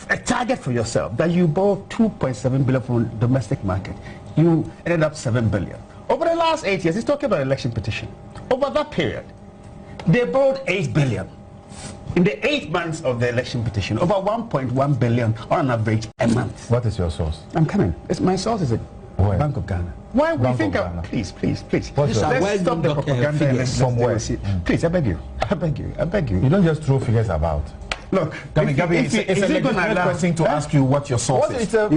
a target for yourself that you borrowed 2.7 billion from the domestic market. You ended up 7 billion. Over the last 8 years, he's talking about election petition. Over that period, they borrowed 8 billion. In the 8 months of the election petition, over 1.1 billion on average a month. What is your source? I'm coming. My source is a Bank of Ghana. Why we think please. Let's stop the propaganda and let's please, I beg you. You don't just throw figures about. Look, Gabi, it's a legitimate question to ask you what your source is. I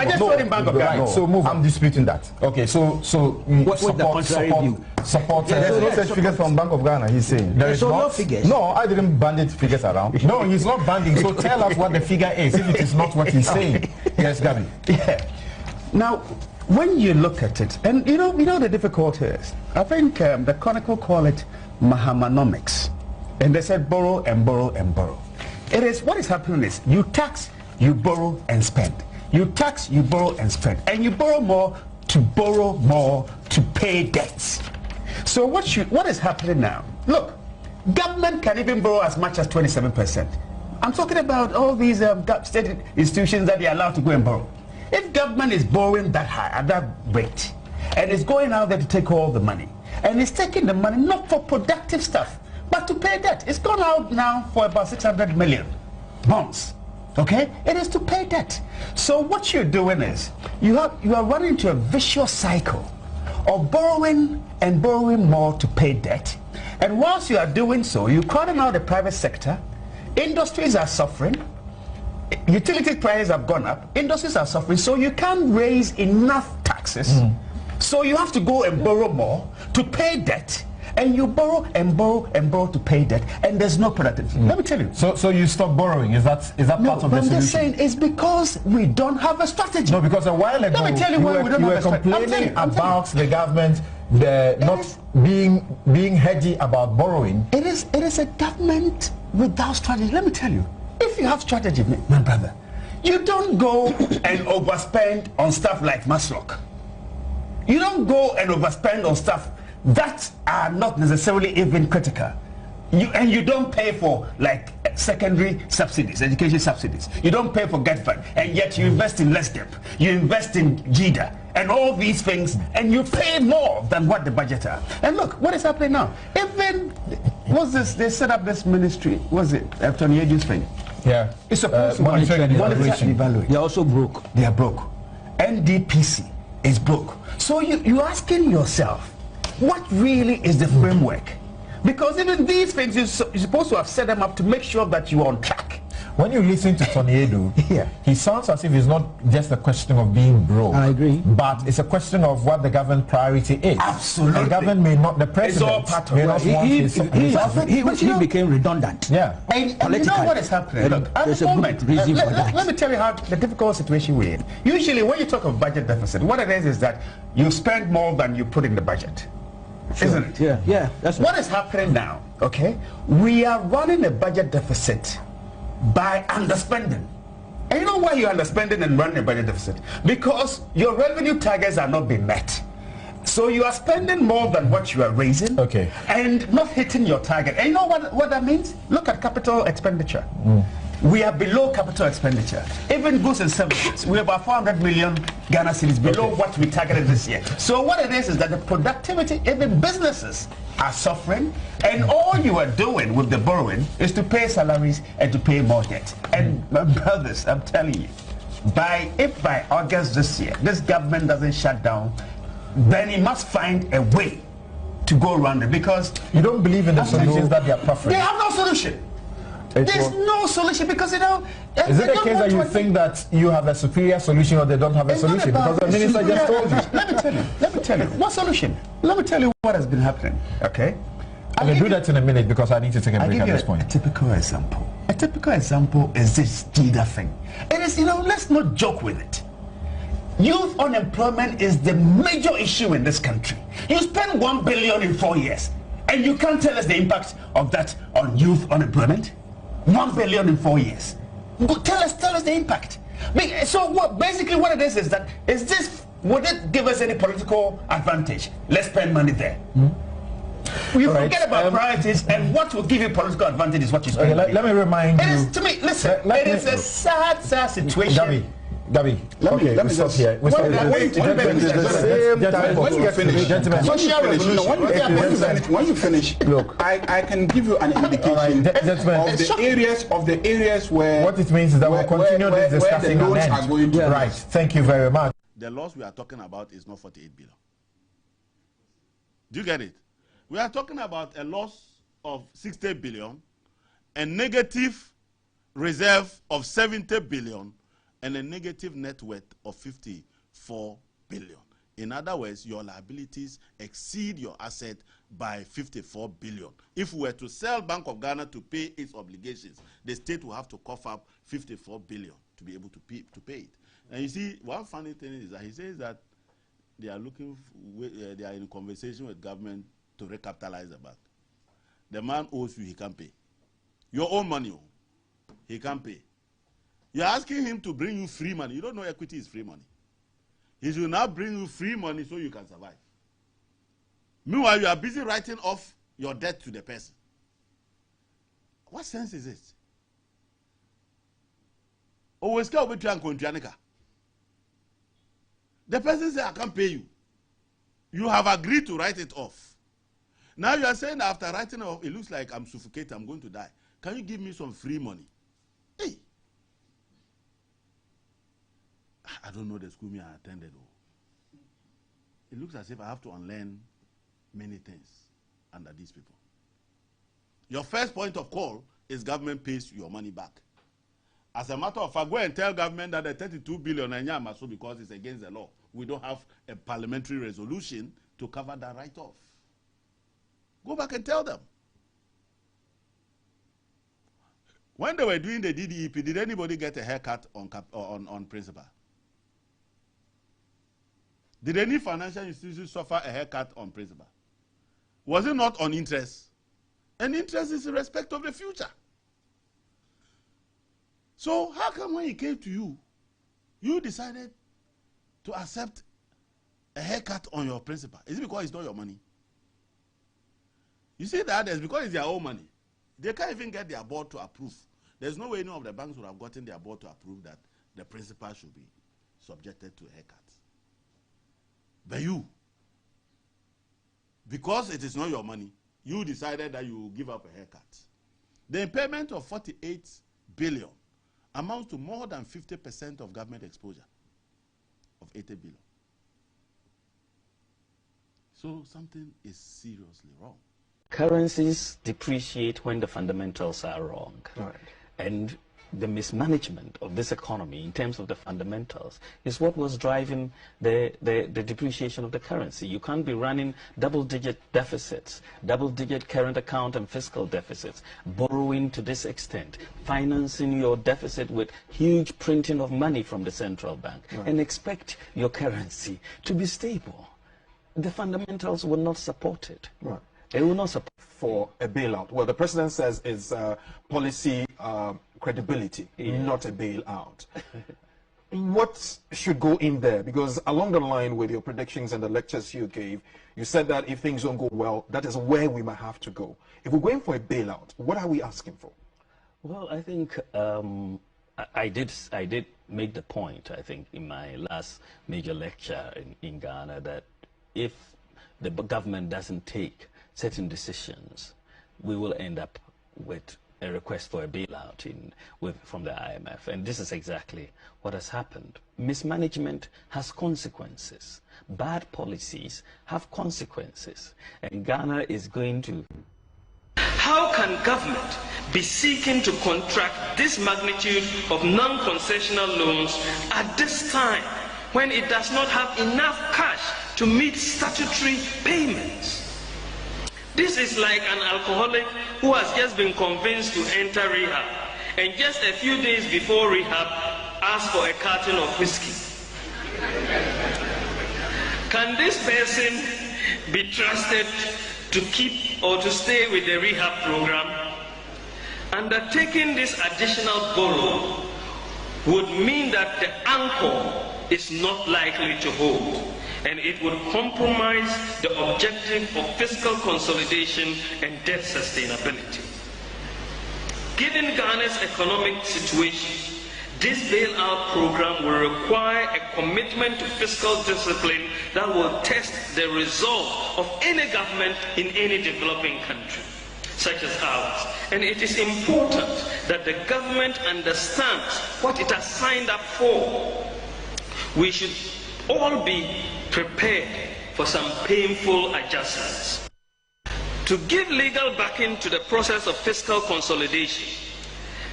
just told him Bank of Ghana. So move. I'm disputing that. Okay, so support. There's no such figures from Bank of Ghana. He's saying there is no figures. No, I didn't bandit figures around. No, he's not banding. So tell us what the figure is if it is not what he's saying. Yes, Gabi. Yeah. Now, when you look at it, and you know the difficulty is, I think the Chronicle call it Mahamanomics. And they said borrow and borrow and borrow. It is, what is happening is you tax, you borrow and spend. You tax, you borrow and spend. And you borrow more to pay debts. So what is happening now? Look, government can even borrow as much as 27%. I'm talking about all these state institutions that they are allowed to go and borrow. If government is borrowing that high, at that rate, and is going out there to take all the money, and is taking the money not for productive stuff, but to pay debt. It's gone out now for about 600 million bonds. Okay? It is to pay debt. So what you're doing is you are running into a vicious cycle of borrowing and borrowing more to pay debt. And whilst you are doing so, you're crowding out the private sector. Industries are suffering. Utility prices have gone up. Industries are suffering. So you can't raise enough taxes. So you have to go and borrow more to pay debt. And you borrow and borrow and borrow to pay debt, and there's no productivity. Let me tell you. So you stop borrowing? Is that part of the solution? I'm just saying it's because we don't have a strategy. No, because a while ago let me tell you why we don't have a strategy. You were complaining about the government not being hedgy about borrowing. It is a government without strategy. Let me tell you, if you have strategy, my brother, you don't go and overspend on stuff like Maslock. You don't go and overspend on stuff that are not necessarily even critical. You don't pay for like secondary subsidies, education subsidies. You don't pay for GetFund, and yet you invest in LESDEP, you invest in GIDA, and all these things, and you pay more than what the budget are. And look, what is happening now? Even, they set up this ministry, Tony Edu's thing? Yeah. It's supposed to monitor and evaluate. They're also broke. They are broke. NDPC is broke. So you're asking yourself, what really is the framework? Because even these things, you're supposed to have set them up to make sure that you're on track. When you listen to Tony Edu, he sounds as if it's not just a question of being broke. I agree. But it's a question of what the government priority is. Absolutely. The government may not, the president may not want he became redundant. Yeah. And you know what is happening? Look, at the moment, let me tell you how the difficult situation we're in. Usually when you talk of budget deficit, what it is that you spend more than you put in the budget. Sure. Isn't it? Yeah. That's what is happening now, okay? We are running a budget deficit by underspending. And you know why you're underspending and running a budget deficit? Because your revenue targets are not being met. So you are spending more than what you are raising, and not hitting your target. And you know what that means? Look at capital expenditure. We are below capital expenditure. Even goods and services, we're about 400 million Ghana cedis below what we targeted this year. So what it is that the productivity, even businesses are suffering, and all you are doing with the borrowing is to pay salaries and to pay more debt. And my brothers, I'm telling you, if by August this year, this government doesn't shut down, then it must find a way to go around it, because you don't believe in the solutions that they are proffering. They have no solution. There's no solution, because is it a case that you think that you have a superior solution or they don't have a solution? Because the minister just told you. Let me tell you. What solution? Let me tell you what has been happening. Okay? I'll do that in a minute, because I need to take a break at this point. A typical example. A typical example is this GIDA thing. It is, let's not joke with it. Youth unemployment is the major issue in this country. You spend 1 billion in 4 years, and you can't tell us the impact of that on youth unemployment. 1 billion in 4 years. Tell us the impact. So basically what it is that, would it give us any political advantage? Let's spend money there. We forget about priorities, and what will give you political advantage is what you spend. Okay, let me remind you. To me, listen, it is a sad situation. Gabi, let me stop here. When you finish, look, I can give you an indication of the areas where. What it means is that we'll continue this discussing and end. Right. Thank you very much. The loss we are talking about is not 48 billion. Do you get it? We are talking about a loss of 60 billion, a negative reserve of 70 billion, and a negative net worth of 54 billion. In other words, your liabilities exceed your asset by 54 billion. If we were to sell Bank of Ghana to pay its obligations, the state will have to cough up 54 billion to be able to pay it. And you see, one funny thing is that he says that they are they are in conversation with government to recapitalize the bank. The man owes you, he can't pay. Your own money, he can't pay. You're asking him to bring you free money. You don't know equity is free money. He should now bring you free money so you can survive. Meanwhile, you are busy writing off your debt to the person. What sense is it? Always go with you. The person says, I can't pay you. You have agreed to write it off. Now you are saying after writing it off, it looks like I'm suffocated, I'm going to die. Can you give me some free money? Hey. I don't know the school me I attended. It looks as if I have to unlearn many things under these people. Your first point of call is government pays your money back. As a matter of fact, go and tell government that the 32 billion and so because it's against the law. We don't have a parliamentary resolution to cover that write-off. Go back and tell them. When they were doing the DDEP, did anybody get a haircut on principal? Did any financial institution suffer a haircut on principal? Was it not on interest? And interest is in respect of the future. So how come when he came to you, you decided to accept a haircut on your principal? Is it because it's not your money? You see that it's because it's their own money. They can't even get their board to approve. There's no way any of the banks would have gotten their board to approve that the principal should be subjected to a haircut. But you, because it is not your money, you decided that you will give up a haircut. The impairment of 48 billion amounts to more than 50% of government exposure of 80 billion. So something is seriously wrong. Currencies depreciate when the fundamentals are wrong. Right. And the mismanagement of this economy in terms of the fundamentals is what was driving the depreciation of the currency. You can't be running double-digit deficits, double-digit current account and fiscal deficits, borrowing to this extent, financing your deficit with huge printing of money from the central bank, and expect your currency to be stable. The fundamentals will not support it. Right. They will not support for a bailout. Well, the president says it's policy credibility, not a bailout. What should go in there? Because along the line with your predictions and the lectures you gave, you said that if things don't go well, that is where we might have to go. If we're going for a bailout, what are we asking for? Well, I think I did make the point, I think, in my last major lecture in Ghana, that if the government doesn't take certain decisions, we will end up with a request for a bailout from the IMF. And this is exactly what has happened. Mismanagement has consequences. Bad policies have consequences. And Ghana is going to... How can government be seeking to contract this magnitude of non-concessional loans at this time when it does not have enough cash to meet statutory payments? This is like an alcoholic who has just been convinced to enter rehab, and just a few days before rehab asks for a carton of whiskey. Can this person be trusted to keep or to stay with the rehab program? Undertaking this additional borrow would mean that the anchor is not likely to hold. and it would compromise the objective of fiscal consolidation and debt sustainability. Given Ghana's economic situation, this bailout program will require a commitment to fiscal discipline that will test the resolve of any government in any developing country, such as ours. And it is important that the government understands what it has signed up for. We should all be prepared for some painful adjustments. To give legal backing to the process of fiscal consolidation,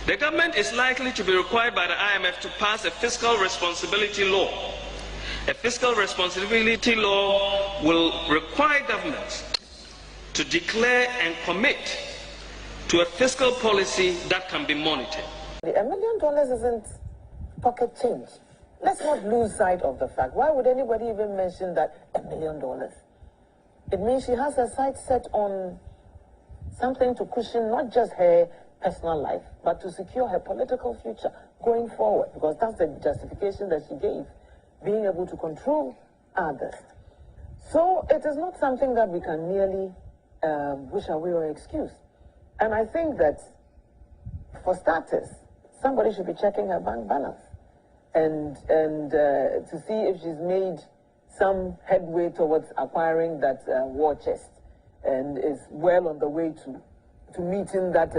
the government is likely to be required by the IMF to pass a fiscal responsibility law. A fiscal responsibility law will require governments to declare and commit to a fiscal policy that can be monitored. $1 million isn't pocket change. Let's not lose sight of the fact. Why would anybody even mention that $1 million? It means she has her sights set on something to cushion not just her personal life, but to secure her political future going forward, because that's the justification that she gave, being able to control others. So it is not something that we can merely wish away or excuse. And I think that, for starters, somebody should be checking her bank balance and to see if she's made some headway towards acquiring that war chest and is well on the way to meeting that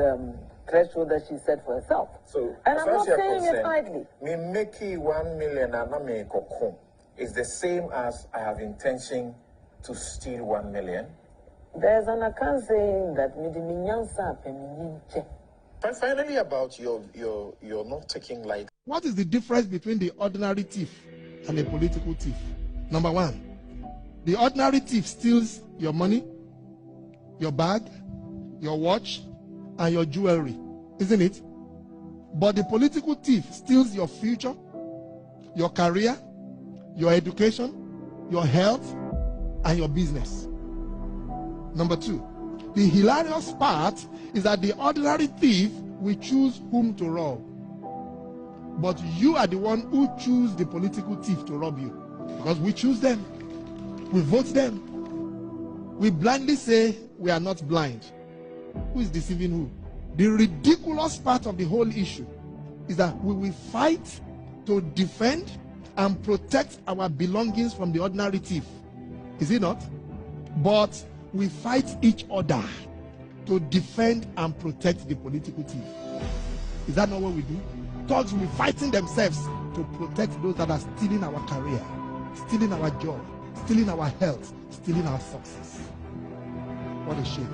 threshold that she set for herself. So, and I'm not saying it idly. Me make 1 million and not make a is the same as I have intention to steal 1 million. There's an account saying that finally about you're not taking light. What is the difference between the ordinary thief and a political thief? Number one, the ordinary thief steals your money, your bag, your watch, and your jewelry, isn't it? But the political thief steals your future, your career, your education, your health, and your business. Number two, the hilarious part is that the ordinary thief will choose whom to rob. But you are the one who choose the political thief to rob you. Because we choose them. We vote them. We blindly say we are not blind. Who is deceiving who? The ridiculous part of the whole issue is that we will fight to defend and protect our belongings from the ordinary thief. Is it not? But we fight each other to defend and protect the political thief. Is that not what we do? Thugs will be fighting themselves to protect those that are stealing our career, stealing our job, stealing our health, stealing our success. What a shame.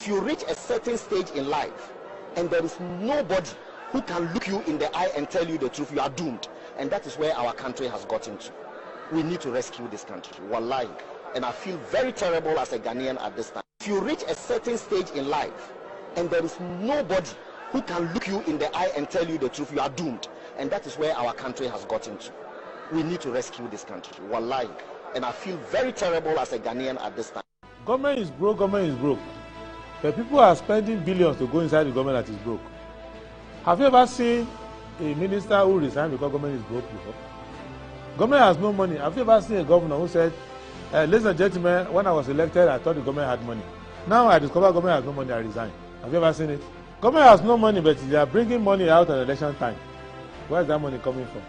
If you reach a certain stage in life and there is nobody who can look you in the eye and tell you the truth, you are doomed. And that is where our country has gotten to. We need to rescue this country. Wallahi. And I feel very terrible as a Ghanaian at this time. If you reach a certain stage in life and there is nobody who can look you in the eye and tell you the truth, you are doomed. And that is where our country has gotten to. We need to rescue this country. Wallahi. And I feel very terrible as a Ghanaian at this time. Government is broke, government is broke. The people are spending billions to go inside the government that is broke. Have you ever seen a minister who resigned because government is broke before? Government has no money. Have you ever seen a governor who said, ladies and gentlemen, when I was elected, I thought the government had money. Now I discover government has no money, I resign. Have you ever seen it? Government has no money, but they are bringing money out at election time. Where is that money coming from?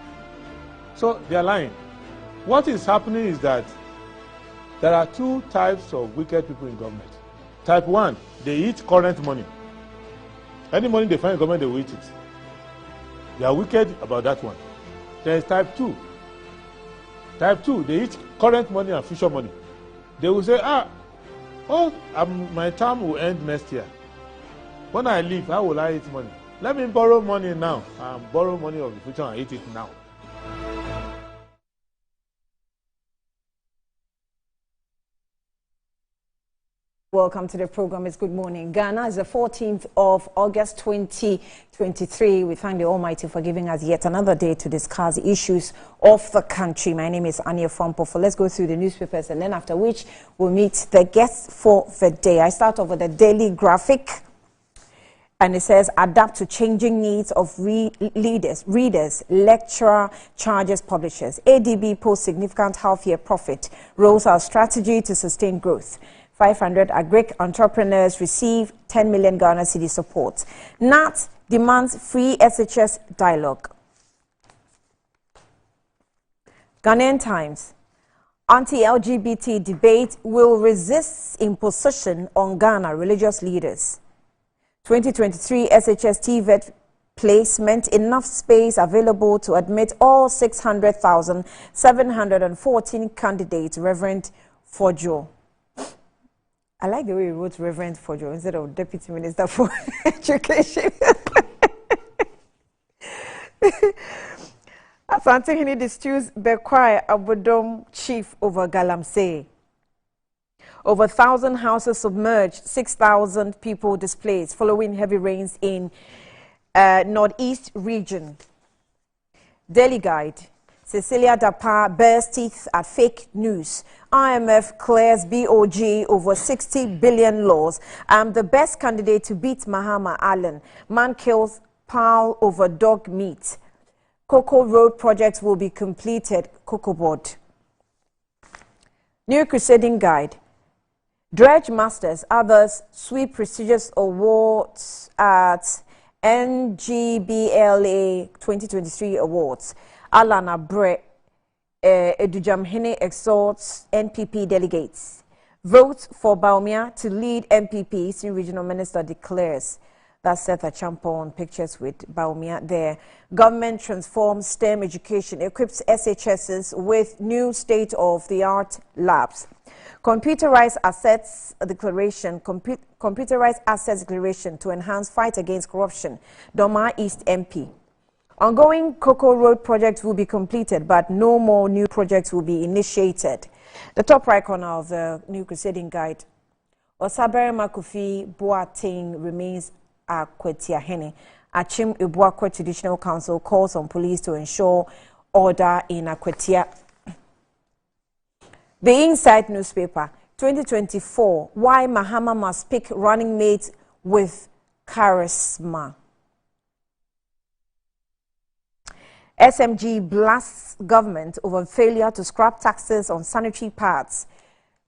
So they are lying. What is happening is that there are two types of wicked people in government. Type 1, they eat current money. Any money they find in government, they will eat it. They are wicked about that one. There is type 2. Type 2, they eat current money and future money. They will say, my term will end next year. When I leave, how will I eat money? Let me borrow money now and borrow money of the future and eat it now. Welcome to the program. It's Good Morning Ghana. It's the 14th of August 2023. We thank the Almighty for giving us yet another day to discuss the issues of the country. My name is Ania Fampo. Let's go through the newspapers, and then after which we'll meet the guests for the day. I start off with the Daily Graphic. And it says, adapt to changing needs of readers, lecturer, charges, publishers. ADB posts significant half-year profit, rolls out strategy to sustain growth. 500 agric entrepreneurs receive 10 million Ghana cedi support. NAT demands free SHS dialogue. Ghanaian Times. Anti-LGBT debate will resist imposition on Ghana religious leaders. 2023 SHS TVET placement, enough space available to admit all 600,714 candidates, Reverend Fojo. I like the way you wrote Reverend Fojo instead of Deputy Minister for Education. Asante disputes Bekwai Abodom chief over Galamsey. Over 1,000 houses submerged, 6,000 people displaced following heavy rains in northeast region. Daily Guide. Cecilia Dapa bears teeth at fake news. IMF clears BOG over 60 billion loss. I'm the best candidate to beat Mahama Allen. Man kills pal over dog meat. Cocoa Road project will be completed. Cocoa Board. New Crusading Guide. Dredge Masters, others sweep prestigious awards at NGBLA 2023 awards. Alan Abre Edujamhene exhorts NPP delegates. Vote for Baumia to lead NPP, Eastern Regional Minister declares. That's Seth Achampon, pictures with Baumia there. Government transforms STEM education, equips SHSs with new state-of-the-art labs. Computerized assets declaration to enhance fight against corruption. Doma East MP. Ongoing Cocoa Road project will be completed, but no more new projects will be initiated. The top right corner of the New Crusading Guide. Osabere Makufi Boateng remains Akwetiahene. Achim Ibuakwe Traditional Council calls on police to ensure order in Akwetia. The Inside newspaper, 2024, why Mahama must pick running mates with charisma. SMG blasts government over failure to scrap taxes on sanitary pads.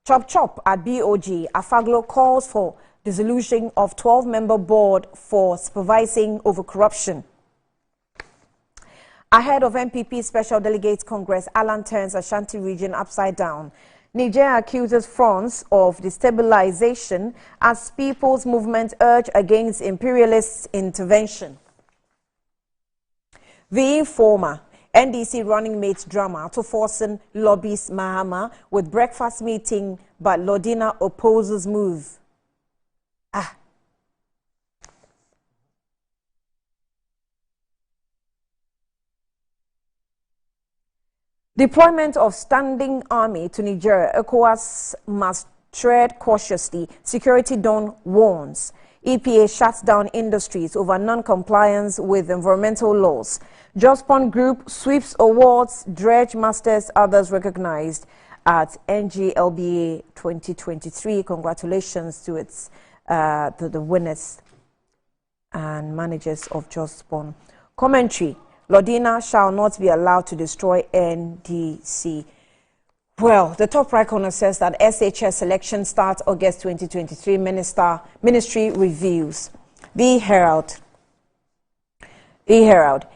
Chop chop at BOG. Afaglo calls for dissolution of 12-member board for supervising over corruption. Ahead of MPP Special Delegates Congress, Alan turns Ashanti region upside down. Niger accuses France of destabilization as people's movement urge against imperialist intervention. The Informer, NDC running mates drama to forcing lobbies Mahama with breakfast meeting, but Lodina opposes move. Deployment of standing army to Nigeria, ECOWAS must tread cautiously, Security Dawn warns. EPA shuts down industries over non-compliance with environmental laws. Jospon Group sweeps awards, Dredge Masters, others recognized at NGLBA 2023. Congratulations to its the winners and managers of Jospon. Commentary. Lodina shall not be allowed to destroy NDC. Well, the top right corner says that SHS election starts August 2023. Ministry reviews. The Herald. AG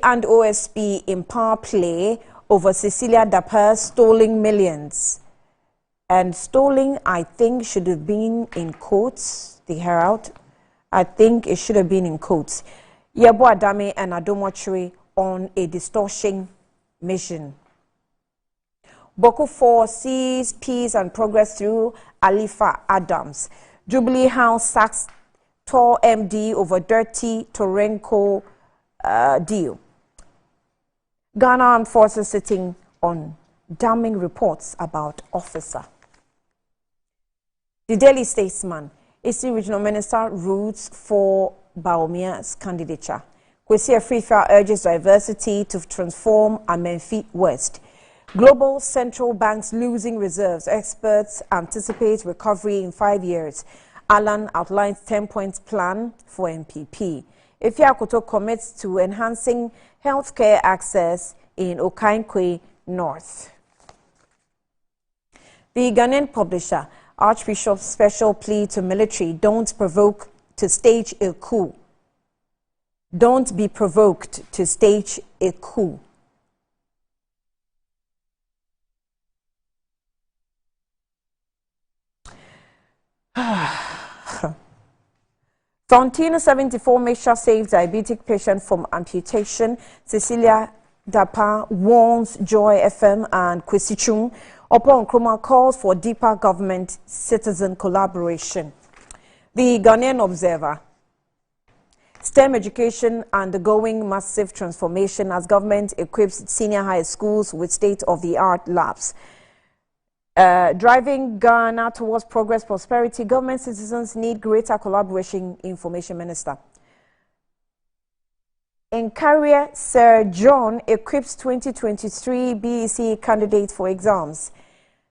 and OSP in power play over Cecilia Dapa's stolen millions. And stolen, I think, should have been in quotes. The Herald. I think it should have been in quotes. Yebo Adame and Adomochiri on a distortion mission. Boko 4 sees peace and progress through Alifa Adams. Jubilee House sacks Tor MD over dirty Torenko deal. Ghana Armed Forces sitting on damning reports about officer. The Daily Statesman, Eastern Regional Minister roots for Baumia's candidature. Kwesi Afrifa urges diversity to transform Amenfi West. Global central banks losing reserves. Experts anticipate recovery in 5 years. Alan outlines 10-point plan for NPP. Efia Akoto commits to enhancing healthcare access in Okankwe North. The Ghanaian publisher, Archbishop's special plea to military: don't provoke to stage a coup. Don't be provoked to stage a coup. Fontino 74 makes sure saves diabetic patient from amputation. Cecilia Dapa warns Joy FM and Kwesi Chung. Upon Nkrumah calls for deeper government-citizen collaboration. The Ghanaian Observer. STEM education undergoing massive transformation as government equips senior high schools with state-of-the-art labs. Driving Ghana towards progress, prosperity, government citizens need greater collaboration, Information Minister. In career, Sir John equips 2023 BEC candidates for exams.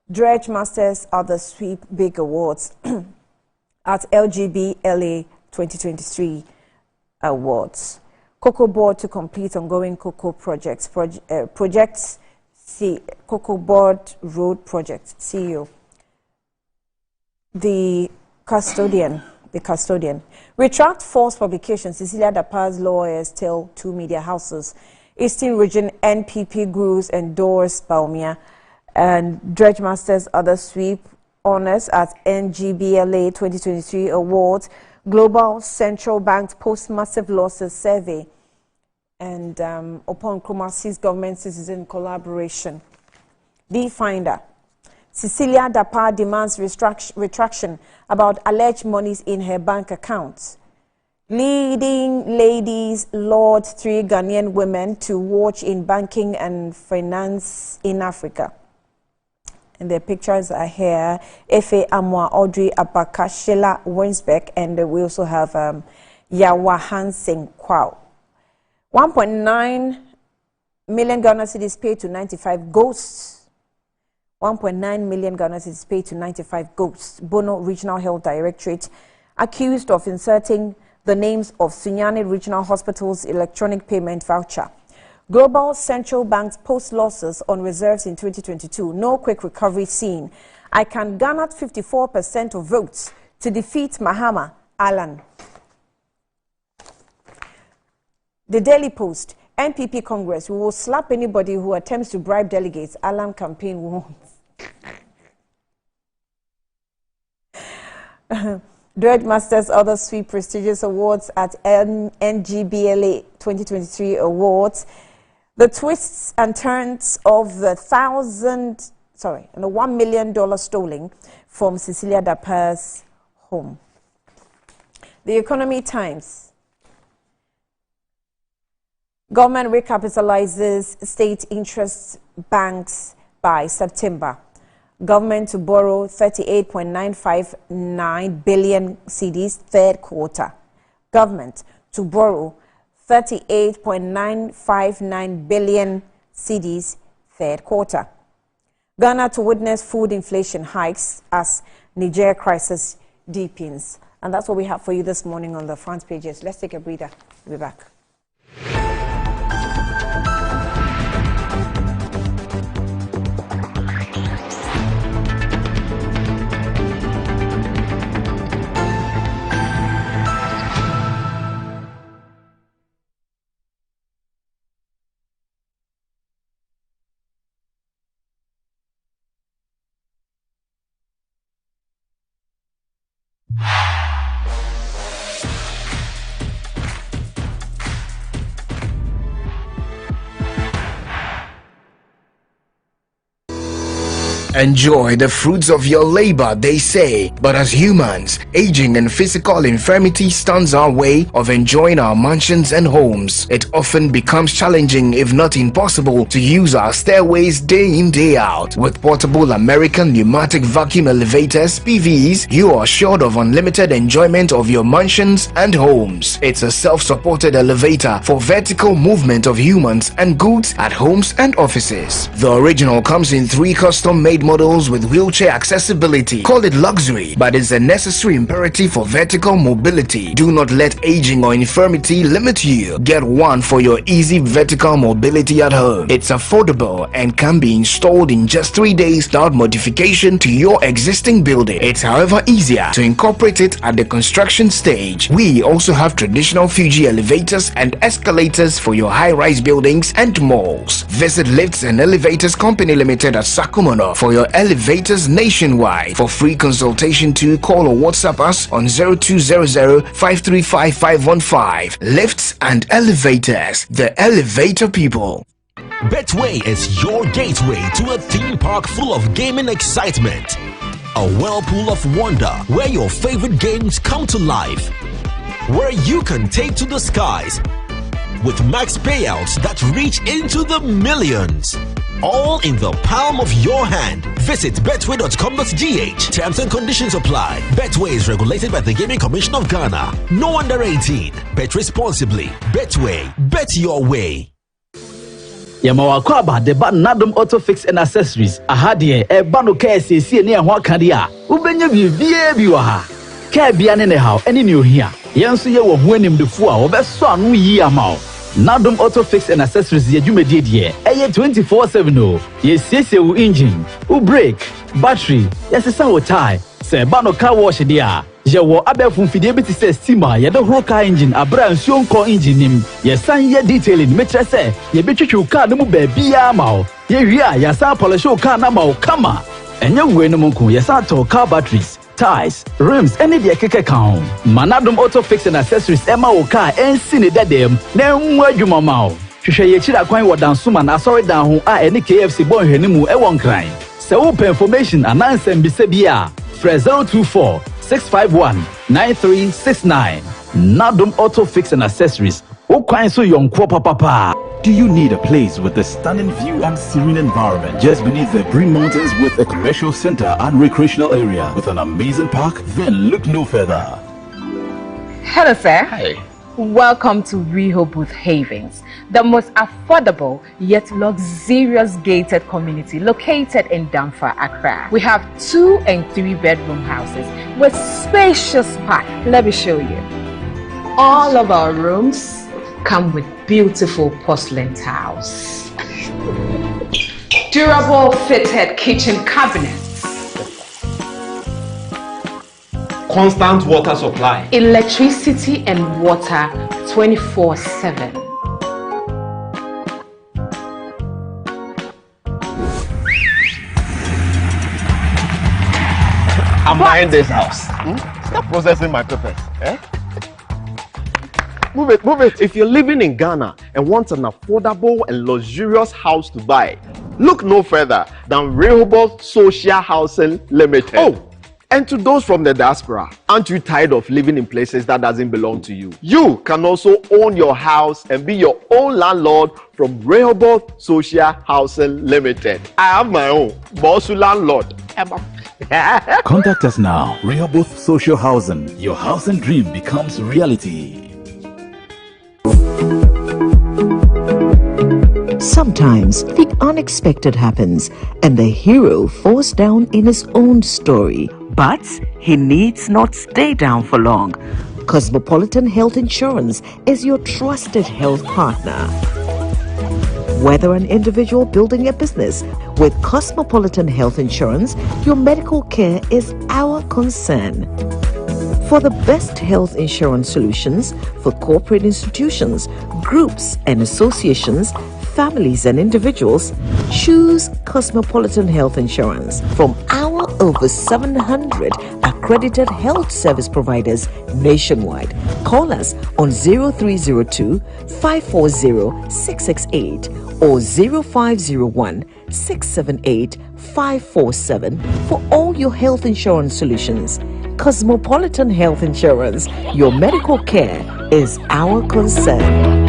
Dredge Masters are the Sweep Big Awards at LGBLA 2023 Awards. Cocoa Board to complete ongoing cocoa projects. Cocoa Board Road Project, CEO. The custodian. Retract false publication. Cecilia Dapa's lawyers tell two media houses. Eastern Region NPP gurus endorse Baumia. And Dredge Masters other sweep honors at NGBLA 2023 Awards. Global Central Bank's post-massive losses survey. And upon Nkrumah sees government citizen collaboration. The Finder. Cecilia Dapa demands retraction about alleged monies in her bank accounts. Leading ladies laud 3 Ghanaian women to watch in banking and finance in Africa. And the pictures are here. Efe Amwa, Audrey Abaka, Sheila Wensbeck, and we also have Yawa Hansen Kwao. 1.9 million Ghana cedis paid to 95 ghosts. 1.9 million Ghana cedis paid to 95 ghosts. Bono Regional Health Directorate accused of inserting the names of Sunyani Regional Hospital's electronic payment voucher. Global Central Bank's post losses on reserves in 2022. No quick recovery seen. I can garner 54% of votes to defeat Mahama. Alan. The Daily Post. NPP Congress. We will slap anybody who attempts to bribe delegates. Alan campaign warns. Dredge Masters other sweep prestigious awards at NGBLA 2023 Awards. The twists and turns of the $1 million stolen from Cecilia Dapa's home. The Economy Times. Government recapitalizes state interest banks by September. Government to borrow 38.959 billion cedis third quarter. Government to borrow 38.959 billion cedis third quarter. Ghana to witness food inflation hikes as Niger crisis deepens. And that's what we have for you this morning on the front pages. Let's take a breather. We'll be back. Enjoy the fruits of your labor, they say. But as humans, aging and physical infirmity stands our way of enjoying our mansions and homes. It often becomes challenging, if not impossible, to use our stairways day in, day out. With portable American pneumatic vacuum elevators, PVs, you are assured of unlimited enjoyment of your mansions and homes. It's a self-supported elevator for vertical movement of humans and goods at homes and offices. The original comes in 3 custom-made models with wheelchair accessibility. Call it luxury, but it's a necessary imperative for vertical mobility. Do not let aging or infirmity limit you. Get one for your easy vertical mobility at home. It's affordable and can be installed in just 3 days without modification to your existing building. It's however easier to incorporate it at the construction stage. We also have traditional Fuji elevators and escalators for your high-rise buildings and malls. Visit Lifts and Elevators Company Limited at Sakumono for your elevators nationwide. For free consultation to call or WhatsApp us on 0200-535-515. Lifts and Elevators, the elevator people. Betway is your gateway to a theme park full of gaming excitement. A whirlpool of wonder where your favorite games come to life. Where you can take to the skies with max payouts that reach into the millions. All in the palm of your hand. Visit betway.com.gh. Terms and conditions apply. Betway is regulated by the Gaming Commission of Ghana. No under 18. Bet responsibly. Betway. Bet your way. Yamawakwaba, the Nadum Auto Fix and Accessories. Ahadie, a bano KSC, and Wakadia. Ubenya Biwaha. Kabian in the house, any new here. Yansu ye wo hwenim de fu a obeso anu yi ama. Nadum Auto Fix and Accessories ye dwumedie de. Eye 24/7 o. Ye siesie wo engine, wo brake, battery, ye sesa wo tire. Se ba no car wash de a. Ye wo abefun fidie bi ti se steamer ye de horo car engine abra nsuo nko engine nim. Ye san ye detailing metre se ye betwetwe car no mu ba bia ama. Ye wi a ye san polish car na ma o kama. Enye we no nko ye san to car batteries, tires, rims, any the keke count. Manadum Auto Fix and Accessories Emma Oka and Sine Dadem, then word you mamma. Shusha Yechida Coin wa Dansuma na sorry down who are any KFC boy Henimu Ewon crime. So open information and answer Bisebia. Fresh 024 651 9369. Nadum Auto Fix and Accessories. O coin so young papa. Do you need a place with a stunning view and serene environment just beneath the Green Mountains with a commercial center and recreational area with an amazing park? Then look no further. Hello, sir. Hi. Welcome to Rehoboth Havens, the most affordable yet luxurious gated community located in Damfa, Accra. We have 2 and 3 bedroom houses with spacious park. Let me show you. All of our rooms come with beautiful porcelain tiles, durable fitted kitchen cabinets, constant water supply, electricity and water 24/7. I'm buying this house. Stop processing my papers. Move it. If you're living in Ghana and want an affordable and luxurious house to buy, look no further than Rehoboth Social Housing Limited. Oh, and to those from the diaspora, aren't you tired of living in places that doesn't belong to you? You can also own your house and be your own landlord from Rehoboth Social Housing Limited. I have my own, Bosu Landlord. Contact us now. Rehoboth Social Housing. Your housing dream becomes reality. Sometimes the unexpected happens and the hero falls down in his own story. But he needs not stay down for long. Cosmopolitan Health Insurance is your trusted health partner. Whether an individual building a business, with Cosmopolitan Health Insurance, your medical care is our concern. For the best health insurance solutions for corporate institutions, groups and associations, families and individuals, choose Cosmopolitan Health Insurance from our over 700 accredited health service providers nationwide. Call us on 0302 540 668 or 0501 678 547 for all your health insurance solutions. Cosmopolitan Health Insurance, your medical care is our concern.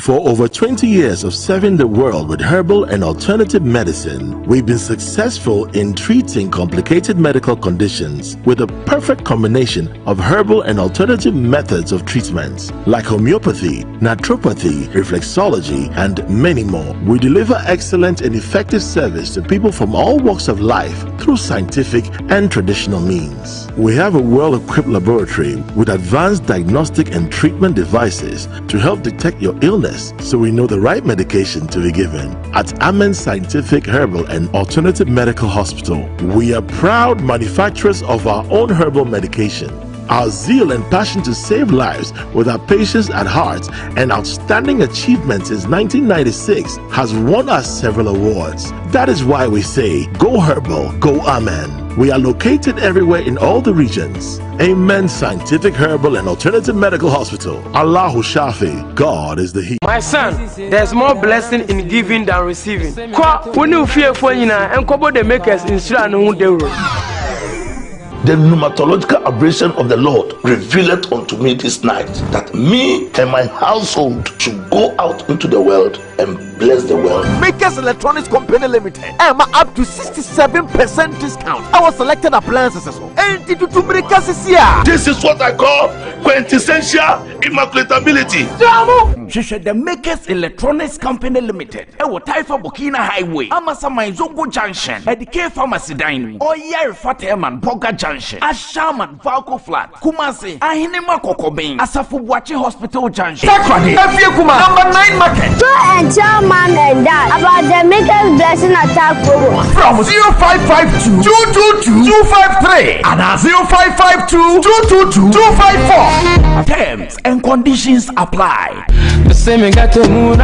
For over 20 years of serving the world with herbal and alternative medicine, we've been successful in treating complicated medical conditions with a perfect combination of herbal and alternative methods of treatments like homeopathy, naturopathy, reflexology, and many more. We deliver excellent and effective service to people from all walks of life through scientific and traditional means. We have a well-equipped laboratory with advanced diagnostic and treatment devices to help detect your illness, so we know the right medication to be given. At Amen Scientific Herbal and Alternative Medical Hospital, we are proud manufacturers of our own herbal medication. Our zeal and passion to save lives with our patients at heart and outstanding achievements since 1996 has won us several awards. That is why we say, go herbal, go Amen. We are located everywhere in all the regions. Amen Scientific Herbal and Alternative Medical Hospital. Allahu Shafi, God is the He. My son, there's more blessing in giving than receiving. When you fear for you and couple the makers in The pneumatological abrasion of the Lord revealed unto me this night that me and my household should go out into the world and bless the world. Makers Electronics Company Limited. I'm up to 67% discount. Our selected appliances. This is what I call quintessential immaculatability. The Makers Electronics Company Limited. Ewo Taifa Burkina Highway. Amasama Zongo Junction. Edike Pharmacy Dining. Oyer Fateman Boga Junction. Ashaman Valco Flat. Kumasi. Ahinema Kokobin. Asafu Buachi Hospital Junction. Takradi. Number 9 Market. Tell mom and dad about the Makers Blessing Attack program from 0552 222 253 and 0552 222 254. Terms and conditions apply. The same got to move.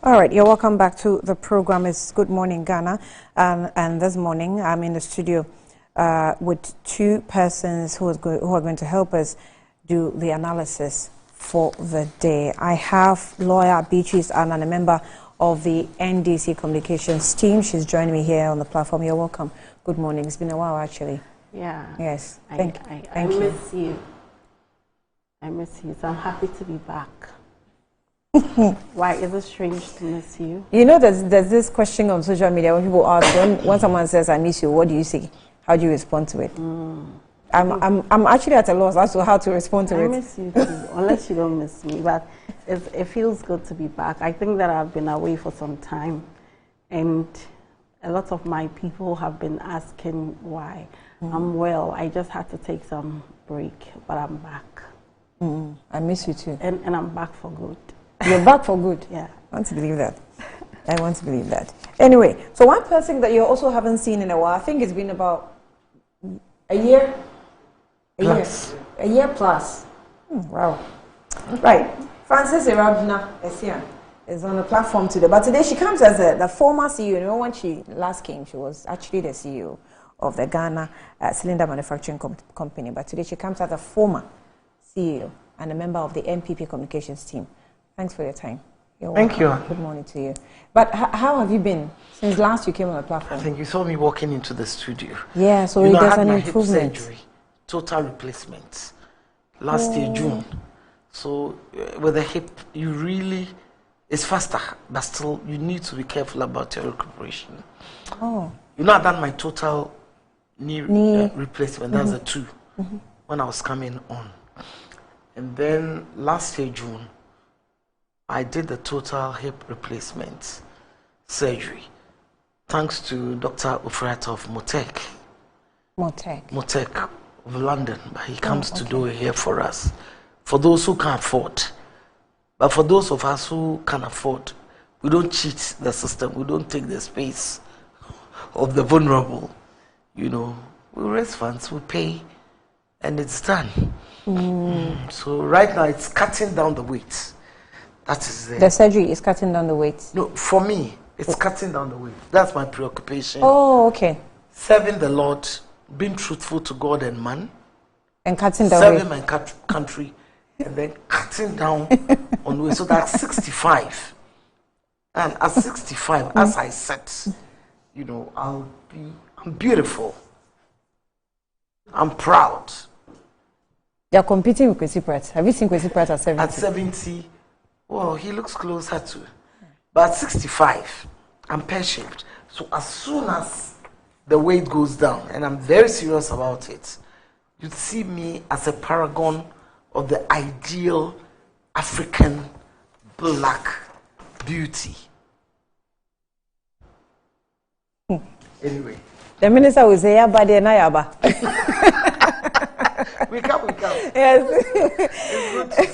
All right, you're welcome back to the program. It's Good Morning Ghana, and this morning I'm in the studio with two persons who are going to help us do the analysis for the day. I have lawyer Beatrice Annan, a member of the NDC Communications team. She's joining me here on the platform. You're welcome. Good morning. It's been a while, actually. Yeah. Yes. Thank you. I miss you. So I'm happy to be back. Why is it strange to miss you? You know, there's this question on social media when people ask when someone says I miss you, what do you say? How do you respond to it? I'm actually at a loss as to how to respond to it. I miss you too, unless you don't miss me. But it feels good to be back. I think that I've been away for some time, and a lot of my people have been asking why. I'm well. I just had to take some break, but I'm back. I miss you too. And I'm back for good. You're back for good? Yeah. I want to believe that. I want to believe that. Anyway, so one person that you also haven't seen in a while, I think it's been about a year. A year plus. Wow. Right. Frances Irabna is on the platform today. But today she comes as the former CEO. You know, when she last came, she was actually the CEO of the Ghana Cylinder Manufacturing Company. But today she comes as a former CEO and a member of the NPP Communications team. Thanks for your time. Thank you. Good morning to you. But how have you been since last you came on the platform? I think you saw me walking into the studio. Yeah, so there's an improvement. Hip surgery, total replacement, last year, June. So with the hip, you really, it's faster, but still you need to be careful about your recuperation. Oh. You know, I done my total knee replacement. That's a 2 when I was coming on. And then last year, June, I did the total hip replacement surgery, thanks to Dr. Ufrata of Motek of London. But he comes to do it here for us, for those who can't afford. But for those of us who can afford, we don't cheat the system. We don't take the space of the vulnerable. You know, we raise funds, we pay, and it's done. So right now it's cutting down the weight. That is the surgery is cutting down the weight. No, for me, it's cutting down the weight. That's my preoccupation. Oh, okay. Serving the Lord, being truthful to God and man, and cutting down weight. Serving my country, and then cutting down on weight. So that's 65. And at 65, as I said, you know, I'm beautiful. I'm proud. You're competing with Kwesi Pratt. Have you seen Kwesi Pratt at 70? At 70, well, he looks closer to. But at 65, I'm pear-shaped. So as soon as the weight goes down, and I'm very serious about it, you'd see me as a paragon of the ideal African black beauty. Anyway. The minister will say, Yaba de Nayaba. We come. Yes.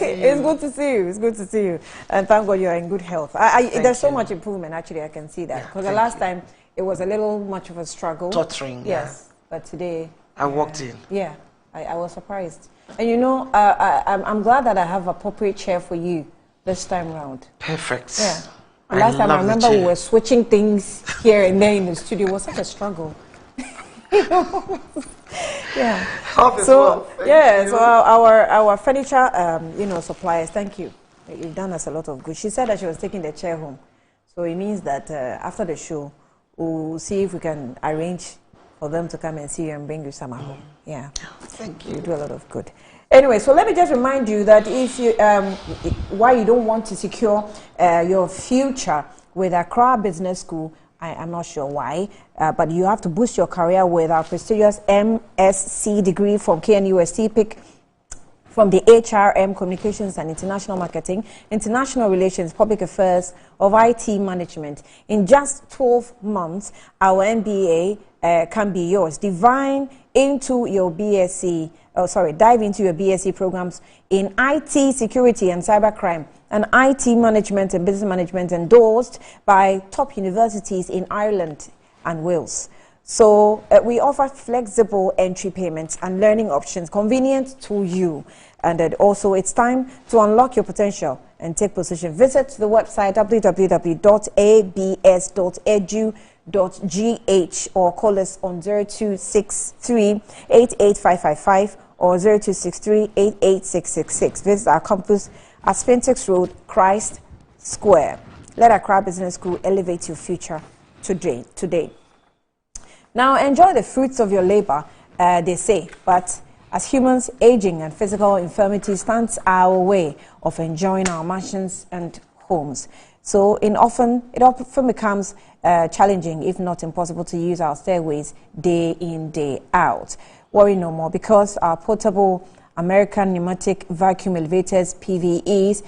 It's good to see you. It's good to see you. And thank God you're in good health. There's so much improvement, actually, I can see that. Because the last time, it was a little much of a struggle. Tottering, yes. But today... I walked in. Yeah, I was surprised. And you know, I'm glad that I have an appropriate chair for you this time round. Perfect. Yeah. Last time I remember we were switching things here and there in the studio. It was such a struggle. Yeah. So our furniture suppliers, thank you. You've done us a lot of good. She said that she was taking the chair home. So it means that after the show, we'll see if we can arrange for them to come and see you and bring you some at home. Yeah. Thank you. You do a lot of good. Anyway, so let me just remind you that if you, why you don't want to secure your future with Accra Business School, I'm not sure why, but you have to boost your career with our prestigious MSc degree from KNUST, pick from the HRM, Communications and International Marketing, International Relations, Public Affairs of IT Management. In just 12 months, our MBA can be yours. Dive into your BSc programs in IT security and cybercrime and IT management and business management, endorsed by top universities in Ireland and Wales. So we offer flexible entry payments and learning options convenient to you. And also it's time to unlock your potential and take position. Visit the website www.abs.edu.gh or call us on 0263 88555 or 0263 88666. Visit our campus at Spintex Road, Christ Square. Let Accra Business School elevate your future today. Now, enjoy the fruits of your labor, they say, but as humans, aging and physical infirmity stands our way of enjoying our mansions and homes. So it often becomes challenging, if not impossible, to use our stairways day in, day out. Worry no more, because our portable American pneumatic vacuum elevators, PVEs,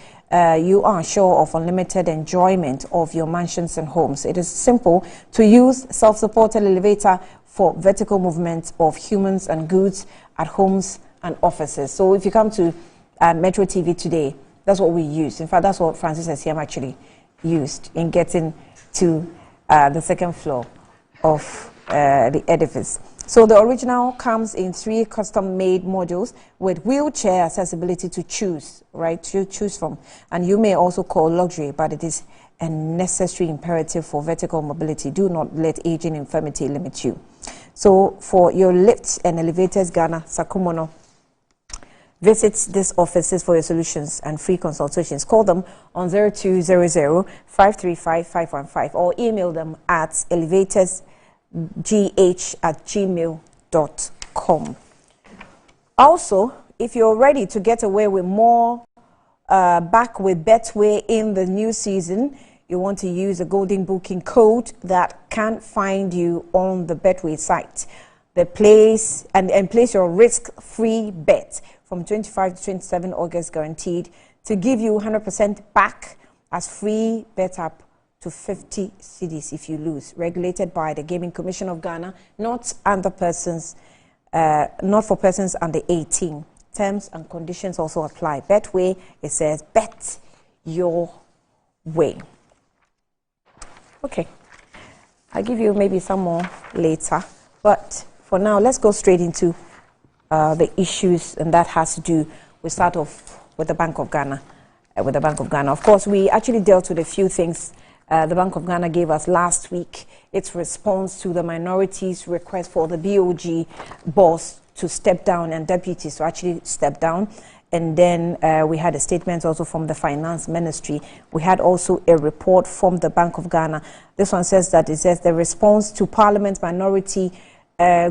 you are sure of unlimited enjoyment of your mansions and homes. It is simple to use self-supported elevator for vertical movement of humans and goods at homes and offices. So if you come to Metro TV today, that's what we use. In fact, that's what Francis Asiam actually used in getting to the second floor of the edifice. So the original comes in 3 custom-made modules with wheelchair accessibility to choose, right, to choose from. And you may also call luxury, but it is a necessary imperative for vertical mobility. Do not let aging infirmity limit you. So for your lifts and elevators, Ghana, Sakumono, visit these offices for your solutions and free consultations. Call them on 0200-535-515 or email them at elevatorsgh@gmail.com. Also, if you're ready to get away with more back with Betway in the new season, you want to use a golden booking code that can find you on the Betway site. Place your risk-free bet from 25 to 27 August, guaranteed to give you 100% back as free bet up to 50 cedis if you lose. Regulated by the Gaming Commission of Ghana, not for persons under 18. Terms and conditions also apply. Betway, it says bet your way. Okay, I'll give you maybe some more later, but for now, let's go straight into the issues, and that has to do, we start off with the Bank of Ghana. Of course, we actually dealt with a few things the Bank of Ghana gave us last week, its response to the minorities' request for the BOG boss to step down and deputies to actually step down. And then we had a statement also from the Finance Ministry. We had also a report from the Bank of Ghana. This one says that it says the response to Parliament's minority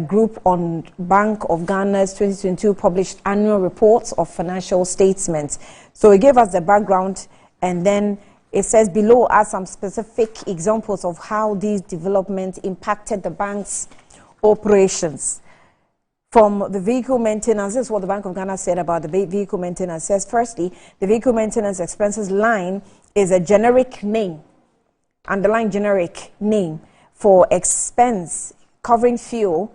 group on Bank of Ghana's 2022 published annual reports of financial statements. So it gave us the background, and then it says below are some specific examples of how these developments impacted the bank's operations. From the vehicle maintenance, this is what the Bank of Ghana said about the vehicle maintenance. It says, firstly, the vehicle maintenance expenses line is a generic name, underlying generic name, for expense covering fuel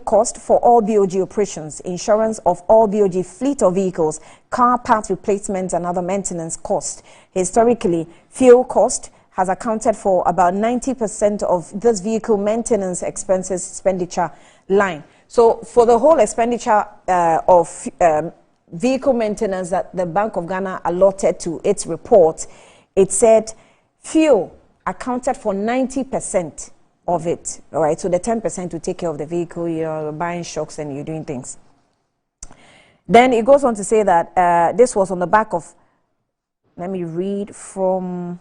cost for all BOG operations, insurance of all BOG fleet of vehicles, car parts replacements, and other maintenance costs. Historically, fuel cost has accounted for about 90% of this vehicle maintenance expenditure line. So for the whole expenditure of vehicle maintenance that the Bank of Ghana allotted to its report, it said fuel accounted for 90% of it, all right? So the 10% to take care of the vehicle, you're buying shocks and you're doing things. Then it goes on to say that this was on the back of, let me read from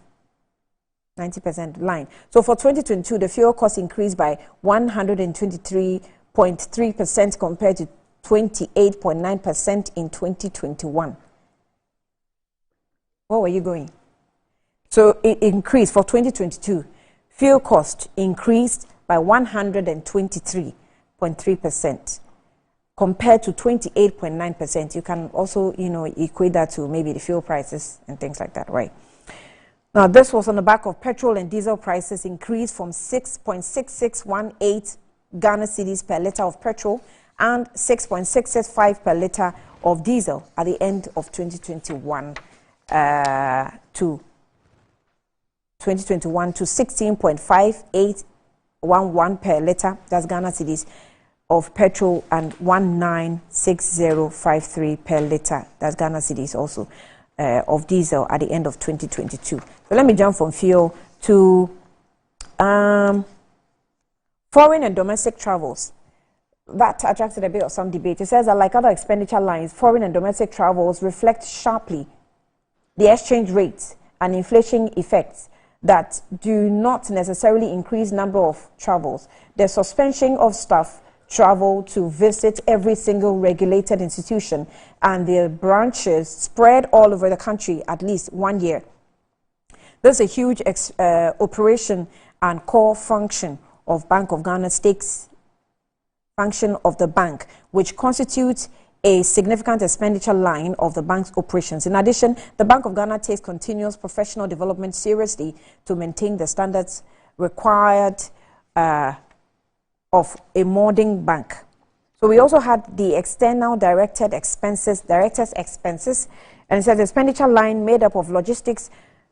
90% line. So for 2022, the fuel cost increased by 123.3% compared to 28.9% in 2021. Where were you going? So it increased for 2022. Fuel cost increased by 123.3% compared to 28.9%. You can also, equate that to maybe the fuel prices and things like that, right? Now, this was on the back of petrol and diesel prices increased from 6.6618 Ghana cedis per litre of petrol and 6.665 per litre of diesel at the end of 2021 to 16.5811 per litre, that's Ghana cedis, of petrol, and 196053 per litre, that's Ghana cedis also, of diesel at the end of 2022. So let me jump from fuel to foreign and domestic travels. That attracted a bit of some debate. It says that like other expenditure lines, foreign and domestic travels reflect sharply the exchange rates and inflation effects that do not necessarily increase number of travels. The suspension of staff travel to visit every single regulated institution and their branches spread all over the country at least 1 year. This is a huge operation and core function of Bank of Ghana stakes function of the bank, which constitutes a significant expenditure line of the bank's operations. In addition, the Bank of Ghana takes continuous professional development seriously to maintain the standards required of a modern bank. So we also had the external directors' expenses, and it says expenditure line made up of logistics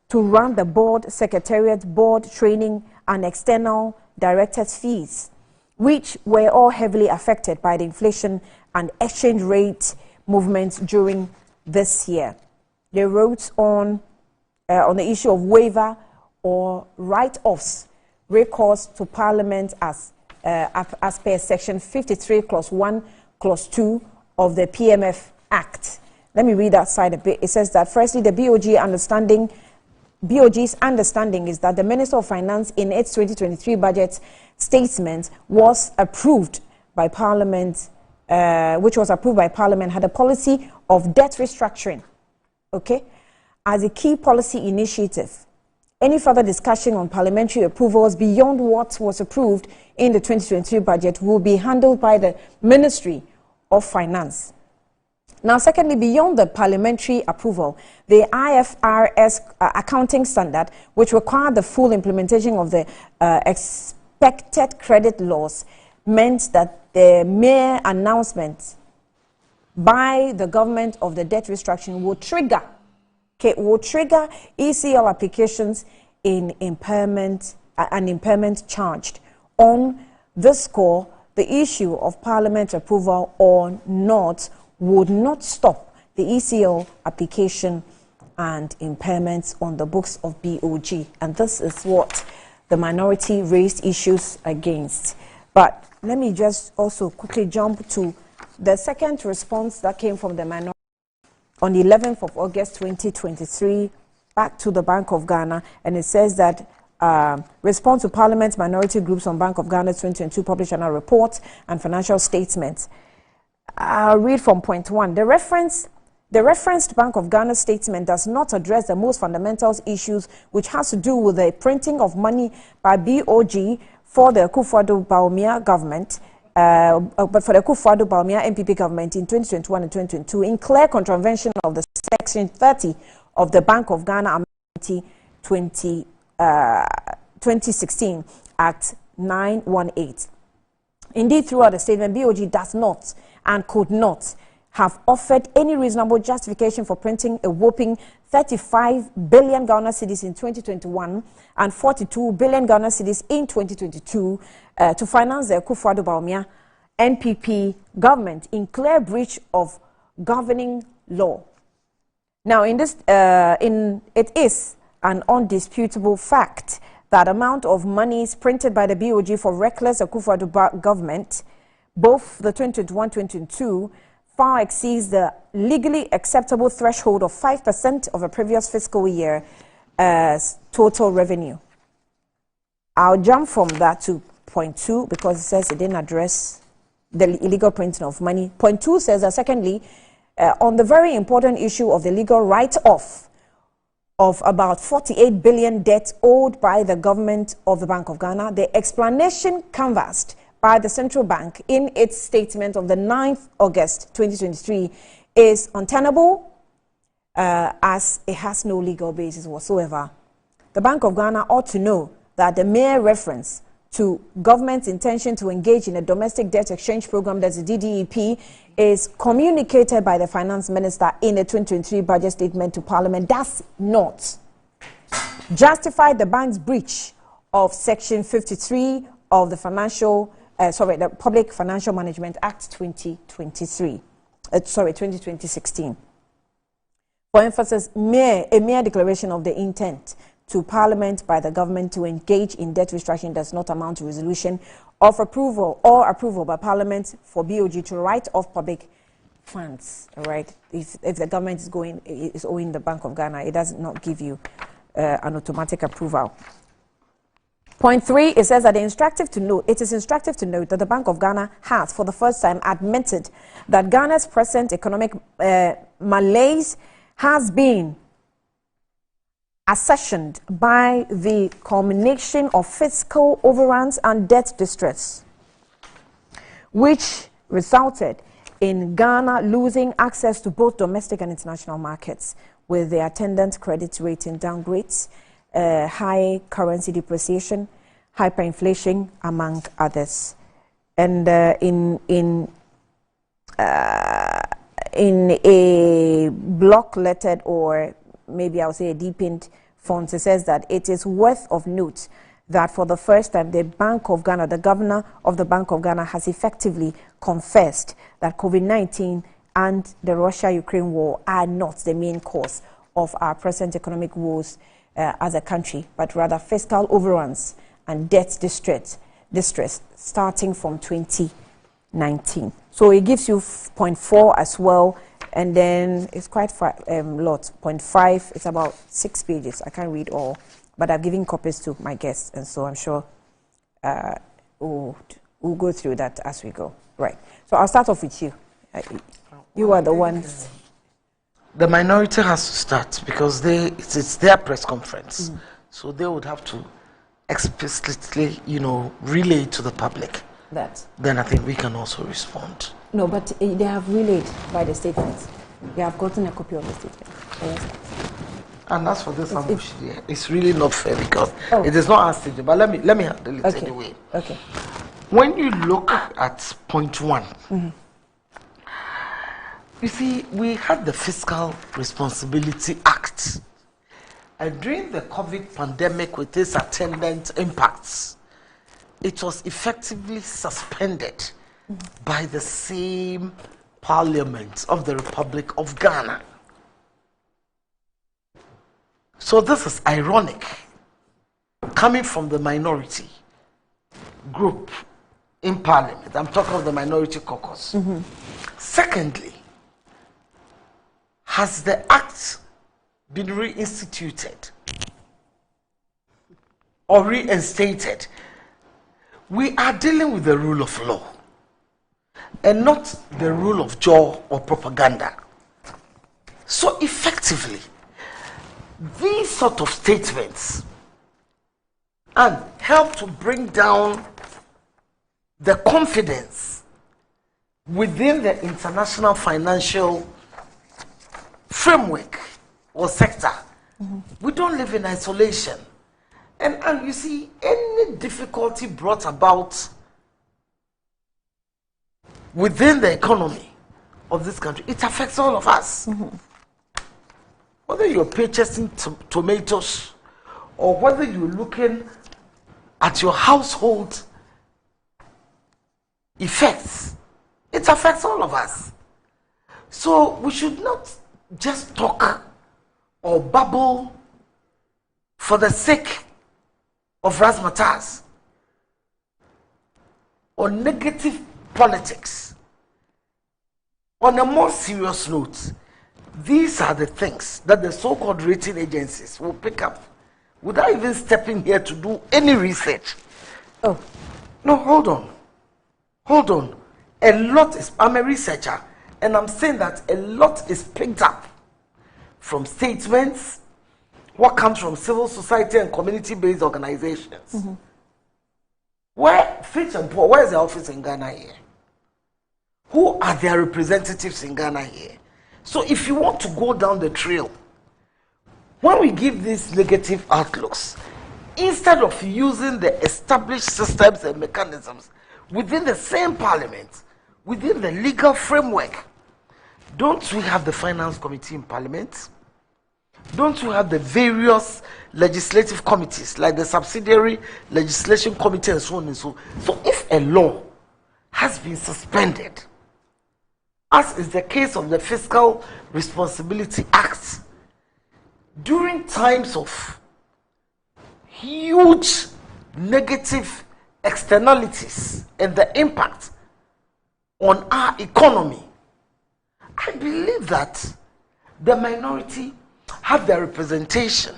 to run the board, secretariat, board training, and external directors' fees, which were all heavily affected by the inflation and exchange rate movements during this year. They wrote on the issue of waiver or write-offs, recourse to Parliament as per Section 53, Clause 1, Clause 2 of the PMF Act. Let me read that side a bit. It says that, firstly, the BOG's understanding is that the Minister of Finance in its 2023 budget statement was approved by Parliament, which was approved by Parliament, had a policy of debt restructuring, okay, as a key policy initiative. Any further discussion on parliamentary approvals beyond what was approved in the 2023 budget will be handled by the Ministry of Finance. Now, secondly, beyond the parliamentary approval, the IFRS accounting standard, which required the full implementation of the expected credit laws, meant that the mere announcement by the government of the debt restructuring will trigger ECL applications in impairment charged. On this score, the issue of Parliament approval or not would not stop the ECL application and impairments on the books of BOG. And this is what the minority raised issues against. But let me just also quickly jump to the second response that came from the minority on the 11th of August 2023 back to the Bank of Ghana, and it says that response to Parliament's minority groups on Bank of Ghana's 2022 published annual report and financial statements. I'll read from point 1. The referenced Bank of Ghana statement does not address the most fundamental issues, which has to do with the printing of money by BOG for the Akufo-Addo government, but for the Akufo-Addo NPP government in 2021 and 2022, in clear contravention of the Section 30 of the Bank of Ghana 2016 Act 918. Indeed, throughout the statement, BOG does not and could not have offered any reasonable justification for printing a whopping 35 billion Ghana cedis in 2021 and 42 billion Ghana cedis in 2022 to finance the Akufo-Addo NPP government in clear breach of governing law. Now, it is an undisputable fact that amount of monies printed by the BOG for reckless Akufo-Addo government, both the 2021-2022, far exceeds the legally acceptable threshold of 5% of a previous fiscal year as total revenue. I'll jump from that to point 2 because it says it didn't address the illegal printing of money. Point 2 says that secondly, on the very important issue of the legal write-off of about 48 billion debt owed by the government of the Bank of Ghana, the explanation canvassed by the central bank in its statement of the 9th August 2023 is untenable as it has no legal basis whatsoever. The Bank of Ghana ought to know that the mere reference to government's intention to engage in a domestic debt exchange program, that's the DDEP, is communicated by the finance minister in a 2023 budget statement to Parliament, does not justify the bank's breach of Section 53 of the the Public Financial Management Act 2016. For emphasis, a mere declaration of the intent to Parliament by the government to engage in debt restructuring does not amount to resolution of approval or approval by Parliament for BOG to write off public funds. All right, if the government is owing the Bank of Ghana, it does not give you an automatic approval. Point 3, it says that it is instructive to note that the Bank of Ghana has, for the first time, admitted that Ghana's present economic malaise has been accessioned by the combination of fiscal overruns and debt distress, which resulted in Ghana losing access to both domestic and international markets, with the attendant credit rating downgrades, high currency depreciation, hyperinflation, among others. And in a block lettered, or maybe I'll say a deepened font, it says that it is worth of note that for the first time, the Bank of Ghana, the governor of the Bank of Ghana, has effectively confessed that COVID-19 and the Russia-Ukraine war are not the main cause of our present economic woes as a country, but rather fiscal overruns and debt distress starting from 2019. So it gives you point 4 as well, and then it's quite a lot. Point 5, it's about 6 pages. I can't read all, but I've given copies to my guests, and so I'm sure we'll go through that as we go. Right. So I'll start off with you. You are the ones. The minority has to start because it's their press conference, so they would have to explicitly, relay to the public. That. Then I think we can also respond. No, but they have relayed by the statements. They have gotten a copy of the statement. Yes. And as for this ambush, it's really not fair because it is not our statement. But let me handle it anyway. Okay. When you look at point 1, you see, we had the Fiscal Responsibility Act. And during the COVID pandemic with its attendant impacts, it was effectively suspended by the same Parliament of the Republic of Ghana. So this is ironic, coming from the minority group in Parliament. I'm talking of the minority caucus. Secondly, has the act been reinstituted or reinstated? We are dealing with the rule of law and not the rule of jaw or propaganda. So effectively, these sort of statements and help to bring down the confidence within the international financial framework or sector. We don't live in isolation. And you see, any difficulty brought about within the economy of this country, it affects all of us. Whether you're purchasing tomatoes or whether you're looking at your household effects, it affects all of us. So we should not just talk or babble for the sake of razzmatazz or negative politics. On a more serious note, these are the things that the so-called rating agencies will pick up without even stepping here to do any research. Oh, no, hold on. Hold on. A lot is, I'm a researcher, and I'm saying that a lot is picked up from statements, what comes from civil society and community-based organizations. Where Fitch and Poor, where is the office in Ghana here? Who are their representatives in Ghana here? So if you want to go down the trail, when we give these negative outlooks, instead of using the established systems and mechanisms within the same parliament, within the legal framework, don't we have the finance committee in parliament? Don't we have the various legislative committees like the subsidiary legislation committee and so on and so on? So if a law has been suspended, as is the case of the Fiscal Responsibility Act, during times of huge negative externalities and the impact on our economy, I believe that the minority have their representation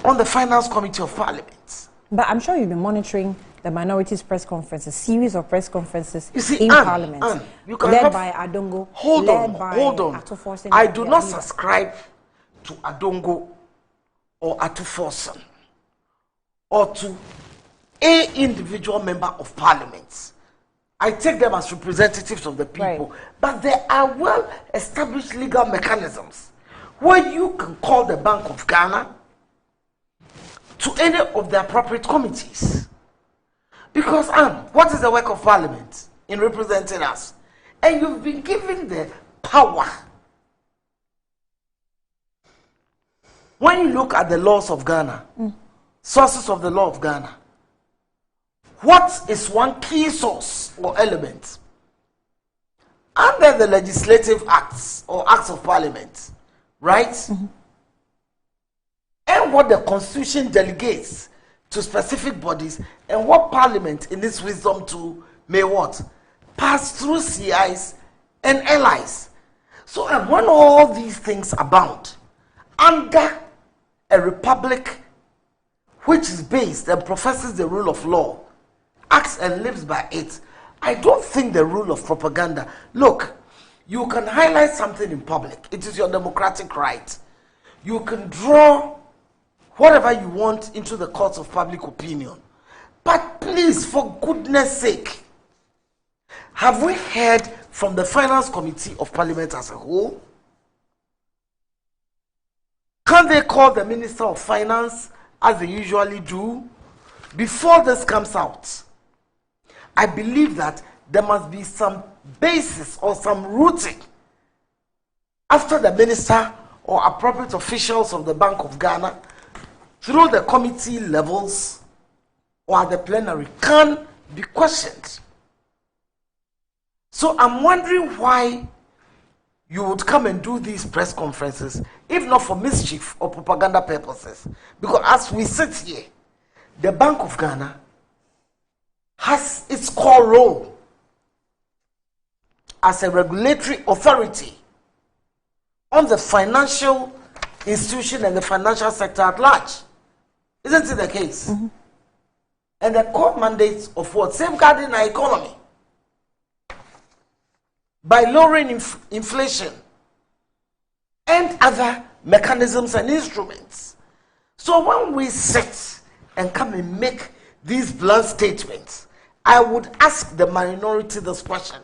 on the Finance Committee of Parliament. But I'm sure you've been monitoring the minorities' press conferences, series of press conferences in Parliament, led by Adongo, hold on. Atuforsen. I do not subscribe to Adongo or Atuforsen or to a individual member of Parliament. I take them as representatives of the people, but there are well-established legal mechanisms where you can call the Bank of Ghana to any of the appropriate committees. Because, what is the work of Parliament in representing us? And you've been given the power. When you look at the laws of Ghana, sources of the law of Ghana, what is one key source or element? Under the legislative acts or acts of Parliament, right? And what the Constitution delegates to specific bodies, and what Parliament in its wisdom to may what? Pass through CIs and allies. So and when all these things abound under a republic which is based and professes the rule of law, acts and lives by it, I don't think the rule of propaganda. Look, you can highlight something in public. It is your democratic right. You can draw whatever you want into the courts of public opinion. But please, for goodness sake, have we heard from the Finance Committee of Parliament as a whole? Can they call the Minister of Finance as they usually do? Before this comes out, I believe that there must be some basis or some rooting after the minister or appropriate officials of the Bank of Ghana through the committee levels or at the plenary can be questioned. So I'm wondering why you would come and do these press conferences, if not for mischief or propaganda purposes. Because as we sit here, the Bank of Ghana has its core role as a regulatory authority on the financial institution and the financial sector at large. Isn't it the case? Mm-hmm. And the core mandates of what? Safeguarding our economy by lowering inflation and other mechanisms and instruments. So when we sit and come and make these blunt statements, I would ask the minority this question.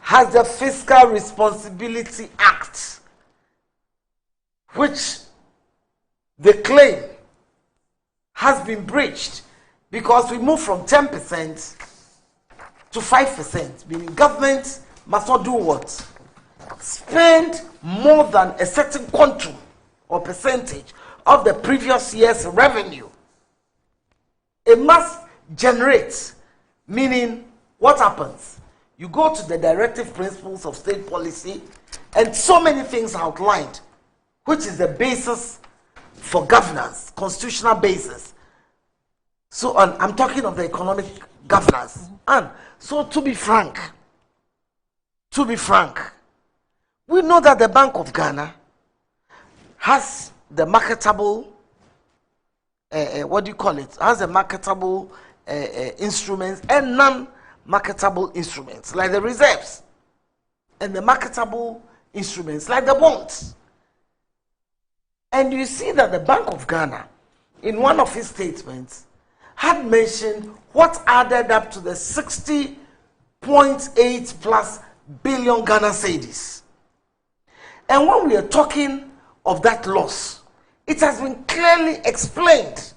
Has the Fiscal Responsibility Act, which they claim has been breached because we moved from 10% to 5%, meaning government must not do what? Spend more than a certain quantum or percentage of the previous year's revenue. It must generate, meaning what happens? You go to the directive principles of state policy and so many things outlined, which is the basis for governance, constitutional basis. So I'm talking of the economic governance. And so to be frank, we know that the Bank of Ghana has the marketable, has the marketable instruments and non-marketable instruments, like the reserves, and the marketable instruments, like the bonds. And you see that the Bank of Ghana, in one of his statements, had mentioned what added up to the 60.8 plus billion Ghana cedis. And when we are talking of that loss, it has been clearly explained.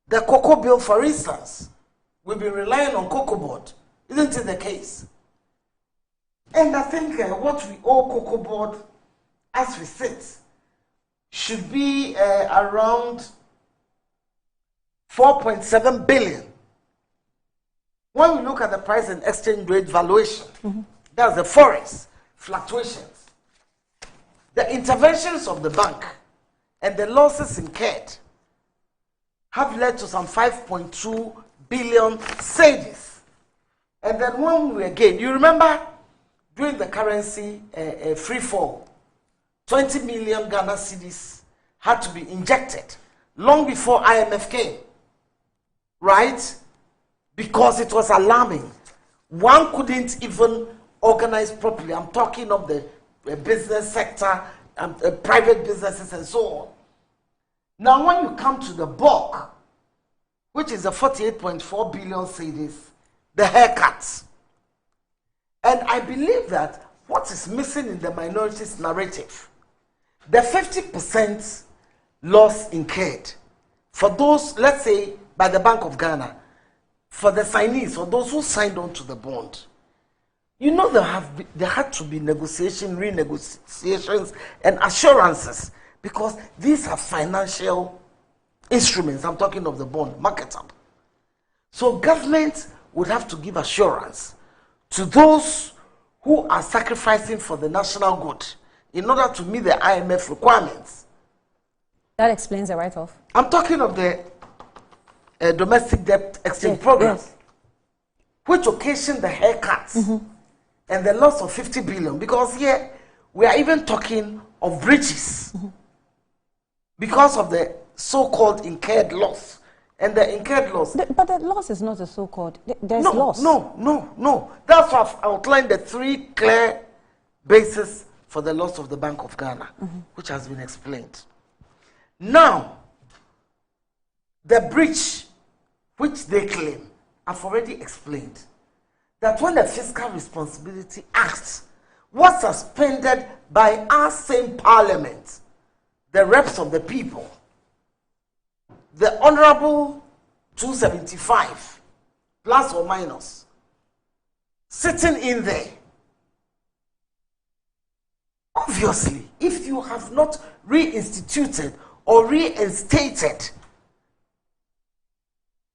The cocoa bill, for instance, we've been relying on cocoa board. Isn't it the case? And I think what we owe cocoa board as we sit should be around 4.7 billion. When we look at the price and exchange rate valuation, that's the forex fluctuations. The interventions of the bank and the losses incurred have led to some 5.2 billion cedis. And then when we again, you remember during the currency free fall, 20 million Ghana cedis had to be injected long before IMF came, right? Because it was alarming. One couldn't even organize properly. I'm talking of the business sector, private businesses and so on. Now when you come to the bulk, which is the 48.4 billion cedis, the haircuts. And I believe that what is missing in the minorities narrative, the 50% loss incurred for those, let's say, by the Bank of Ghana, for the signees, for those who signed on to the bond, you know there had to be negotiation, renegotiations, and assurances, because these are financial instruments. I'm talking of the bond, marketable. So government would have to give assurance to those who are sacrificing for the national good in order to meet the IMF requirements. That explains the write-off. I'm talking of the domestic debt exchange program, which occasioned the haircuts and the loss of 50 billion. Because here we are even talking of breaches because of the so-called incurred loss. And the incurred loss. But the loss is not a so-called. There's loss. No. That's why I've outlined the three clear bases for the loss of the Bank of Ghana, which has been explained. Now, the breach, which they claim, I've already explained that when the Fiscal Responsibility Act was suspended by our same parliament, the reps of the people, the Honorable 275, plus or minus, sitting in there. Obviously, if you have not reinstituted or reinstated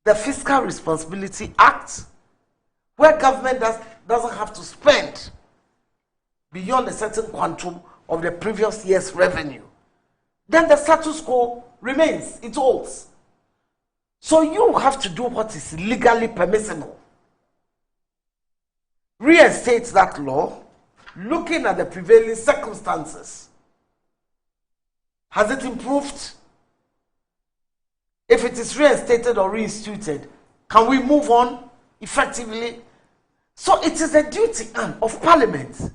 the Fiscal Responsibility Act, where government doesn't have to spend beyond a certain quantum of the previous year's revenue, then the status quo remains, it holds. So you have to do what is legally permissible. Reinstate that law, looking at the prevailing circumstances. Has it improved? If it is reinstated or reinstituted, can we move on effectively? So it is a duty of Parliament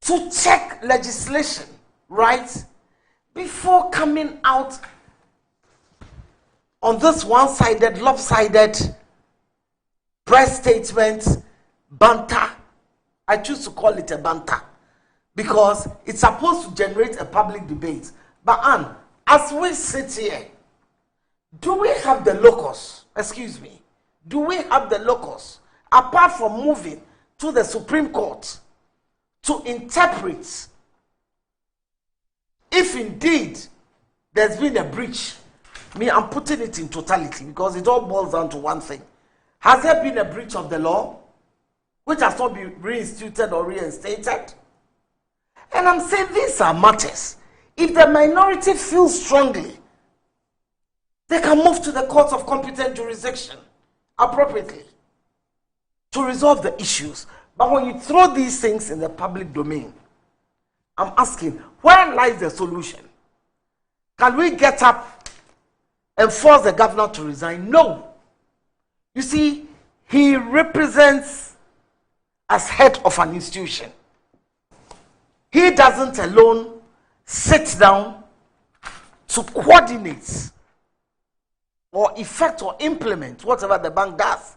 to check legislation, right, before coming out on this one-sided, lopsided press statement, banter. I choose to call it a banter because it's supposed to generate a public debate. But Anne, as we sit here, do we have the locus? Excuse me. Do we have the locus, apart from moving to the Supreme Court, to interpret if indeed there's been a breach? I'm putting it in totality because it all boils down to one thing. Has there been a breach of the law which has not been reinstituted or reinstated? And I'm saying these are matters. If the minority feels strongly, they can move to the courts of competent jurisdiction appropriately to resolve the issues. But when you throw these things in the public domain, I'm asking, where lies the solution? Can we get up and force the governor to resign? No. You see, he represents as head of an institution. He doesn't alone sit down to coordinate or effect or implement whatever the bank does.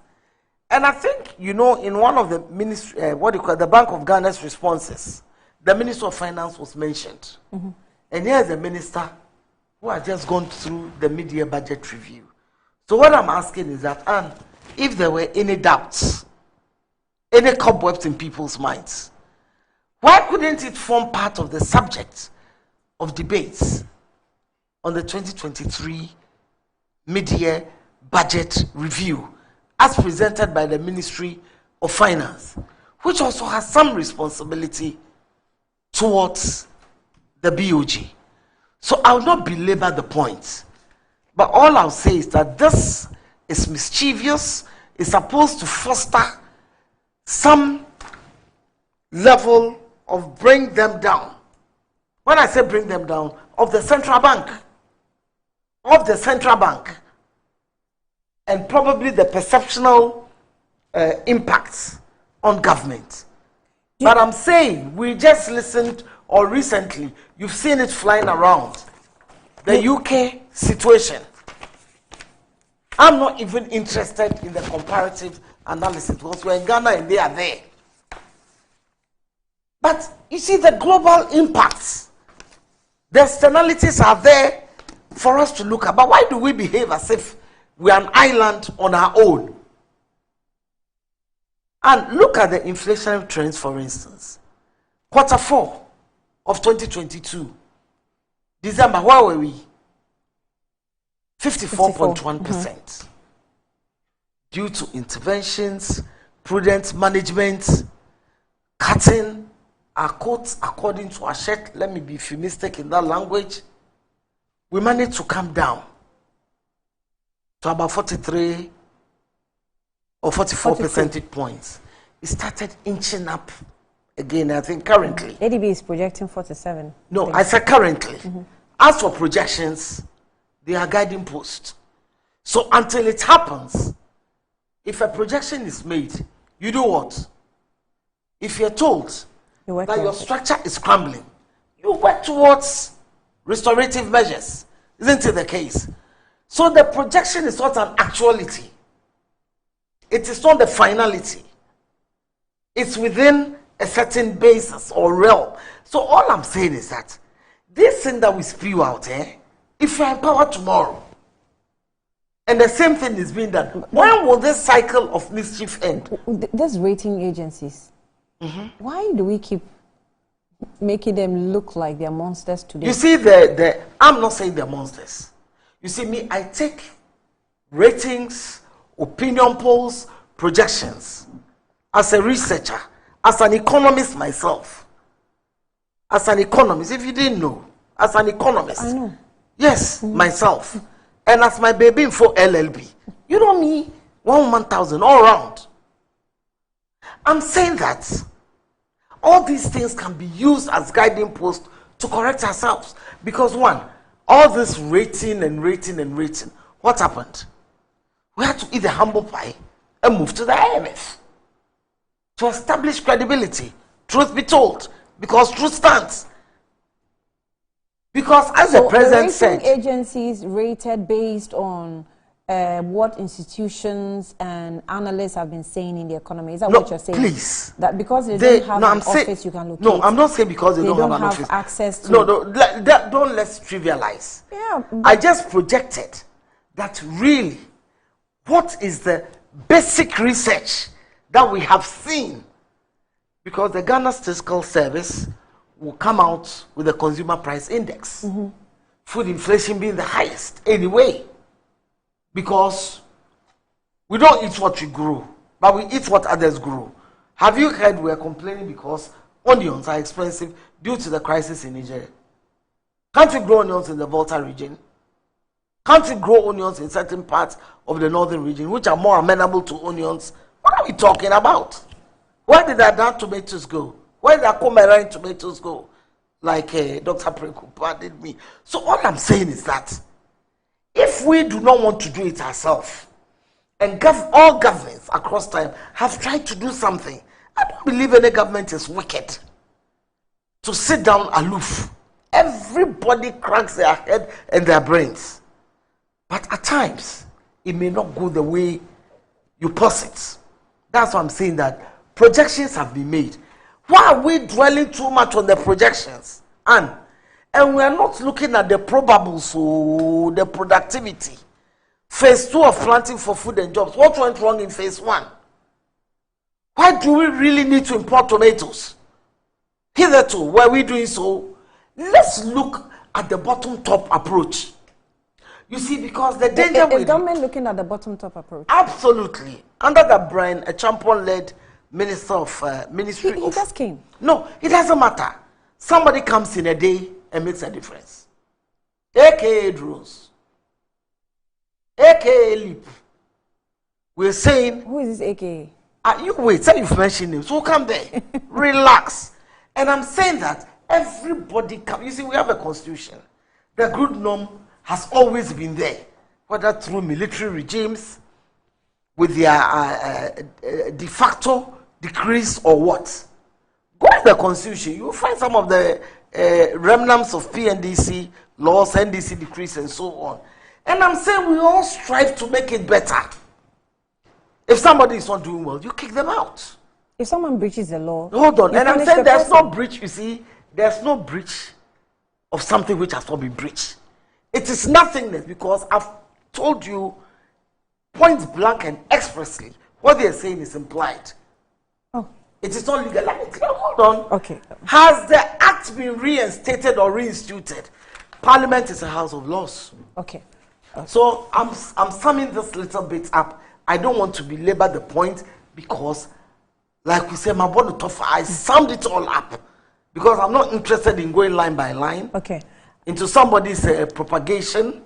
And I think, in one of the the Bank of Ghana's responses, the Minister of Finance was mentioned. Mm-hmm. And here's a minister who has just gone through the mid-year budget review. So what I'm asking is that, Anne, if there were any doubts, any cobwebs in people's minds, why couldn't it form part of the subject of debates on the 2023 mid-year budget review as presented by the Ministry of Finance, which also has some responsibility towards the BOG? So I'll not belabor the point, but all I'll say is that this is mischievous. It's supposed to foster some level of bring them down. When I say bring them down, of the central bank, and probably the perceptional impacts on government. But I'm saying, we just listened, or recently, you've seen it flying around, the UK situation. I'm not even interested in the comparative analysis because we're in Ghana and they are there. But you see, the global impacts, the externalities are there for us to look at. But why do we behave as if we are an island on our own? And look at the inflationary trends, for instance. Q4 of 2022, December, where were we? 54.1%. Due to interventions, prudent management, cutting our coats according to our shirt, let me be euphemistic in that language, we managed to come down to about 43 or 44 percentage points. It started inching up again, I think, currently. ADB is projecting 47. No, I said currently. Mm-hmm. As for projections, they are guiding posts. So until it happens, if a projection is made, you do what? If you're told that your structure is crumbling, you work towards restorative measures. Isn't it the case? So the projection is not an actuality. It is not the finality. It's within a certain basis or realm. So all I'm saying is that this thing that we spew out, if we're in power tomorrow, and the same thing is being done, when will this cycle of mischief end? These rating agencies, why do we keep making them look like they're monsters today? You see, I'm not saying they're monsters. You see, I take ratings, opinion polls, projections. As a researcher, as an economist myself, as an economist, if you didn't know, as an economist, I know. Yes, myself, and as my baby for LLB, you know me, 1,000 all round. I'm saying that all these things can be used as guiding posts to correct ourselves. Because one, all this rating, what happened? We had to eat the humble pie and move to the IMF to establish credibility. Truth be told, because truth stands. Because as the president said, agencies rated based on what institutions and analysts have been saying in the economy. Is that what you're saying? Please. That because they don't have an office you can locate. No, I'm not saying because they don't have an office. Access to. No, don't let's trivialize. Yeah. I just projected that really, what is the basic research that we have seen? Because the Ghana Statistical Service will come out with a consumer price index. Food inflation being the highest anyway. Because we don't eat what we grow, but we eat what others grow. Have you heard we're complaining because onions are expensive due to the crisis in Nigeria? Can't we grow onions in the Volta region? Can't we grow onions in certain parts of the northern region, which are more amenable to onions? What are we talking about? Where did our tomatoes go? Where did our Comerine tomatoes go? Like Dr. Prekupa did me. So all I'm saying is that if we do not want to do it ourselves, and all governments across time have tried to do something, I don't believe any government is wicked to sit down aloof. Everybody cracks their head and their brains. But at times, it may not go the way you posit. That's why I'm saying that projections have been made. Why are we dwelling too much on the projections? And we are not looking at the probables, so the productivity. Phase 2 of planting for food and jobs. What went wrong in phase 1? Why do we really need to import tomatoes? Hitherto, were we doing so? Let's look at the bottom-top approach. You see, because the danger is government looking at the bottom-top approach? Absolutely. Under the Brian, a champion-led minister of ministry he just came. No, it doesn't matter. Somebody comes in a day and makes a difference. AKA drones. AKA leap. We're saying. Who is this AKA? You wait, say you've mentioned him. So come there. Relax. And I'm saying that everybody come. You see, we have a constitution. The good norm has always been there, whether through military regimes, with their de facto decrees or what. Go to the constitution, you will find some of the remnants of PNDC laws, NDC decrees, and so on. And I'm saying we all strive to make it better. If somebody is not doing well, you kick them out. If someone breaches the law, hold on. And I'm saying there's no breach, you see, there's no breach of something which has not been breached. It is nothingness because I've told you point blank and expressly what they're saying is implied. It is not legal. Let me clear. Hold on. Okay. Has the act been reinstated or reinstituted? Parliament is a house of laws. Okay. So I'm summing this little bit up. I don't want to belabor the point because, like we say, my body tough. I summed it all up because I'm not interested in going line by line. Okay. Into somebody's propagation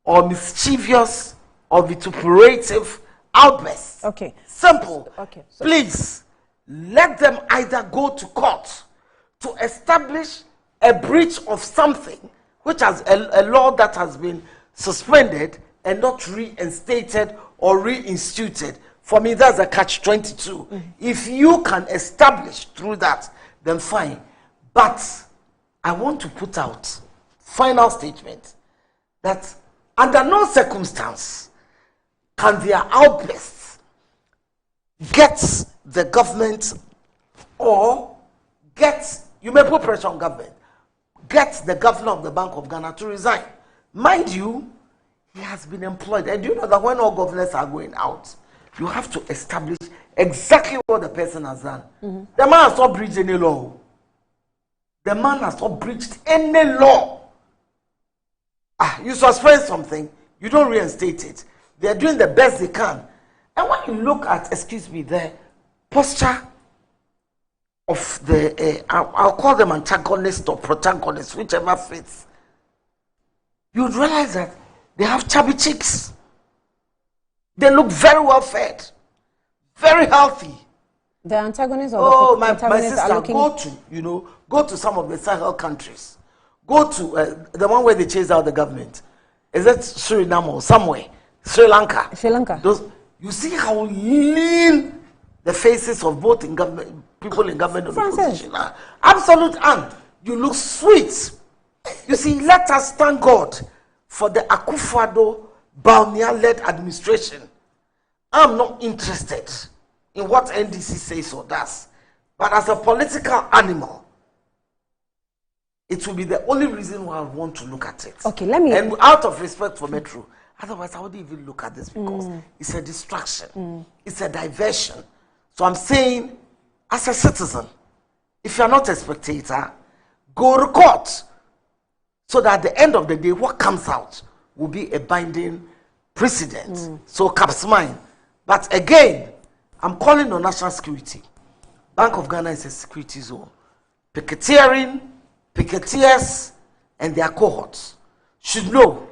or mischievous or vituperative outbursts. Okay. Simple. Okay. So please. Let them either go to court to establish a breach of something, which has a law that has been suspended and not reinstated or reinstituted. For me, that's a catch-22. If you can establish through that, then fine. But I want to put out final statement that under no circumstance can their outbursts get the government or you may put pressure on government, get the governor of the Bank of Ghana to resign. Mind you, he has been employed. And do you know that when all governors are going out, you have to establish exactly what the person has done. The man has not breached any law. The man has not breached any law. You suspend something, you don't reinstate it. They are doing the best they can. And when you look at, excuse me, the posture of the, I'll call them antagonists or protagonists, whichever fits, you'd realize that they have chubby cheeks. They look very well fed, very healthy. The antagonists or my protagonists sister, are looking... go to some of the Sahel countries. Go to the one where they chased out the government. Is that Suriname or somewhere? Sri Lanka. Sri Lanka. You see how lean the faces of both in government, people in government and opposition are. Absolute, and you look sweet. You see, let us thank God for the Akufo-Addo Bawumia-led administration. I'm not interested in what NDC says or does, but as a political animal, it will be the only reason why I want to look at it. Okay, let me. And out of respect for Metro, otherwise I wouldn't even look at this because it's a distraction, it's a diversion. So I'm saying, as a citizen, if you're not a spectator, go to court, so that at the end of the day, what comes out will be a binding precedent. So caps mine. But again, I'm calling on national security. Bank of Ghana is a security zone. Picketeering, picketiers, and their cohorts should know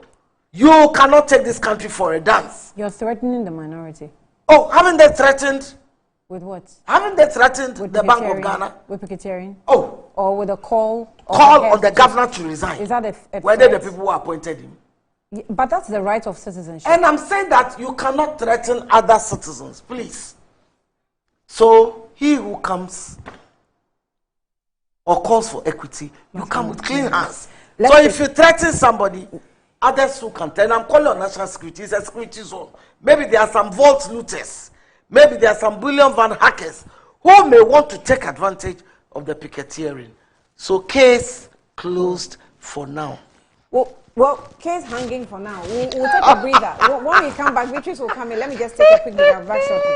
you cannot take this country for a dance. You're threatening the minority. Oh, haven't they threatened? With what? Haven't they threatened with the Bank of Ghana? With picketeering? Oh. Or with a call? On the governor to resign. Is that a whether the people who appointed him? Yeah, but that's the right of citizenship. And I'm saying that you cannot threaten other citizens, please. So he who comes or calls for equity, you come with clean hands. So if you threaten somebody, others who can tell. I'm calling on national security. It's a security zone. Maybe there are some vault looters. Maybe there are some bullion van hackers who may want to take advantage of the picketeering. So case closed for now. Well, case hanging for now. We'll take a breather. When we come back, Beatrice will come in. Let me just take a quick breather. Back shortly.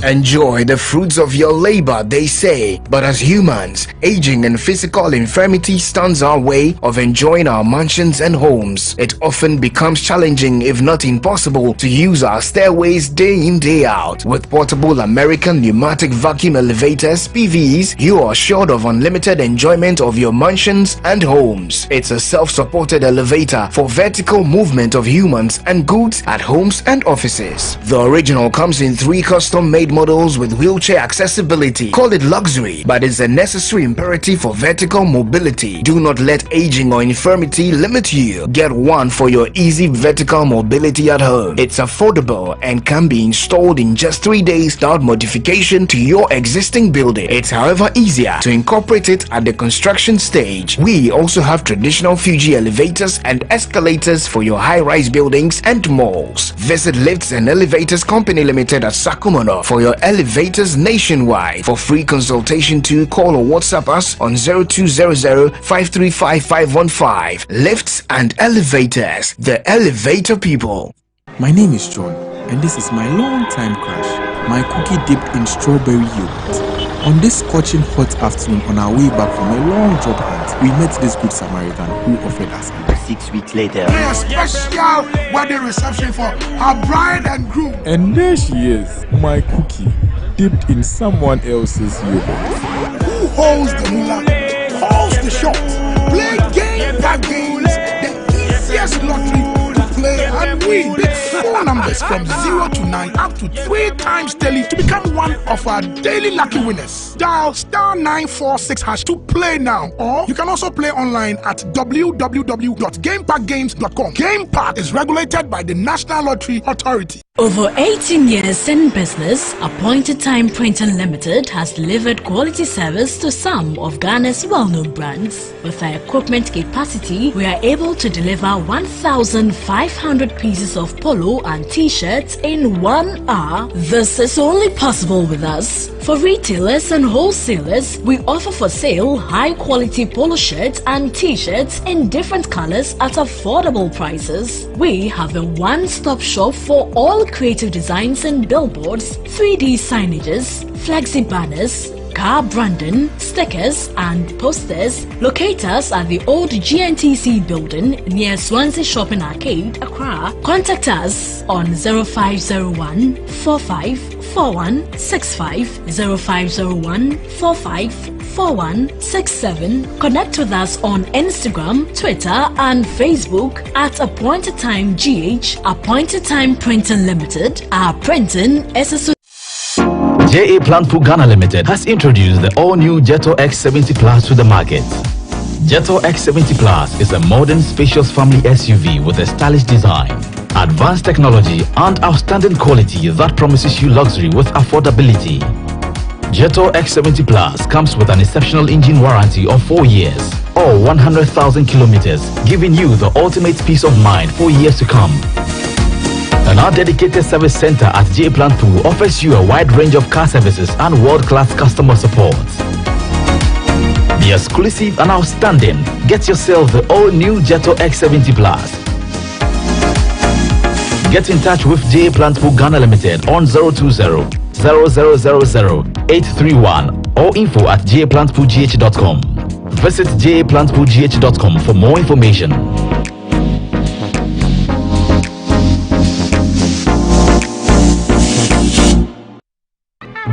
Enjoy the fruits of your labor, they say, but as humans, aging and physical infirmity stands our way of enjoying our mansions and homes. It often becomes challenging, if not impossible, to use our stairways day in, day out. With portable American pneumatic vacuum elevators, PVs, you are assured of unlimited enjoyment of your mansions and homes. It's a self-supported elevator for vertical movement of humans and goods at homes and offices. The original comes in 3 custom-made models with wheelchair accessibility. Call it luxury, but it's a necessary imperative for vertical mobility. Do not let aging or infirmity limit you. Get one for your easy vertical mobility at home. It's affordable and can be installed in just 3 days without modification to your existing building. It's however easier to incorporate it at the construction stage. We also have traditional Fuji elevators and escalators for your high-rise buildings and malls. Visit Lifts and Elevators Company Limited at Sakumono for your elevators nationwide. For free consultation, to call or WhatsApp us on 0200-535-515. Lifts and Elevators, the elevator people. My name is John, and this is my long-time crush, my cookie dipped in strawberry yogurt. On this scorching hot afternoon, on our way back from a long job hunt, we met this good Samaritan who offered us 6 weeks later. A special wedding reception for our bride and groom. And there she is, my cookie, dipped in someone else's yogurt. Who holds the moolah, holds the shot. Play Game Pack Games, the easiest lottery to play and win. Pick 4 numbers from 0 to 9 up to 3 times daily to become one of our daily lucky winners. Dial *946# to play now, or you can also play online at www.gamepackgames.com. Game Park is regulated by the National Lottery Authority. Over 18 years in business, Appointed Time Printing Limited has delivered quality service to some of Ghana's well-known brands. With our equipment capacity, we are able to deliver 1,500 pieces of polo and t-shirts in 1 hour. This is only possible with us. For retailers and wholesalers, we offer for sale high-quality polo shirts and t-shirts in different colors at affordable prices. We have a one-stop shop for all creative designs and billboards, 3D signages, flexi banners, car branding, stickers and posters. Locate us at the old GNTC building near Swansea Shopping Arcade, Accra. Contact us on 0501 454165, 0501 454167. Connect with us on Instagram, Twitter and Facebook at Appointed Time GH. Appointed Time Printing Limited. Our printing is a JA Plant Food Ghana Limited has introduced the all-new Jetto X70 Plus to the market. Jetto X70 Plus is a modern, spacious family SUV with a stylish design, advanced technology and outstanding quality that promises you luxury with affordability. Jetto X70 Plus comes with an exceptional engine warranty of 4 years or 100,000 kilometers, giving you the ultimate peace of mind for years to come. And our dedicated service center at JA Plant Food offers you a wide range of car services and world-class customer support. Be exclusive and outstanding. Get yourself the all-new Jetto X70 Plus. Get in touch with JA Plant Food Ghana Limited on 020-0000-831 or info@japlantfoodgh.com. Visit japlantfoodgh.com for more information.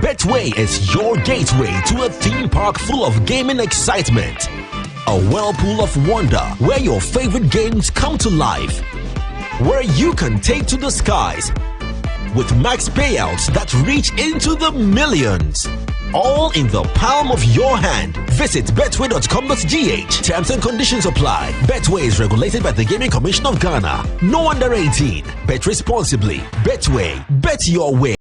Betway is your gateway to a theme park full of gaming excitement. A whirlpool of wonder where your favorite games come to life. Where you can take to the skies with max payouts that reach into the millions. All in the palm of your hand. Visit betway.com.gh. Terms and conditions apply. Betway is regulated by the Gaming Commission of Ghana. No under 18. Bet responsibly. Betway. Bet your way.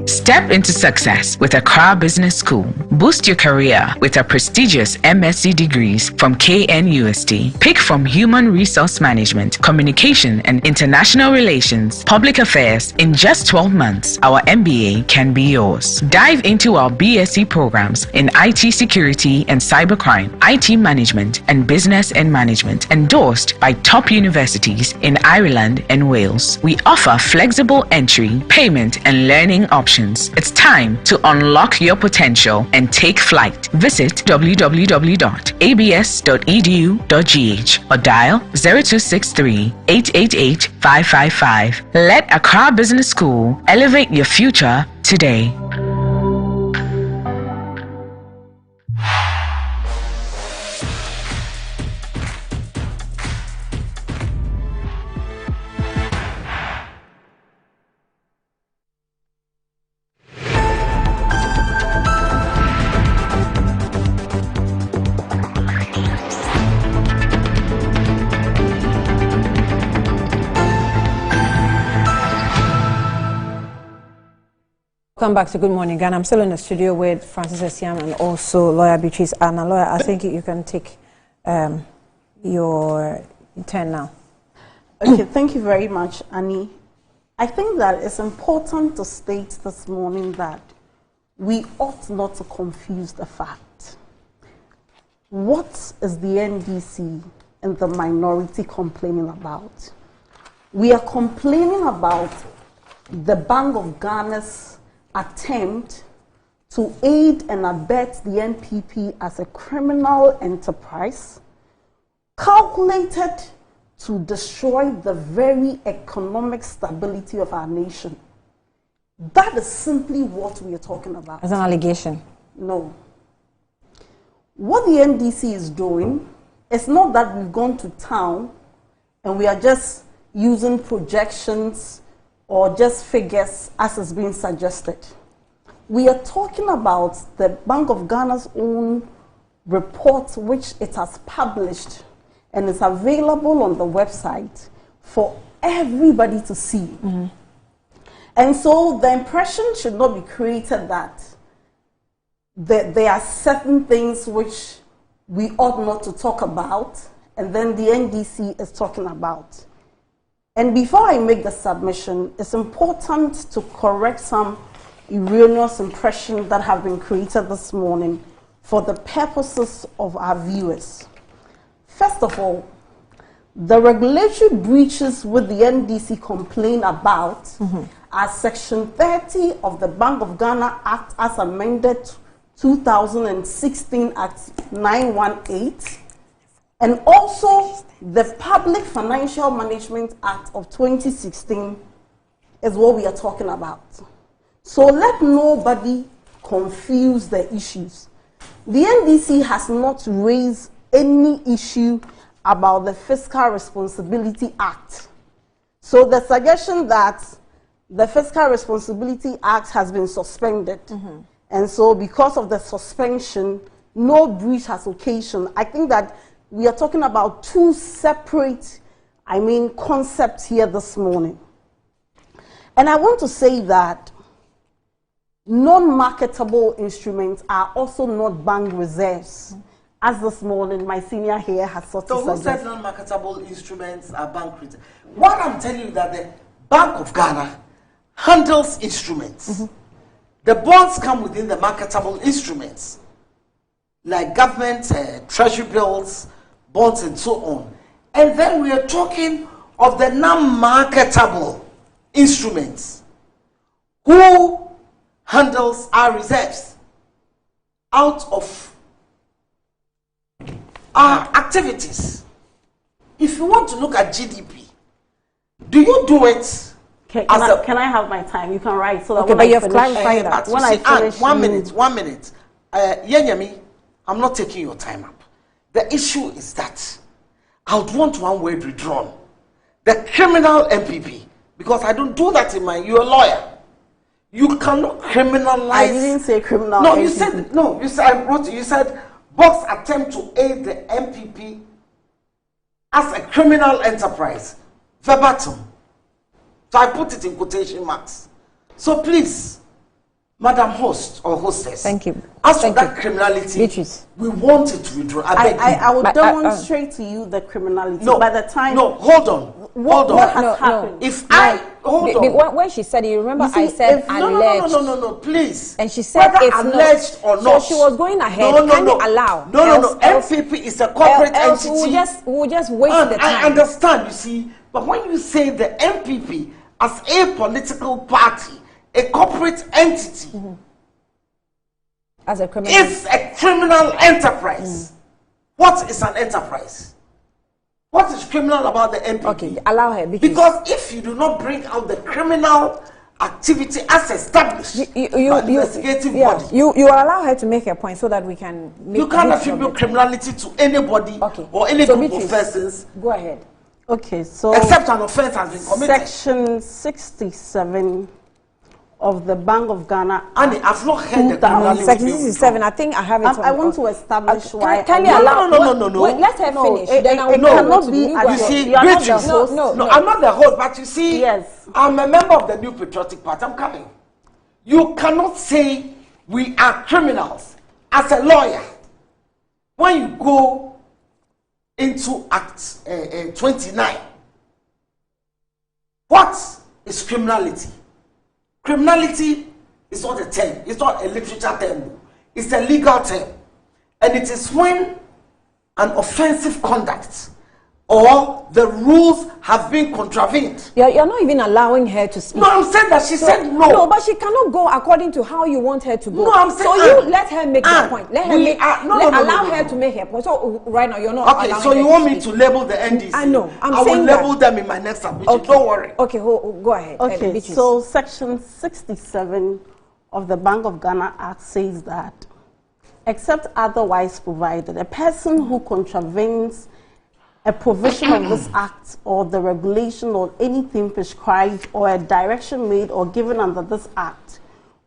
Step into success with Accra Business School. Boost your career with a prestigious MSc degrees from KNUST. Pick from Human Resource Management, Communication and International Relations, Public Affairs. In just 12 months, our MBA can be yours. Dive into our BSc programs in IT Security and Cybercrime, IT Management and Business and Management, endorsed by top universities in Ireland and Wales. We offer flexible entry, payment and learning options. It's time to unlock your potential and take flight. Visit www.abs.edu.gh or dial 0263 888 555. Let Accra Business School elevate your future today. Welcome back to Good Morning Ghana. I'm still in the studio with Francis Esiam and also lawyer Beatrice Anna. Lawyer, I think you can take your turn now. Okay, thank you very much, Annie. I think that it's important to state this morning that we ought not to confuse the fact. What is the NDC and the minority complaining about? We are complaining about the Bank of Ghana's attempt to aid and abet the NPP as a criminal enterprise calculated to destroy the very economic stability of our nation. That is simply what we are talking about. As an allegation? No. What the NDC is doing, it's not that we've gone to town and we are just using projections or just figures as is being suggested. We are talking about the Bank of Ghana's own report, which it has published and is available on the website for everybody to see. And so the impression should not be created that there are certain things which we ought not to talk about, and then the NDC is talking about. And before I make the submission, it's important to correct some erroneous impressions that have been created this morning for the purposes of our viewers. First of all, the regulatory breaches with the NDC complain about are Section 30 of the Bank of Ghana Act as amended 2016 Act 918, and also the Public Financial Management Act of 2016 is what we are talking about. So let nobody confuse the issues. The NDC has not raised any issue about the Fiscal Responsibility Act. So the suggestion that the Fiscal Responsibility Act has been suspended, and so because of the suspension, no breach has occasioned. I think that we are talking about two separate, concepts here this morning. And I want to say that non-marketable instruments are also not bank reserves. As this morning, my senior here has sort of So who said non-marketable instruments are bank reserves? What I'm telling you that the Bank of Ghana handles instruments. The bonds come within the marketable instruments, like government, treasury bills, bonds, and so on. And then we are talking of the non-marketable instruments. Who handles our reserves out of our activities? If you want to look at GDP, do you do it? Can I have my time? You can write so that okay, but you have clarified that. When I finish, 1 minute, 1 minute. Yenyami, I'm not taking your time up. The issue is that I would want one word withdrawn. The criminal MPP, because I don't do that in my. You're a lawyer. You cannot criminalize. I didn't say criminal. No, MPP. you said no. You said I wrote. You said Box attempt to aid the MPP as a criminal enterprise, verbatim. So I put it in quotation marks. So please, Madam Host or Hostess, thank you. As for that criminality, Beatrice, we want it to withdraw. I will demonstrate to you the criminality. No, by the time. No, hold on. What has happened? If I hold on. When she said it, you remember see, I said alleged. No, please. And she said whether it's alleged not. or not. So she was going ahead. Can you allow? No. MPP is a corporate entity. We'll just waste the time. I understand, you see. But when you say the MPP as a political party, a corporate entity, as a criminal, it's a criminal enterprise. What is an enterprise? What is criminal about the MPP? Okay, allow her. Because if you do not bring out the criminal activity as established by the investigative body, you allow her to make her point so that we can make. You can't attribute criminality to anybody or any group of persons. Go ahead. Okay, so except an offense has been committed. Section 67 of the Bank of Ghana. Annie, I've not heard the criminality. Section 67. I think I have it. I want to establish why. Can you allow? No. Wait, let her finish. Then I will cannot be. You see, you are not the host. No, I'm not the host, but you see, yes, I'm a member of the New Patriotic Party. I'm coming. You cannot say we are criminals as a lawyer when you go into Act 29. What is criminality? Criminality is not a term. It's not a literature term. It's a legal term. And it is when an offensive conduct or the rules have been contravened. You're not even allowing her to speak. No, I'm saying that she said no. No, but she cannot go according to how you want her to go. No, I'm saying so you let her make the point. Let her make. Allow her to make her point. So right now you're not. Okay, so you want me to label the NDC? I know. I will label them in my next submission. Okay. Don't worry. Okay, go ahead. Okay, so Section 67 of the Bank of Ghana Act says that, except otherwise provided, a person who contravenes a provision of this act or the regulation or anything prescribed or a direction made or given under this act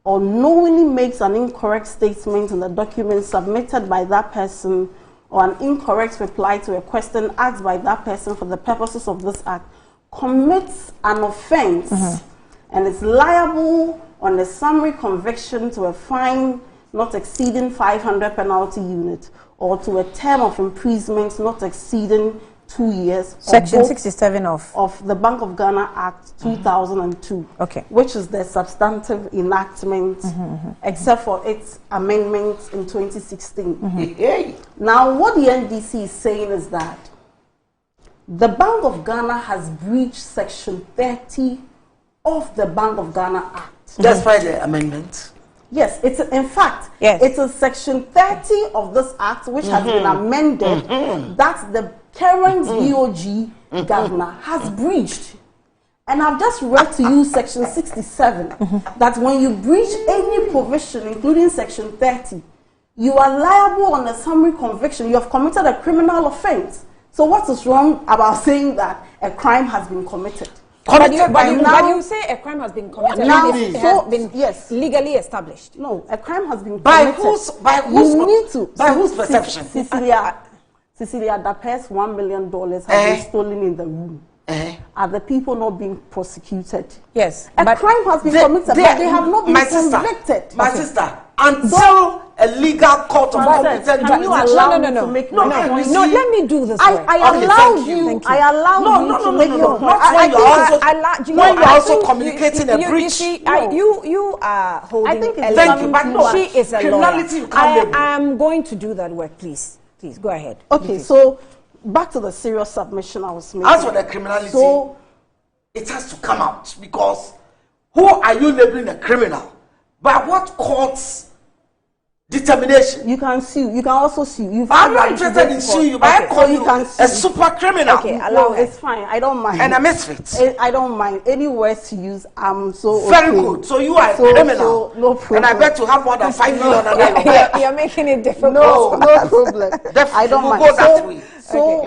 or knowingly makes an incorrect statement in the document submitted by that person or an incorrect reply to a question asked by that person for the purposes of this act commits an offense and is liable on a summary conviction to a fine not exceeding 500 penalty unit or to a term of imprisonment not exceeding 2 years. Section 67 of the Bank of Ghana Act 2002, which is the substantive enactment, except for its amendments in 2016. Now, what the NDC is saying is that the Bank of Ghana has breached Section 30 of the Bank of Ghana Act. That's why the amendment. Yes, it's in fact, it is Section 30 of this act which has been amended that the current BOG governor has breached. And I've just read to you Section 67 that when you breach any provision, including Section 30, you are liable on a summary conviction. You have committed a criminal offense. So what is wrong about saying that a crime has been committed? But you say a crime has been committed. Now, it has been legally established. No, a crime has been by committed. By whose perception? Cecilia Dape's $1 million has been stolen in the room. Are the people not being prosecuted? Yes. A crime has been committed, but they have not been convicted. My sister, until a legal court of competent can you allow me to make no, let me do this. I allowed you. I allowed you to make your point. When you're also communicating a breach. You see, you are holding. I think thank you, but no, she is a lawyer. I am going to do that work, please. Please go ahead. Okay, so back to the serious submission I was making. As for the criminality, so it has to come out, because who are you labeling a criminal? By what court's determination? You can sue. You can also sue. I'm not interested in suing you, but I call you a super criminal. Okay, no, it's fine. I don't mind. And a misfit. I don't mind any words to use. I'm so very good. So you are a criminal. So no problem. And I bet you have more than 5 million. You're making it difficult. No problem. I don't mind. Go that way. So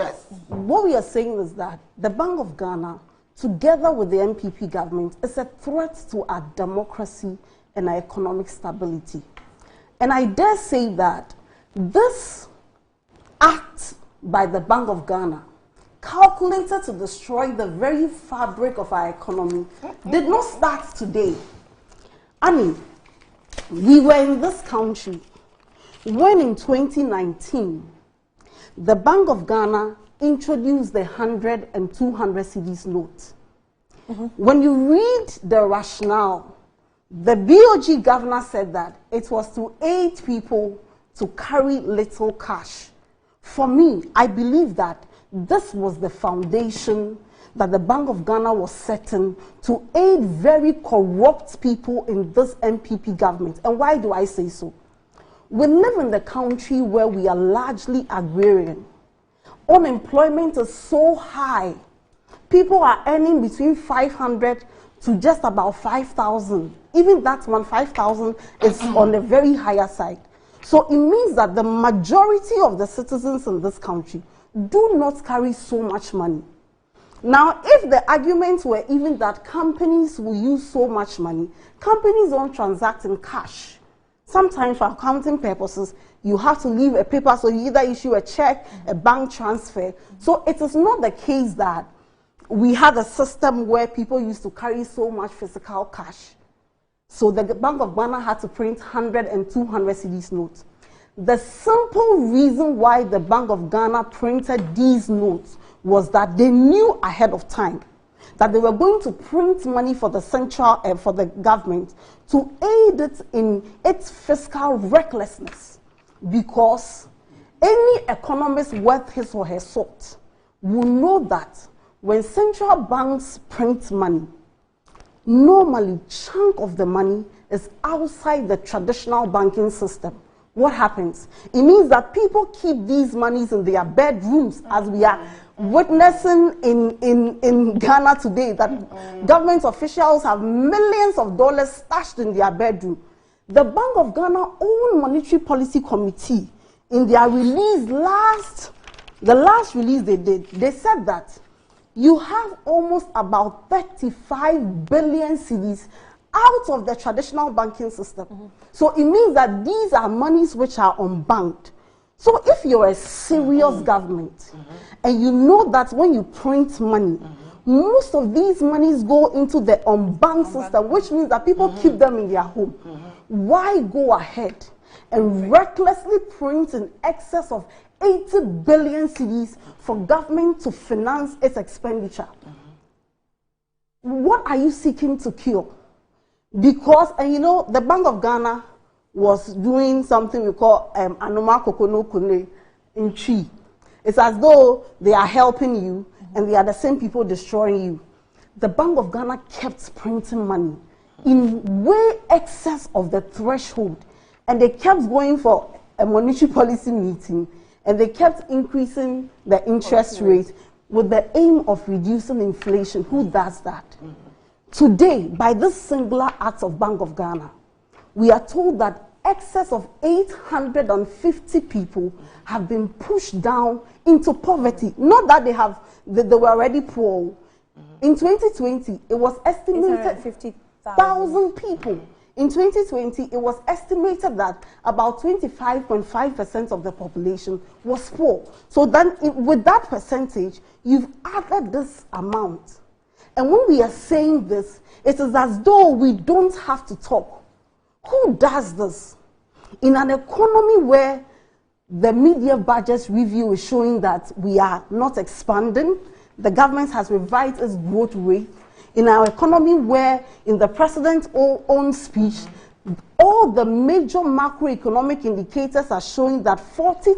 what we are saying is that the Bank of Ghana, together with the MPP government, is a threat to our democracy and our economic stability. And I dare say that this act by the Bank of Ghana, calculated to destroy the very fabric of our economy, did not start today. I mean, we were in this country when in 2019, the Bank of Ghana introduced the 100 and 200 cedis notes. When you read the rationale, the BOG governor said that it was to aid people to carry little cash. For me, I believe that this was the foundation that the Bank of Ghana was setting to aid very corrupt people in this MPP government. And why do I say so? We live in the country where we are largely agrarian. Unemployment is so high. People are earning between 500 to just about 5,000. Even that one, 5,000, is on the very higher side. So it means that the majority of the citizens in this country do not carry so much money. Now, if the arguments were even that companies will use so much money, companies don't transact in cash. Sometimes for accounting purposes, you have to leave a paper, so you either issue a check, a bank transfer. So it is not the case that we had a system where people used to carry so much physical cash. So the Bank of Ghana had to print 100 and 200 cedis notes. The simple reason why the Bank of Ghana printed these notes was that they knew ahead of time that they were going to print money for the central for the government to aid it in its fiscal recklessness, because any economist worth his or her salt will know that when central banks print money, normally chunk of the money is outside the traditional banking system. What happens? It means that people keep these monies in their bedrooms, as we are witnessing in Ghana today, that government officials have millions of dollars stashed in their bedroom. The Bank of Ghana own Monetary Policy Committee, in their release the last release they did, they said that you have almost about 35 billion cedis out of the traditional banking system. So it means that these are monies which are unbanked. So if you're a serious government and you know that when you print money, most of these monies go into the unbanked system, which means that people keep them in their home. Why go ahead and recklessly print in excess of 80 billion cedis for government to finance its expenditure? What are you seeking to cure? Because, and you know, the Bank of Ghana was doing something we call Anoma Kokono Kune in Chi. It's as though they are helping you and they are the same people destroying you. The Bank of Ghana kept printing money in way excess of the threshold, and they kept going for a monetary policy meeting, and they kept increasing the interest rate with the aim of reducing inflation. Who does that? Today, by this singular act of Bank of Ghana, we are told that excess of 850 people have been pushed down into poverty. Not that they were already poor. In 2020, it was estimated 50,000 people. In 2020, it was estimated that about 25.5% of the population was poor. So then, with that percentage, you've added this amount. And when we are saying this, it is as though we don't have to talk. Who does this? In an economy where the media budget review is showing that we are not expanding, the government has revised its growth rate. In our economy where, in the president's own speech, all the major macroeconomic indicators are showing that 40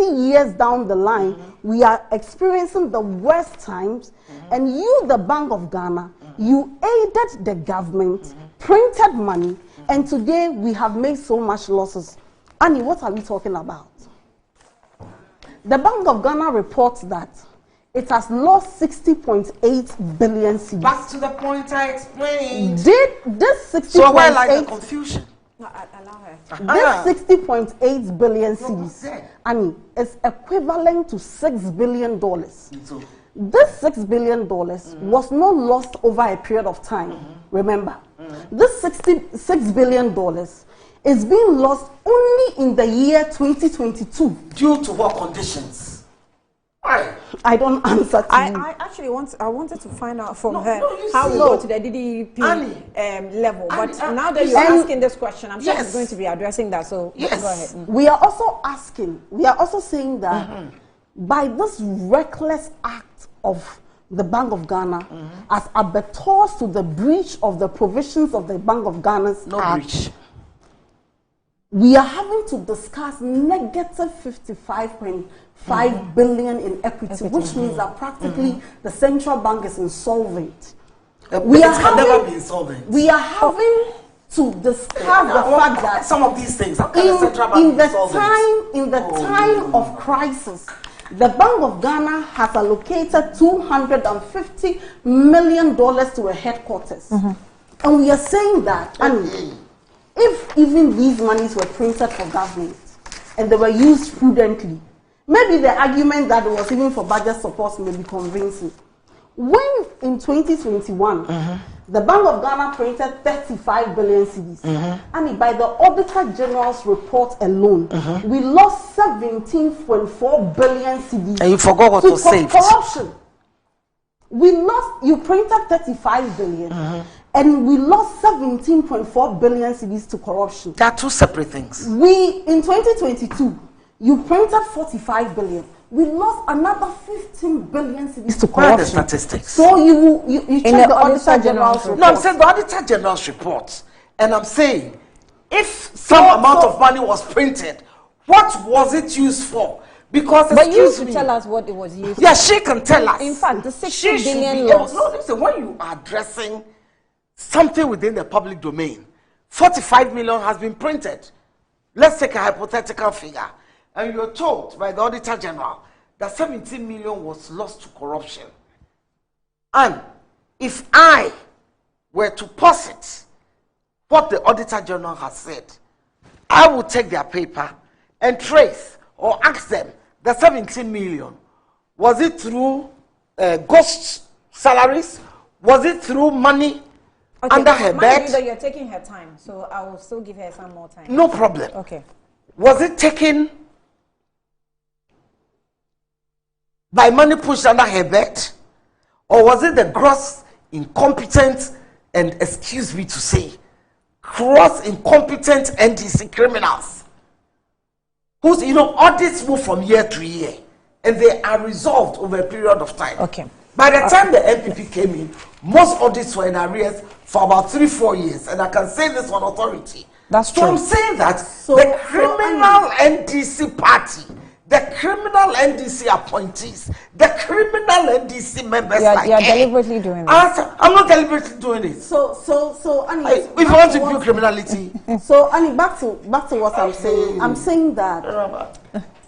years down the line, we are experiencing the worst times, and you, the Bank of Ghana, you aided the government, printed money, and today we have made so much losses. Annie, what are we talking about? The Bank of Ghana reports that it has lost 60.8 billion cedis. Back to the point I explained. Did this 60.8... So where lies the confusion? No, allow her. This 60.8 billion cedis, Annie, is equivalent to $6 billion. This $6 billion was not lost over a period of time. Remember, this $66 billion is being lost only in the year 2022. Due to what conditions? I don't answer to you. I actually wanted to find out from her how we go to the DDP level. But now that you're asking this question, I'm sure she's going to be addressing that. So go ahead. We are also asking, we are also saying that by this reckless act of the Bank of Ghana, as abettors to the breach of the provisions of the Bank of Ghana's Act, we are having to discuss negative 55.5 billion in equity, which means that practically the central bank is insolvent. We are having to discuss the fact that some of these things in the time of crisis, the Bank of Ghana has allocated $250 million to a headquarters, and we are saying that. If even these monies were printed for government and they were used prudently, maybe the argument that it was even for budget support may be convincing. When in 2021, the Bank of Ghana printed 35 billion cedis, and by the Auditor General's report alone, we lost 17.4 billion cedis. And you forgot what was saved. Corruption. We lost, you printed 35 billion, and we lost 17.4 billion cedis to corruption. They are two separate things. We, in 2022, you printed 45 billion. We lost another 15 billion cedis to Where are the corruption. statistics? So you check the Auditor General's report. No, I'm saying the Auditor General's report. And I'm saying, if some amount of money was printed, what was it used for? Because, But you excuse should me. tell us what it was used Yeah, for. she can tell us. In fact, the 60 She should billion be able- loss. No, listen, when you are addressing something within the public domain, 45 million has been printed. Let's take a hypothetical figure. And you're told by the Auditor General that 17 million was lost to corruption. And if I were to posit what the Auditor General has said, I would take their paper and trace or ask them the 17 million. Was it through ghost salaries? Was it through money under her mind bed? you that you're taking her time, so I will still give her some more time. No problem. Okay. Was it taken by money pushed under her bed? Or was it the gross incompetent, and excuse me to say, gross incompetent NDC criminals? Whose, audits move from year to year, and they are resolved over a period of time. Okay. By the time the MPP came in, most audits were in arrears for about 3-4 years, and I can say this on authority. That's so true. I'm saying that the criminal NDC party, the criminal NDC appointees, the criminal NDC members You're like deliberately doing this. I'm not deliberately doing it. So Annie, If you want to view criminality, so Annie, back to what I'm saying. I'm saying that,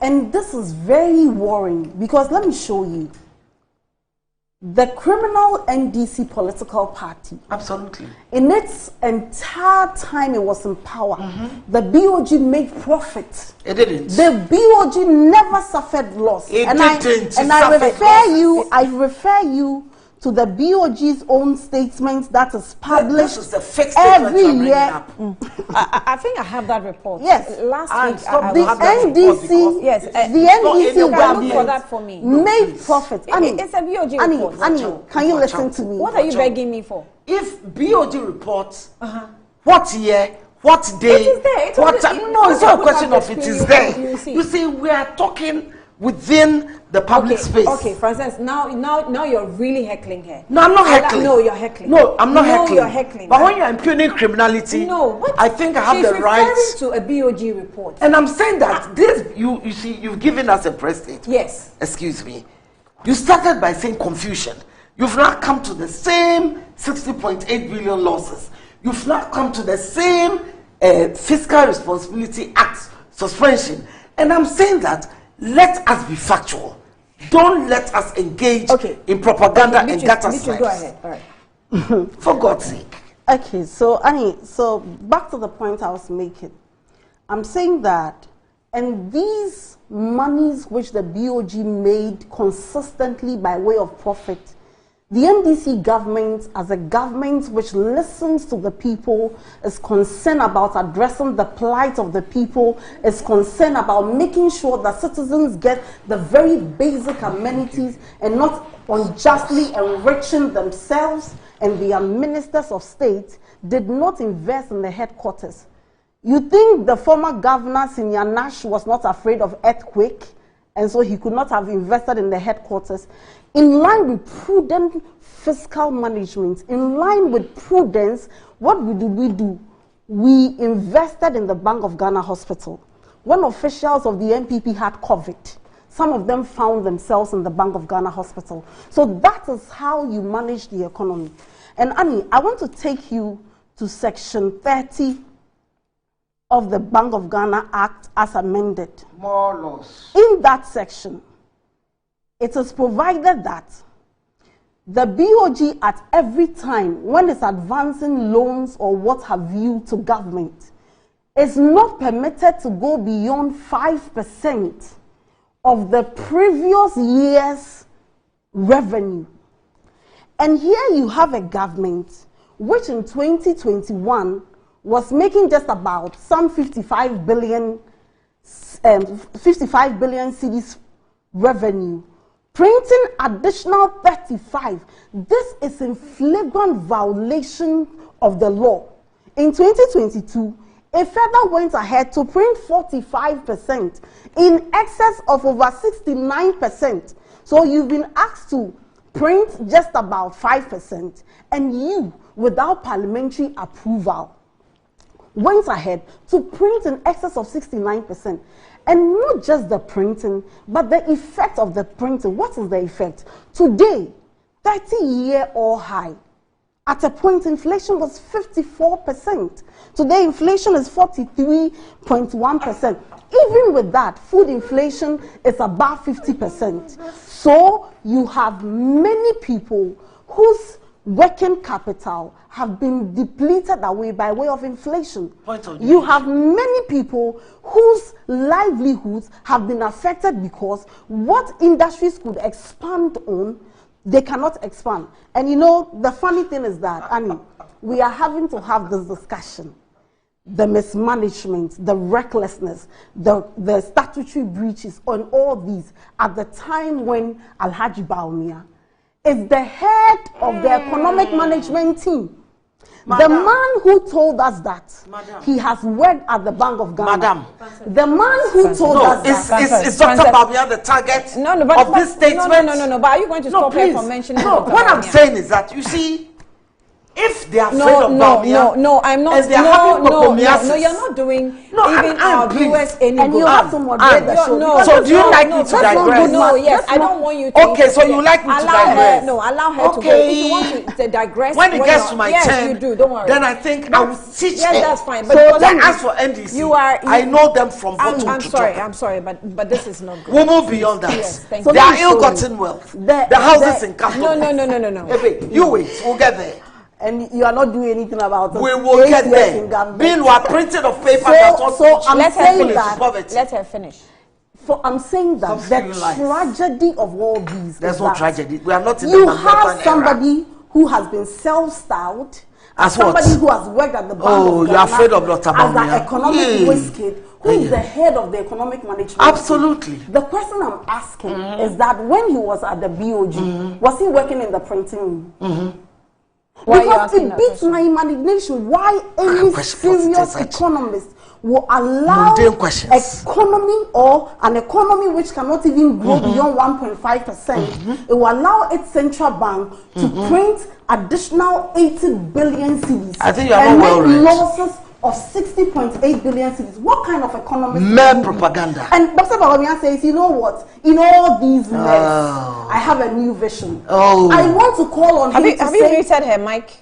and this is very worrying because let me show you. The criminal NDC political party, absolutely, in its entire time it was in power, the BOG made profit. It didn't. The BOG never suffered loss. It and didn't. I refer you to the BOG's own statement that is published This is the fixed every statement you're year. I think I have that report. Yes. Last And week, the NDC, yes, the you NDC can look for government that for me. made profit. It's a BOG Annie, report. Annie, can you listen to me? What are you begging me for? If BOG reports what year, what day, It is there. It's what on the- time, no, it's not a question of it is there. You see. You see, we are talking within the public space. Okay, for instance, now you're really heckling her. No, I'm not heckling. No, you're heckling. No, I'm not heckling. No, you're heckling. But when you're impugning criminality, I think I have She's the right. referring to a BOG report. And I'm saying that this, you see, you've given us a press statement. Yes. Excuse me. You started by saying confusion. You've now come to the same 60.8 billion losses. You've now come to the same Fiscal Responsibility Act suspension. And I'm saying that let us be factual. Don't let us engage in propaganda and data Go science. ahead. All right. For God's sake. Okay, so Annie, so back to the point I was making. I'm saying that, and these monies which the BOG made consistently by way of profit, the MDC government, as a government which listens to the people, is concerned about addressing the plight of the people, is concerned about making sure that citizens get the very basic amenities and not unjustly enriching themselves and their ministers of state, did not invest in the headquarters. You think the former governor, Senior Nash, was not afraid of earthquake, and so he could not have invested in the headquarters? In line with prudent fiscal management, in line with prudence, what did we do? We invested in the Bank of Ghana Hospital. When officials of the MPP had COVID, some of them found themselves in the Bank of Ghana Hospital. So that is how you manage the economy. And Annie, I want to take you to Section 30 of the Bank of Ghana Act as amended. More laws. In that section, it is provided that the BOG at every time when it's advancing loans or what have you to government is not permitted to go beyond 5% of the previous year's revenue. And here you have a government which in 2021 was making just about some 55 billion cedis revenue, Printing additional 35. This is in flagrant violation of the law. In 2022, a federal went ahead to print 45% in excess of over 69%. So you've been asked to print just about 5%, and you, without parliamentary approval, went ahead to print in excess of 69%. And not just the printing, but the effect of the printing. What is the effect? Today, 30-year-old high. At a point, inflation was 54%. Today, inflation is 43.1%. Even with that, food inflation is about 50%. So you have many people whose working capital have been depleted away by way of inflation. You have many people whose livelihoods have been affected because what industries could expand on, they cannot expand. And you know, the funny thing is that, Annie, we are having to have this discussion. The mismanagement, the recklessness, the statutory breaches on all these at the time when Alhaji Bawumia is the head of the economic management team. Madam. The man who told us that he has worked at the Bank of Ghana. Madam. The man who told us that. Is Dr. Bawumia the target of this statement? No, but are you going to stop her from mentioning Dr. What I'm saying is that, you see, if they are afraid of Bawumia, no, I'm not. As they are having no, you're not doing even our viewers any and good. You have to moderate the show. So do you like me to digress? No, yes, I don't want you to. Okay, so you like me to digress? Allow her to go. If you want to digress, when it gets to my turn, you do. Don't worry. Then I think I will teach her. Yes, that's fine. But as for NDC, I know them from bottom to top. I'm sorry, but this is not good. We'll move beyond that. Yes, thank you. They are ill-gotten wealth. The houses in Capital. No. You wait, we'll get there. And you are not doing anything about it. We will get there. Meanwhile, printed of paper that was I'm saying that. Let her finish. I'm saying that the tragedy of all these. There's no tragedy. We are not in you have somebody who has been self-styled, as somebody who has worked at the Bank of Ghana, you're afraid of Dr. Bawumia. As an economic whiz kid, who is the head of the economic management. Absolutely. The question I'm asking is that when he was at the BOG, was he working in the printing room? Because it beats my imagination why any serious economist will allow economy or an economy which cannot even grow beyond 1.5%. It will allow its central bank to print additional 80 billion cedis and make losses of 60.8 billion cedis. What kind of economist? Mere propaganda. And Dr. Bawumia says, you know what? In all these years, I have a new vision. I want to call on him to say... Have you muted her mic?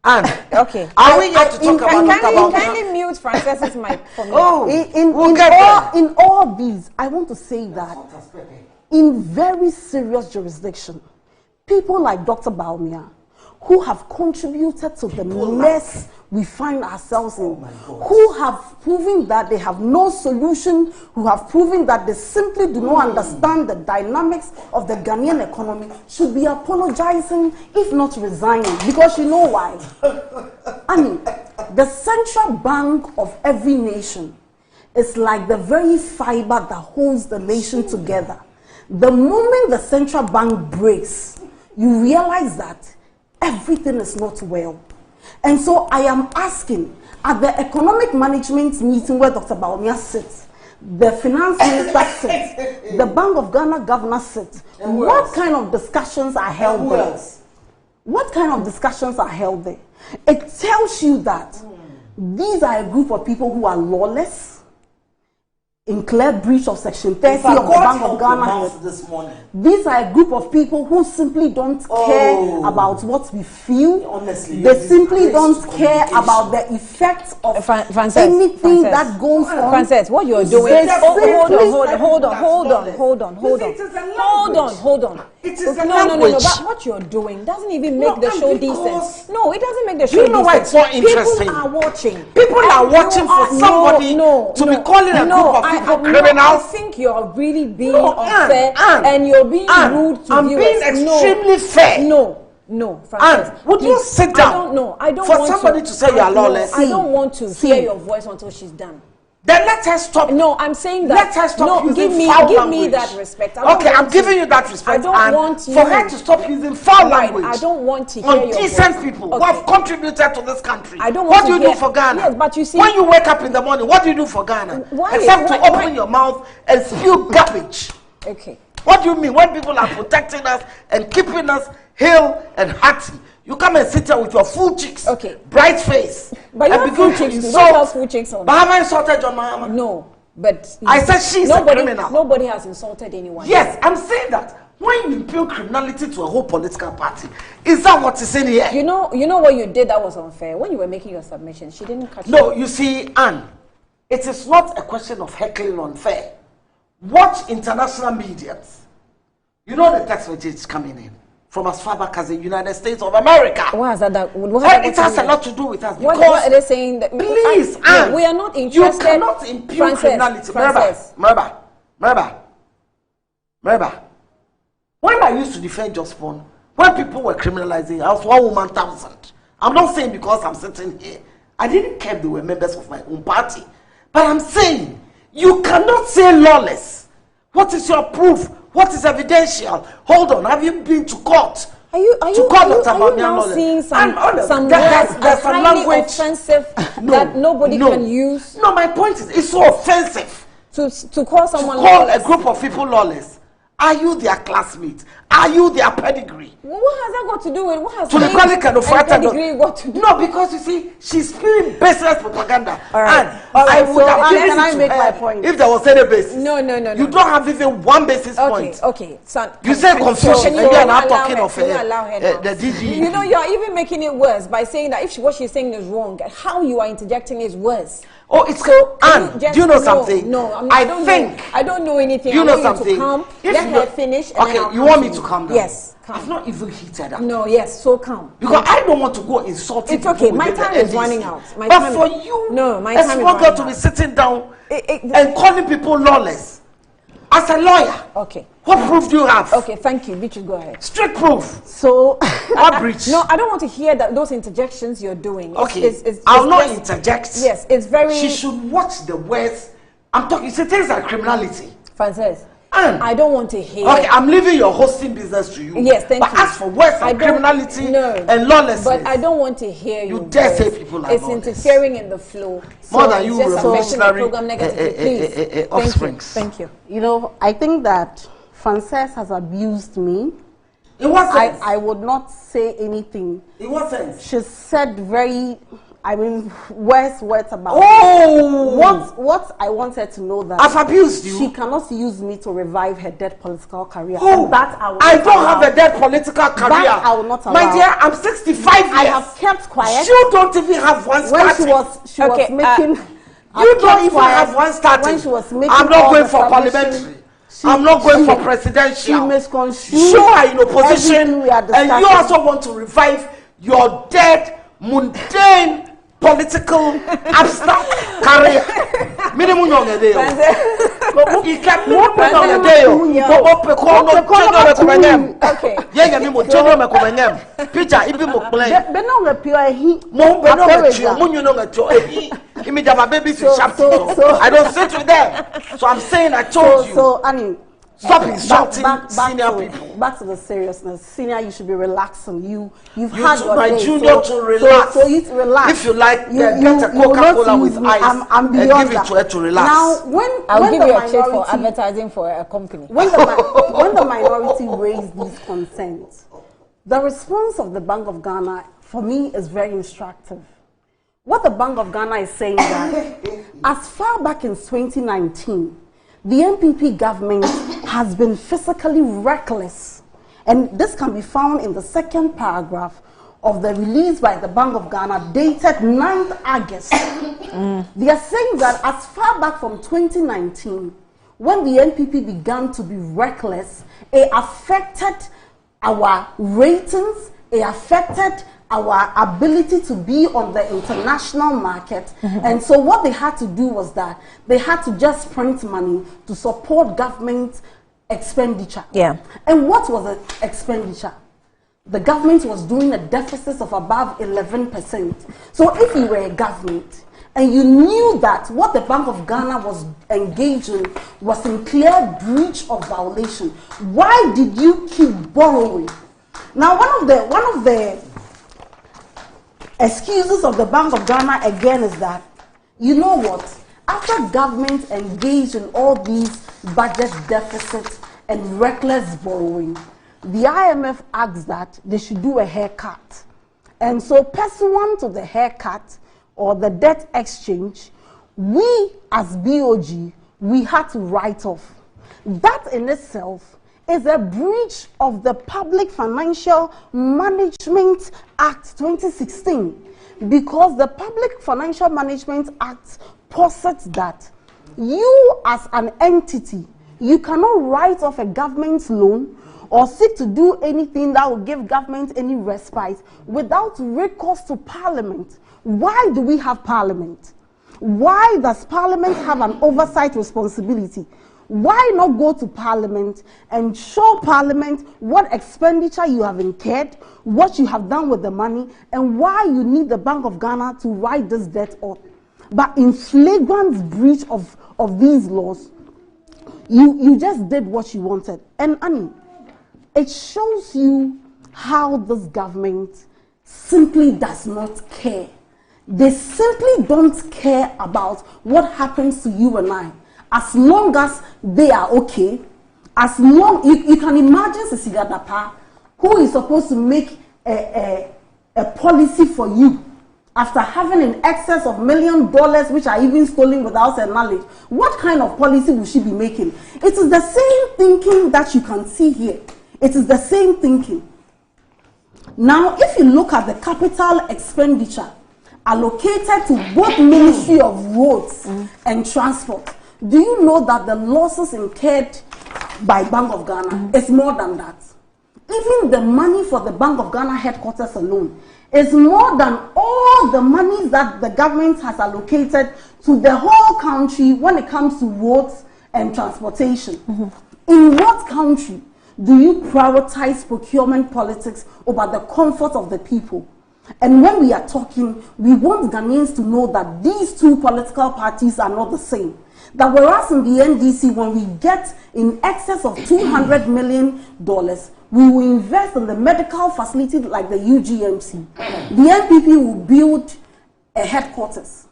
And okay. Are we here to talk about kindly mute Frances's mic for me? In all these, I want to say that in very serious jurisdiction, people like Dr. Bawumia, who have contributed to the mess we find ourselves in, who have proven that they have no solution, who have proven that they simply do not understand the dynamics of the Ghanaian economy, should be apologizing, if not resigning. Because you know why? I mean, the central bank of every nation is like the very fiber that holds the nation together. The moment the central bank breaks, you realize that everything is not well. And so I am asking, at the economic management meeting where Dr. Bawumia sits, the finance minister sits, the Bank of Ghana governor sits, what kind of discussions are held there? What kind of discussions are held there? It tells you that these are a group of people who are lawless, in clear breach of Section 30 of the Bank of Ghana. These are a group of people who simply don't care about what we feel. Honestly, they simply don't care about the effects of anything that goes on. Frances, what you're doing? Hold on. It is no. But what you're doing doesn't even make the show decent. No, it doesn't make the show decent. Do you know why it's not interesting? People are watching. People are watching for somebody to be calling a group of people criminals. I think you're really being unfair and you're being rude to I'm viewers. being extremely fair. No, Frances. And would you sit down? I don't for want somebody to say you are lawless? I don't want to hear your voice until she's done. Then let her stop. No, I'm saying that. Let her stop using give me language. that respect. Okay, I'm giving you that respect. I don't want for her to stop using foul language. I don't want to hear on your decent voice. people who have contributed to this country. I don't what want do you to do for Ghana? Yes, but you see, when you wake up in the morning, what do you do for Ghana? Why? Except to open your mouth and spew garbage. Okay. What do you mean when people are protecting us and keeping us hale and hearty? You come and sit here with your full cheeks, bright face, but and begin to insult. Full cheeks on. But have I insulted John Mahama? No, but I said she's a criminal. Nobody has insulted anyone. Yes, I'm saying that. When you impute criminality to a whole political party, is that what is in here? You know what you did that was unfair. When you were making your submission, she didn't catch No, you see, Anne, it is not a question of heckling unfair. Watch international media. You know the text message coming in from as far back as the United States of America. What has that? It has a lot to do with us. What are they saying? That, please, Anne, we are not interested. You cannot impute criminality. Remember. When I used to defend Jospon, when people were criminalizing, I was 1,000. I'm not saying because I'm sitting here. I didn't care if they were members of my own party. But I'm saying, you cannot say lawless. What is your proof? What is evidential? Hold on, have you been to court? Are you now seeing some words there's some language offensive that nobody can use? No, my point is, it's so offensive to call someone a group of people lawless. Are you their classmates? Are you their pedigree? Well, what has that got to do with what has pedigree got to do? No, because you see, she's spewing business propaganda. All right. And I would have given can I make my point? If there was any basis. No. You don't have even one basis point. Okay. So, you say confusion, and you are now talking of the DG. You know, you are even making it worse by saying that if what she's saying is wrong, how you are interjecting is worse. Oh, it's so. Anne, do you know something? No, I don't know anything. Do you know something? Let her finish. Okay, you want me to calm down? Yes. I've not even heated up. No, yes, so calm. Because I don't want to go insulting. It's okay. My time is running out. But for you, my time is small girl to be sitting down and calling people lawless. As a lawyer, what proof do you have? Okay, thank you. Beatrice, go ahead. Strict proof. So, what breach? No, I don't want to hear those interjections you're doing. I'll not interject. Yes, it's very. She should watch the words. I'm talking. She things like criminality. Frances, I don't want to hear. Okay, I'm leaving your hosting business to you. Yes, thank you. But as for words like criminality and lawlessness, but I don't want to hear you. You dare say people are It's lawless. Interfering in the flow. More than you revolutionary offsprings. Thank you. You know, I think that Frances has abused me. In what sense? I would not say anything. In what sense? She said worse words about me. What I wanted to know that I've abused you. She cannot use me to revive her dead political career. Oh, that I don't have a dead political career. That I will not allow. My dear, I'm 65 years. I have kept quiet. You don't even have one starting. When she was making. You don't even have one starting. When she was making. I'm not going for parliamentary. I'm not going for presidential. She misconstrued. You are in opposition, and you also want to revive your dead, mundane, political, abstract career. Minimum on the day. You can't move on the day. Okay. Yeah, you must tell them. Peter, if you must play. But no, pure he. I don't sit with them. So I'm saying I told you. So Annie, stop insulting senior people. Back to the seriousness. Senior, you should be relaxing. You've had your my day. junior to relax. So you relax. If you like, get a Coca-Cola with ice and give it to her to relax. Now, I'll give you a check for advertising for a company. When the minority raised these concerns, the response of the Bank of Ghana, for me, is very instructive. What the Bank of Ghana is saying that as far back in 2019, the NPP government has been physically reckless. And this can be found in the second paragraph of the release by the Bank of Ghana dated 9th August. They are saying that as far back from 2019, when the NPP began to be reckless, it affected our ratings, it affected our ability to be on the international market. And so what they had to do was that they had to just print money to support government expenditure. Yeah. And what was the expenditure? The government was doing a deficit of above 11%. So if you were a government and you knew that what the Bank of Ghana was engaged in was in clear breach of violation, why did you keep borrowing? Now, one of the excuses of the Bank of Ghana again is that, you know what, after government engaged in all these budget deficits and reckless borrowing, the IMF asked that they should do a haircut. And so pursuant to the haircut or the debt exchange, we as BOG, we had to write off. That in itself is a breach of the Public Financial Management Act 2016, because the Public Financial Management Act posits that you as an entity, you cannot write off a government loan or seek to do anything that will give government any respite without recourse to Parliament. Why do we have Parliament? Why does Parliament have an oversight responsibility? Why not go to Parliament and show Parliament what expenditure you have incurred, what you have done with the money, and why you need the Bank of Ghana to write this debt off? But in flagrant breach of these laws, you just did what you wanted. And Annie, it shows you how this government simply does not care. They simply don't care about what happens to you and I. As long as they are okay, as long you can imagine Cecilia Dapa, who is supposed to make a policy for you after having an excess of $1 million which are even stolen without her knowledge. What kind of policy will she be making? It is the same thinking that you can see here. It is the same thinking. Now, if you look at the capital expenditure allocated to both Ministry of Roads and Transport, do you know that the losses incurred by Bank of Ghana is more than that? Even the money for the Bank of Ghana headquarters alone is more than all the money that the government has allocated to the whole country when it comes to roads and transportation. In what country do you prioritize procurement politics over the comfort of the people? And when we are talking, we want Ghanaians to know that these two political parties are not the same. That whereas in the NDC, when we get in excess of $200 million, we will invest in the medical facility like the UGMC. The NPP will build a headquarters.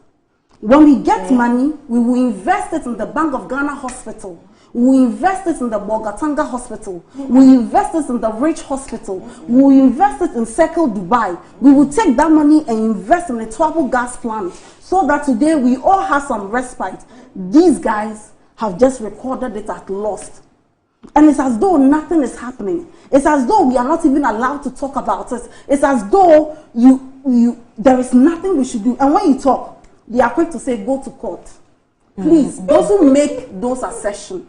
When we get money, we will invest it in the Bank of Ghana Hospital. We invest it in the Bogatanga Hospital. We invest it in the Rich Hospital. We invest it in Circle Dubai. We will take that money and invest in the Twabo gas plant so that today we all have some respite. These guys have just recorded it as lost. And it's as though nothing is happening. It's as though we are not even allowed to talk about it. It's as though there is nothing we should do. And when you talk, they are quick to say, go to court. Please, those who make those assertions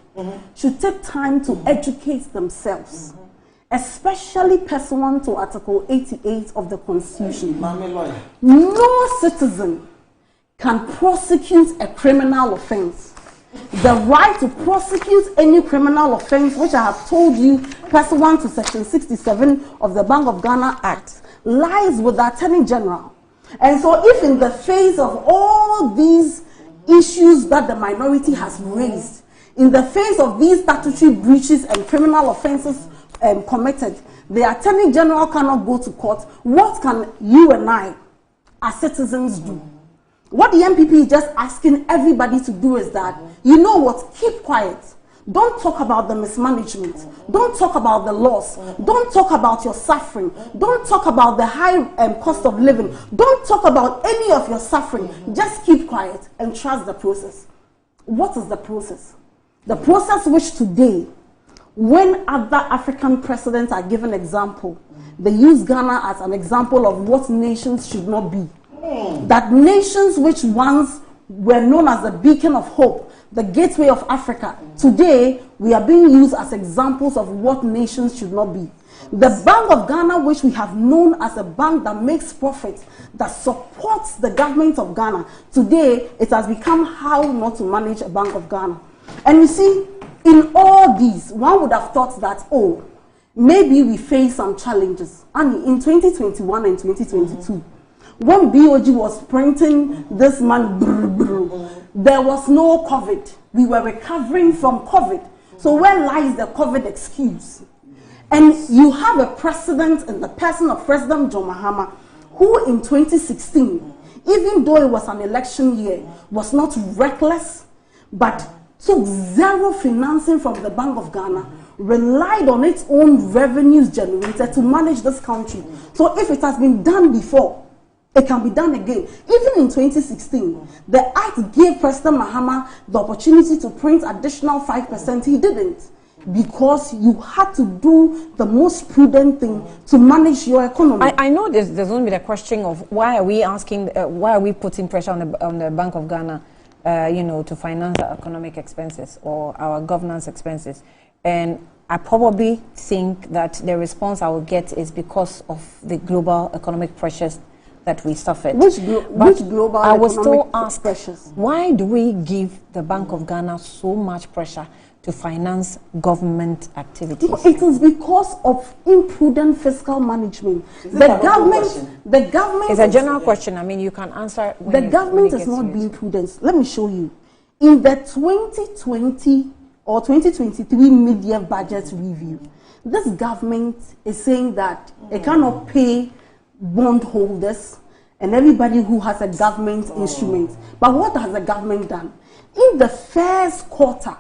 should take time to educate themselves, especially pursuant to Article 88 of the Constitution. No citizen can prosecute a criminal offense. The right to prosecute any criminal offense, which I have told you, pursuant to Section 67 of the Bank of Ghana Act, lies with the Attorney General. And so if in the face of all these issues that the minority has raised, in the face of these statutory breaches and criminal offenses committed, the Attorney General cannot go to court, what can you and I, as citizens, do? What the MPP is just asking everybody to do is that, you know what, keep quiet. Don't talk about the mismanagement. Don't talk about the loss. Don't talk about your suffering. Don't talk about the high cost of living. Don't talk about any of your suffering. Just keep quiet and trust the process. What is the process? The process which today, when other African presidents are given example, they use Ghana as an example of what nations should not be. That nations which once were known as the beacon of hope, the gateway of Africa, today we are being used as examples of what nations should not be. The Bank of Ghana, which we have known as a bank that makes profit, that supports the government of Ghana, today it has become how not to manage a Bank of Ghana. And you see, in all these, one would have thought that, oh, maybe we face some challenges. And in 2021 and 2022, when BOG was printing this money, there was no COVID. We were recovering from COVID. So where lies the COVID excuse? And you have a president in the person of President John Mahama, who in 2016, even though it was an election year, was not reckless, but took zero financing from the Bank of Ghana, relied on its own revenues generated to manage this country. So if it has been done before, it can be done again. Even in 2016, the Act gave President Mahama the opportunity to print additional 5%. He didn't, because you had to do the most prudent thing to manage your economy. I know there's going to be the question of why are we asking, why are we putting pressure on the Bank of Ghana, to finance our economic expenses or our governance expenses. And I probably think that the response I will get is because of the global economic pressures that we suffered. Which global I will still economic ask, pressures? why do we give the Bank of Ghana so much pressure to finance government activities? It is because of imprudent fiscal management. The government It's a general question. I mean, you can answer. The government is not being prudent. Let me show you. In the 2020 or 2023 mid-year budget review, this government is saying that it cannot pay bondholders and everybody who has a government instrument. But what has the government done? In the first quarter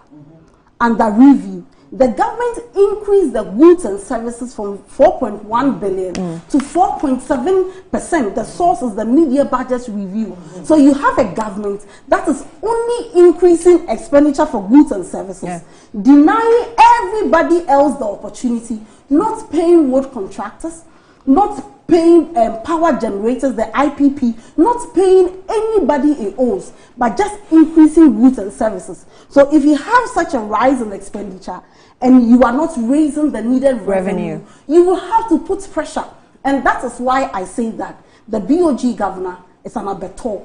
under review, the government increased the goods and services from 4.1 billion to 4.7%. The source is the mid-year budget review. So you have a government that is only increasing expenditure for goods and services, denying everybody else the opportunity, not paying road contractors, not paying power generators, the IPP, not paying anybody it owes, but just increasing goods and services. So if you have such a rise in expenditure and you are not raising the needed revenue, you will have to put pressure. And that is why I say that the BOG governor is an abetor,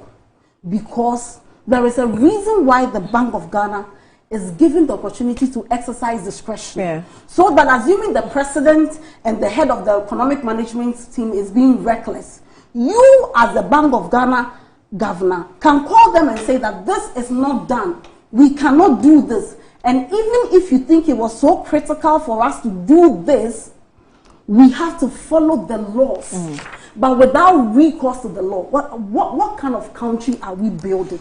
because there is a reason why the Bank of Ghana is given the opportunity to exercise discretion. So that assuming the president and the head of the economic management team is being reckless, you as the Bank of Ghana governor can call them and say that this is not done. We cannot do this. And even if you think it was so critical for us to do this, we have to follow the laws. But without recourse to the law, what kind of country are we building?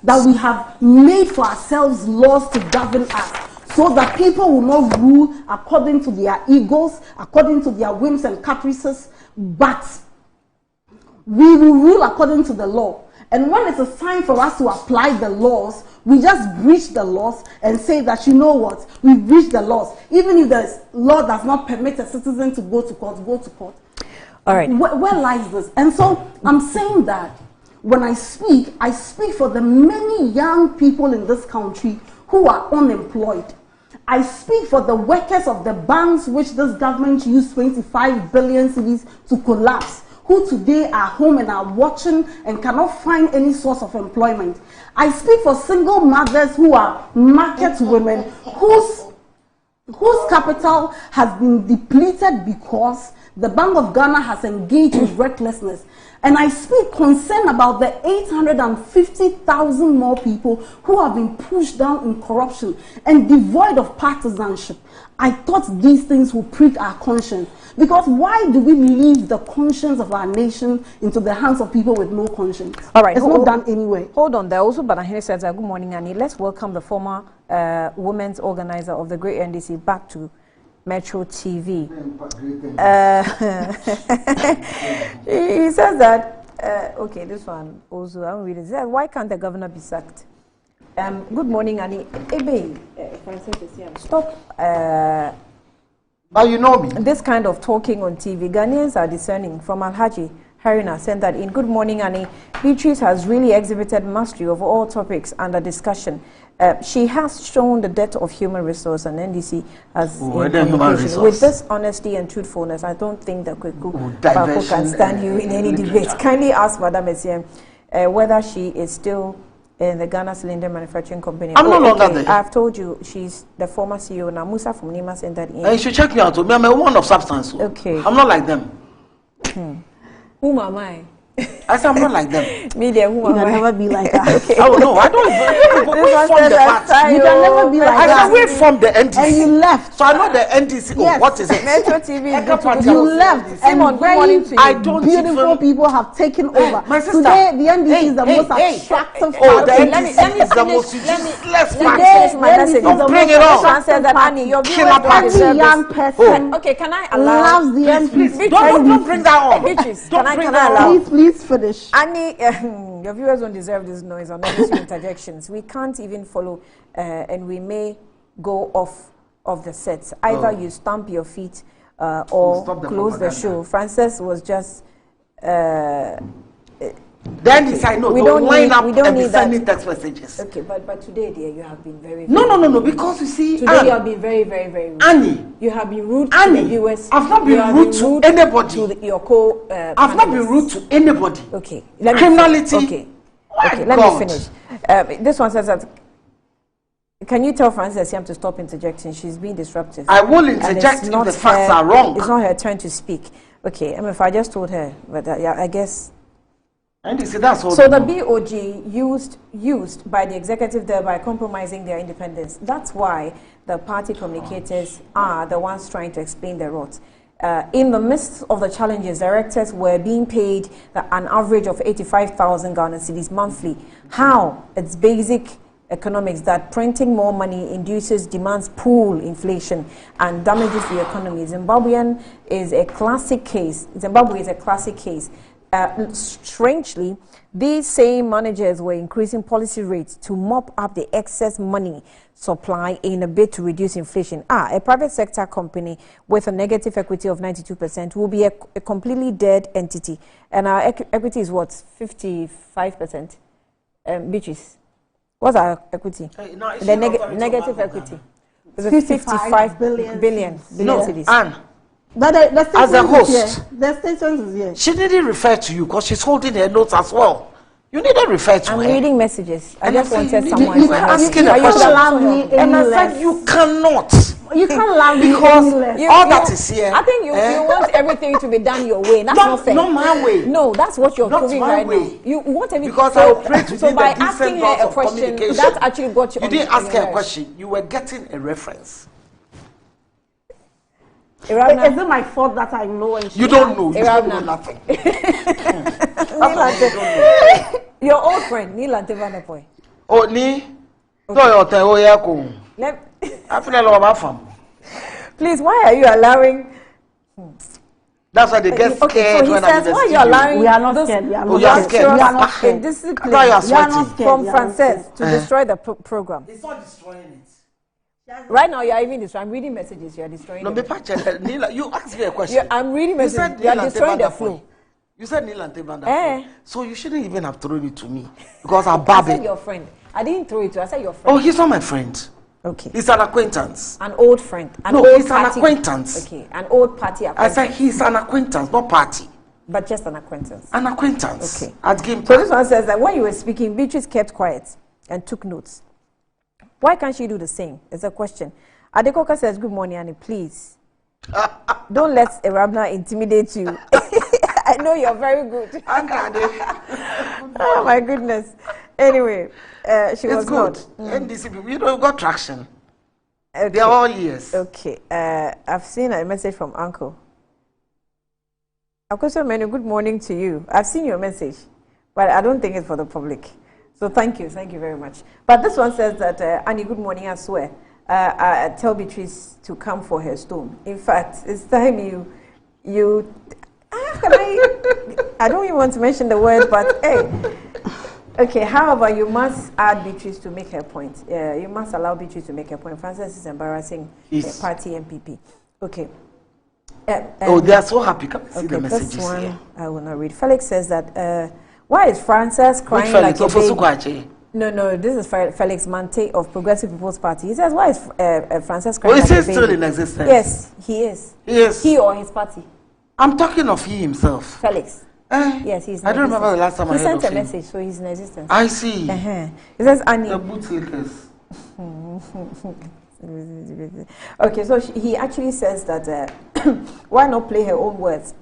That we have made for ourselves laws to govern us, so that people will not rule according to their egos, according to their whims and caprices, but we will rule according to the law. And when it's a time for us to apply the laws, we just breach the laws and say that, you know what, we breach the laws. Even if the law does not permit a citizen to go to court, go to court. All right. Where lies this? And so I'm saying that when I speak for the many young people in this country who are unemployed. I speak for the workers of the banks which this government used 25 billion cedis to collapse, who today are home and are watching and cannot find any source of employment. I speak for single mothers who are market women whose capital has been depleted because the Bank of Ghana has engaged in recklessness. And I speak concern about the 850,000 more people who have been pushed down in corruption and devoid of partisanship. I thought these things would prick our conscience. Because why do we leave the conscience of our nation into the hands of people with no conscience? All right. It's not done anyway. Hold on. There also, Banahene says, good morning, Annie. Let's welcome the former women's organizer of the Great NDC back to Metro TV. He says that, okay, this one also, I'm reading. He says, why can't the governor be sacked? Good morning, Annie. Stop. But you know me. This kind of talking on TV, Ghanaians are discerning. From Alhaji Harina sent that in. Good morning, Annie. Beatrice has really exhibited mastery of all topics under discussion. She has shown the depth of human resource, and NDC has in communication. With this honesty and truthfulness, I don't think that Bako can stand you in any debate. Kindly ask Madame Essien whether she is still in the Ghana Cylinder Manufacturing Company. I'm no longer there. I've told you she's the former CEO now. Musa from Nima sent that in. You should check me out. I'm a woman of substance. Okay. I'm not like them. Whom am I? I said, I'm not like them. Media, who you can never be like that. Okay. Oh no, I don't even we formed the party. You can never be like I that. said we formed the NDC. And you left. So I know the NDC. Yes. Oh, what is it? Metro TV. You left. Simon, good morning to you. I don't beautiful even... people have taken over. My sister. Today, the NDC is the most attractive Oh, the party. NDC is the most useless party. party. Don't bring it on. Said that Annie, your viewers Every young person okay, can I allow? loves the NDC. Don't bring that on. Beatrice, Don't can bring I that allow? on. Please finish. Annie, your viewers don't deserve this noise or unnecessary interjections. We can't even follow, and we may go off of the sets. Either you stamp your feet or close the show. Frances was just. Then decide no. We don't don't line need, up we don't and be need that. sending text messages. Okay, but today, dear, you have been very. No. Because you see, Today you have been very rude. Annie, you have been rude to Annie, the viewers. I've not been rude to anybody. To your co. I've not been rude to anybody. Okay. Criminality. Okay. Okay. Let me finish. This one says that. Can you tell Frances Siam to stop interjecting? She's being disruptive. I will interject if the facts are wrong. It's not her turn to speak. Okay. I mean, if I just told her, but I guess. And you see, that's all. So the BOG used by the executive thereby compromising their independence. That's why the party communicators are the ones trying to explain the rot. In the midst of the challenges, directors were being paid an average of 85,000 Ghana cedis monthly. How? It's basic economics that printing more money induces demands pool inflation and damages the economy. Zimbabwe is a classic case. Strangely, these same managers were increasing policy rates to mop up the excess money supply in a bid to reduce inflation. A private sector company with a negative equity of 92% will be a completely dead entity. And our equity is what? 55%? Beatrice, what's our equity? The negative equity. Is it 55 billion cedis? Anne. But as a host, the station is here. She didn't refer to you because she's holding her notes as well. You needed to refer to her. I'm reading messages. I just wanted someone. You asking a question, and I said you cannot. You can't love me because all that is here. I think you want everything to be done your way. That's not fair. Not my way. No, that's what you're proving right way. now. You want everything because I pray to so by asking her a question, that actually got you. You didn't ask her a question. You were getting a reference. Is it my fault that I know? And you don't know. You don't know nothing. Your old friend, Neil Antevanapoy. Oh, ni? Please, why are you allowing? That's why they get scared. Okay, so he says, why are you allowing? We are not scared. We are not scared. We are not scared. Discipline. I thought you are sweating. From Frances to destroy the program. It's not destroying it. Right now, you are even destroying. I'm reading messages. You are destroying. No, you asked me a question. I'm reading messages. You are destroying the flow. You said Neil Antevanapoy. So you shouldn't even have thrown it to me because I'm babbling. I said your friend. I didn't throw it to you. I said your friend. Oh, he's not my friend. Okay. He's an acquaintance. An old friend. He's an acquaintance. Okay. An old party acquaintance. I said he's an acquaintance, not party. But just an acquaintance. An acquaintance. Okay. At game. So this one says that when you were speaking, Beatrice kept quiet and took notes. Why can't she do the same? It's a question. Adekoka says, good morning, Annie, please. Don't let Arabna intimidate you. I know you're very good. Oh, my goodness. Anyway, she was good. NDC people, you got traction. Okay. They are all ears. Okay. I've seen a message from Uncle. Akoso Menu, good morning to you. I've seen your message, but I don't think it's for the public. So thank you. Thank you very much. But this one says that, Annie, good morning, I swear. I tell Beatrice to come for her stone. In fact, it's time you I don't even want to mention the word, but hey. Okay, however, you must add Beatrice to make her point. You must allow Beatrice to make her point. Frances is embarrassing party MPP. Okay. They are so happy. Come see the messages this one here. I will not read. Felix says that, why is Frances crying like a baby? No, this is Felix Mante of Progressive People's Party. He says, why is Frances crying like a baby? Is he still in existence? Yes, he is. Yes. He or his party? I'm talking of he himself. Felix. Yes, he's in I don't remember the last time I heard of him. He sent a message, so he's in existence. I see. He says, Annie. The bootlickers. Okay, so he actually says that why not play her own words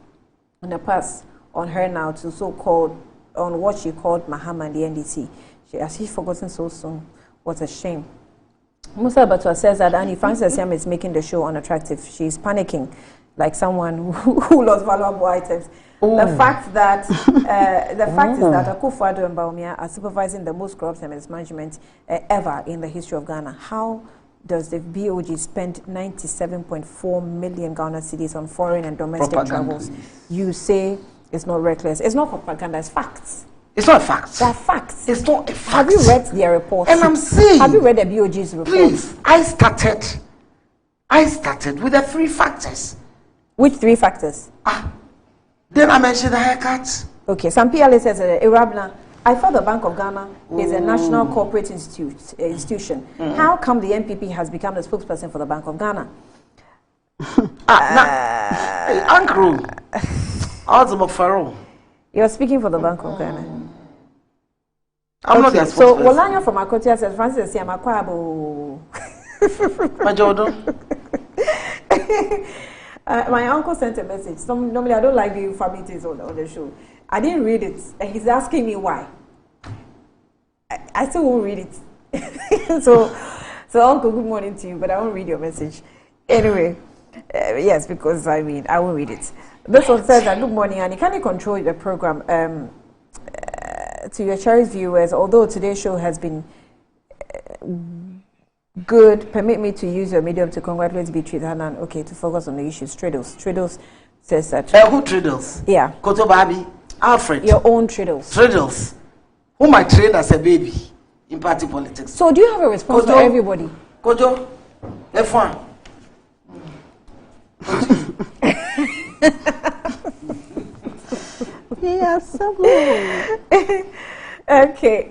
in the past on her now to so-called, on what she called Mahama and the NDC. Has she forgotten so soon? What a shame. Musa Batua says that Annie Francis Asiam is making the show unattractive. She's panicking like someone who lost valuable items. The fact that is that Akufo-Addo and Bawumia are supervising the most corrupt and mismanagement ever in the history of Ghana. How does the BOG spend 97.4 million Ghana cedis on foreign and domestic travels? You say it's not reckless. It's not propaganda. It's facts. It's not a fact. They're facts. It's not a fact. Have you read their report? And I'm saying, have you read the BOG's report? Please, I started with the 3 factors. Which 3 factors? Then I mentioned the haircuts. Okay, some PLA says Irabna. I thought the Bank of Ghana is a national corporate institution. How come the NPP has become the spokesperson for the Bank of Ghana? Hey, Uncle, you're speaking for the Bank of Ghana. I'm not their spokesperson. So Wolanya from Akotia says Francis Asiam my uncle sent a message. Normally I don't like the infirmities on the show. I didn't read it, and he's asking me why. I still won't read it. so Uncle, good morning to you, but I won't read your message. Anyway, yes, because I won't read it. This one says that, good morning, Annie. Can you control the program? To your cherished viewers, although today's show has been good, permit me to use your medium to congratulate Beatrice Hanan. Okay, to focus on the issues. Triddles says that. Who Triddles? Yeah. Koto Babi, Alfred. Your own Triddles. Triddles. Whom I trained as a baby in party politics. So do you have a response for everybody? Kojo, F1. Yes, okay.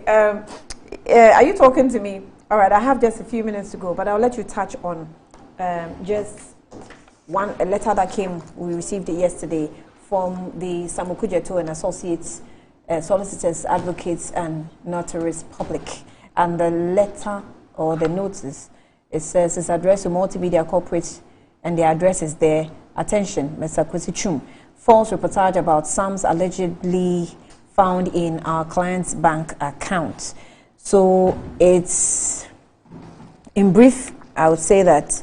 Are you talking to me? All right, I have just a few minutes to go, but I'll let you touch on just a letter that came. We received it yesterday from the Samuel Kudjeto and Associates, solicitors, advocates, and notaries public. And the letter or the notice, it says it's addressed to multimedia corporates, and the address is there. Attention, Mr. Kwesi Twum. False reportage about sums allegedly found in our client's bank account. So it's, in brief, I would say that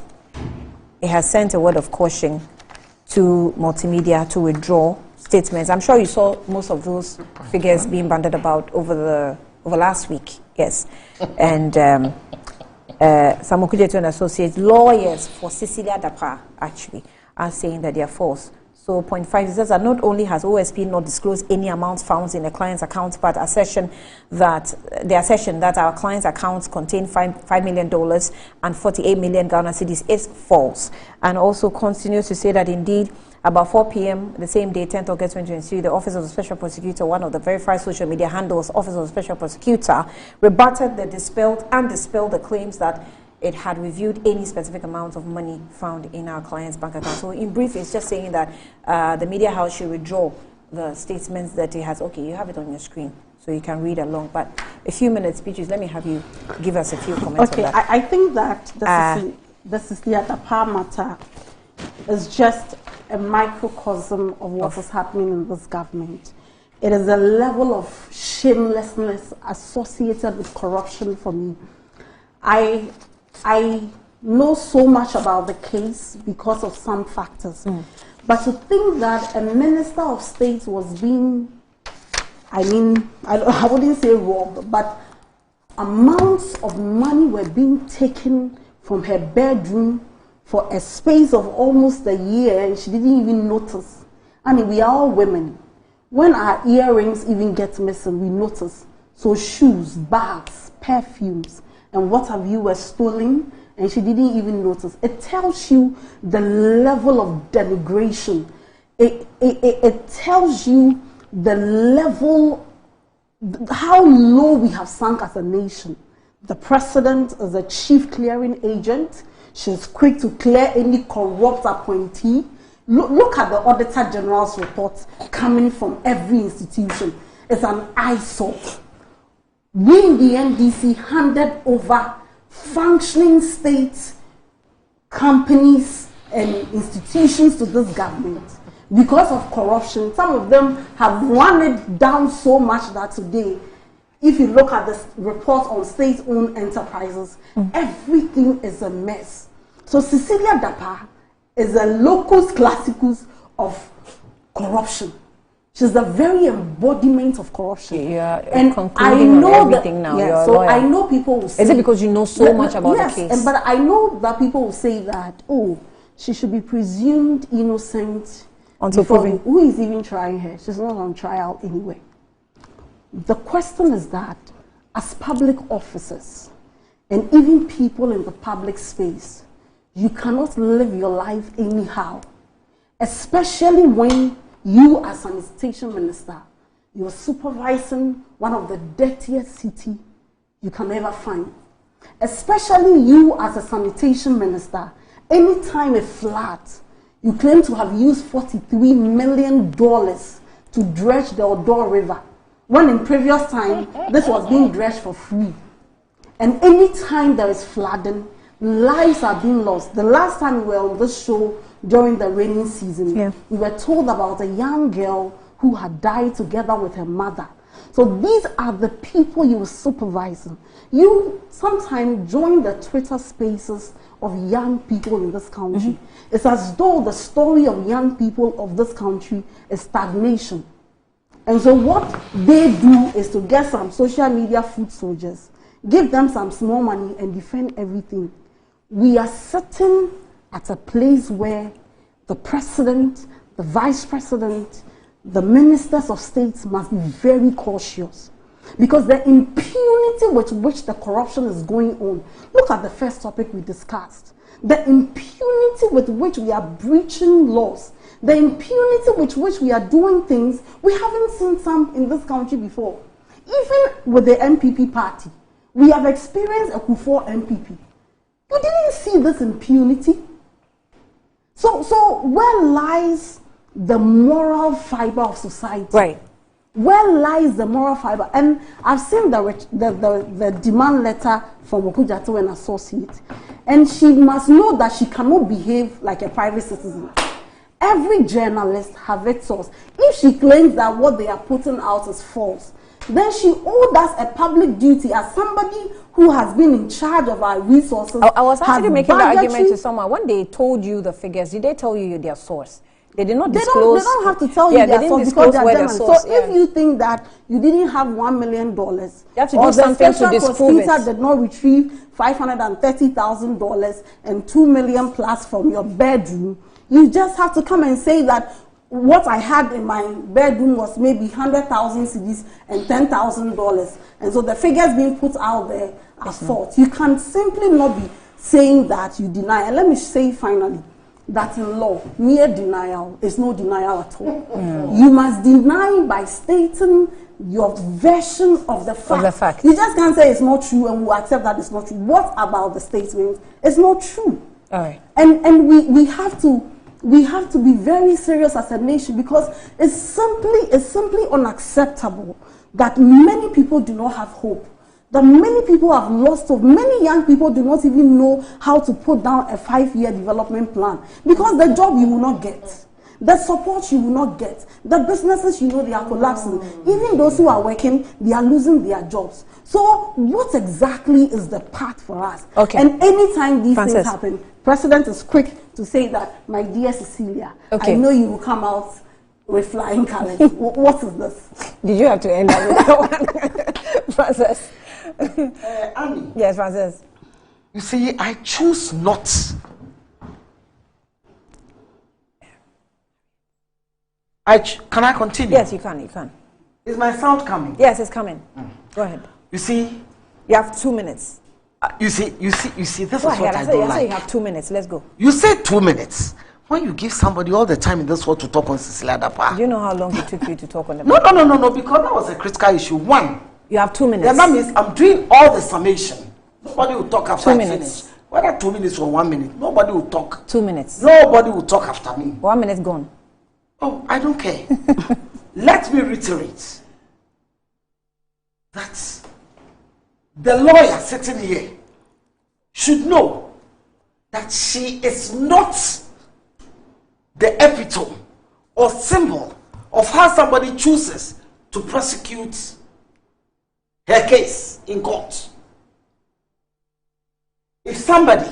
it has sent a word of caution to multimedia to withdraw statements. I'm sure you saw most of those figures being bandied about over last week. Yes, and Samuel Kudjeto and Associates, lawyers for Cecilia Dapa actually are saying that they are false. So point 5 says that not only has OSP not disclosed any amounts found in a client's account, but the assertion that our client's accounts contain $5 million and 48 million Ghana cedis is false. And also continues to say that indeed, about 4 p.m. the same day, 10th August 2023, the Office of the Special Prosecutor, one of the verified social media handles, Office of the Special Prosecutor, rebutted the dispelled the claims that it had reviewed any specific amount of money found in our client's bank account. So in brief, it's just saying that the media house should withdraw the statements that it has. Okay, you have it on your screen, so you can read along. But a few minutes, Beatrice, let me have you give us a few comments on that. I think that the Cecilia Dapa matter is just a microcosm of what is happening in this government. It is a level of shamelessness associated with corruption for me. I know so much about the case because of some factors. But to think that a minister of state was being, I wouldn't say robbed, but amounts of money were being taken from her bedroom for a space of almost a year and she didn't even notice. I mean, we are all women. When our earrings even get missing, we notice. So shoes, bags, perfumes, and what have you were stolen, and she didn't even notice. It tells you the level of denigration. It tells you the level, how low we have sunk as a nation. The president is a chief clearing agent. She's quick to clear any corrupt appointee. Look at the Auditor General's report coming from every institution. It's an eyesore. We in the NDC handed over functioning state companies and institutions to this government. because of corruption. Some of them have run it down so much that today, if you look at the report on state-owned enterprises, everything is a mess. So Cecilia Dapaah is a locus classicus of corruption. She's the very embodiment of corruption. Yeah, and concluding on everything now. Yeah, so I know people will say... Is it because you know so much about the case? But I know that people will say that, oh, she should be presumed innocent until proven. Who is even trying her? She's not on trial anyway. The question is that, as public officers, and even people in the public space, you cannot live your life anyhow, especially when you, as a sanitation minister, you are supervising one of the dirtiest cities you can ever find. Especially you, as a sanitation minister, anytime a flood, you claim to have used $43 million to dredge the Odo River, when in previous time, this was being dredged for free. And anytime there is flooding, lives are being lost. The last time we were on this show, during the rainy season, we were told about a young girl who had died together with her mother. So these are the people you were supervising. You sometimes join the Twitter spaces of young people in this country. It's as though the story of young people of this country is stagnation. And so what they do is to get some social media foot soldiers, give them some small money and defend everything. We are sitting at a place where the president, the vice president, the ministers of state must be very cautious, because the impunity with which the corruption is going on. Look at the first topic we discussed. The impunity with which we are breaching laws. The impunity with which we are doing things. We haven't seen some in this country before. Even with the MPP party, we have experienced a Kufuor MPP. You didn't see this impunity. So where lies the moral fiber of society? Right. Where lies the moral fiber? And I've seen the demand letter from Okudzato and Associates, and she must know that she cannot behave like a private citizen. Every journalist has its source. If she claims that what they are putting out is false, then she owed us a public duty as somebody who has been in charge of our resources. I was actually making the argument to someone. When they told you the figures, did they tell you their source? They did not disclose. They don't have to tell you their source because they are journalists. So if you think that you didn't have $1 million, you have to do something to disprove it. Prosecutor did not retrieve $530,000 and $2 million plus from your bedroom, you just have to come and say that what I had in my bedroom was maybe 100,000 cedis and $10,000, and so the figures being put out there are false. You can simply not be saying that you deny. And let me say finally that in law, mere denial is no denial at all. You must deny by stating your version of the fact. You just can't say it's not true and we'll accept that it's not true. What about the statement? It's not true. All right. And we have to be very serious as a nation, because it's simply unacceptable that many people do not have hope. That many people have lost hope. Many young people do not even know how to put down a 5-year development plan, because the job you will not get, the support you will not get, the businesses they are collapsing. Even those who are working, they are losing their jobs. So what exactly is the path for us? Okay. And anytime these things happen, President is quick to say that, my dear Cecilia, I know you will come out with flying colors. What is this? Did you have to end up with that one? Francis. Annie. Yes, Francis. You see, I choose not. Can I continue? Yes, you can. You can. Is my sound coming? Yes, it's coming. Go ahead. You see, you have 2 minutes. You see. This is what I don't like. You have 2 minutes. Let's go. You say 2 minutes. When you give somebody all the time in this world to talk on Cecilia Dapaah. Do you know how long it took you to talk on the? No, because that was a critical issue. One. You have 2 minutes. Then that means I'm doing all the summation. Nobody will talk after 2 I minutes. finish. Whether 2 minutes or 1 minute, nobody will talk. 2 minutes. Nobody will talk after me. 1 minute gone. Oh, I don't care. Let me reiterate that the lawyer sitting here should know that she is not the epitome or symbol of how somebody chooses to prosecute her case in court. If somebody,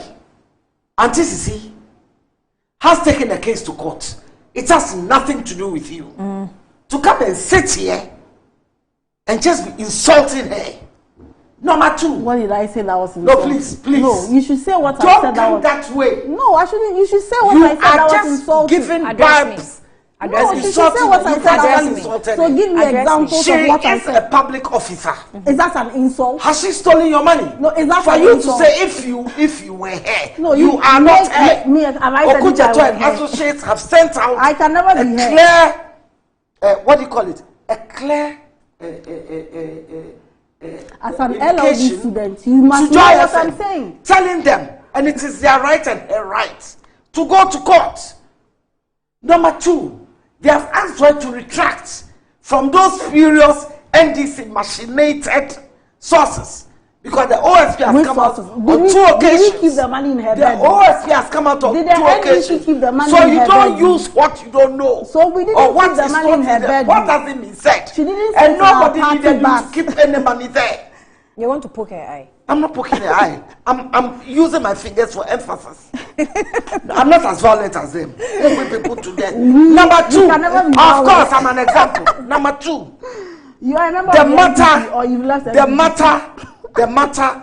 Auntie Sisi, has taken a case to court, it has nothing to do with you. To come and sit here and just be insulting her. Number 2. What did I say that was insulting? No, please. No, you should say what Don't I said come that was... that way. No, I shouldn't. You should say what I said that was insulting. You are just giving vibes. No, you should say what I said that was insulting. So give me examples of what I said. She is a public officer. Is that an insult? Has she stolen your money? No, is that for an you insult? to say if you were her? No, you are not her. Okucheto and associates have sent out I can never be her. Clear, what do you call it? A clear as an LLB student, you must know what I'm saying. Telling them, and it is their right and her right to go to court. Number 2, they have asked her to retract from those furious NDC machinated sources because the OSP has come out on 2 occasions. Did he keep the money in her bed? The OSP has come out on 2 occasions. Keep the money so in you her don't bed? use what you don't know. So we didn't keep the money in her bed. What hasn't been said? She didn't and nobody needed you to keep any money there. You want to poke her eye? I'm not poking her eye. I'm using my fingers for emphasis. I'm not as violent as them. They will be put to death. Number 2, of course, I'm an example. Number 2, you are a member the of the matter, NPP, or you've left the matter.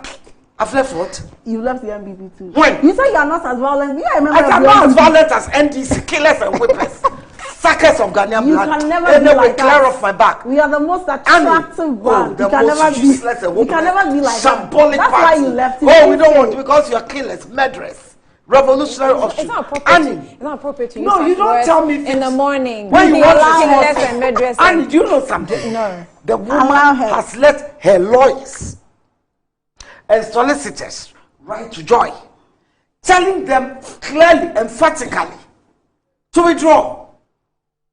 I've left what? You left the NPP too. When? You say you are not as violent. You are a member I of the am not as NPP. violent as NDC killers and whippers. Suckers of Ghanaian You blood. can never Anyway, be like clear that. off my back. We are the most attractive band. The You can most never be. useless and You can never be like that. shambolic That's party. why you left it. Oh, we don't want because you are killers, murderers, revolutionary offshoot. It's not appropriate. It's not appropriate to use No, you such don't words tell me in the morning. when you want to killers and murderers. Annie, do you know something? No. The woman has let her lawyers and solicitors write to Joy, telling them clearly, emphatically, to withdraw,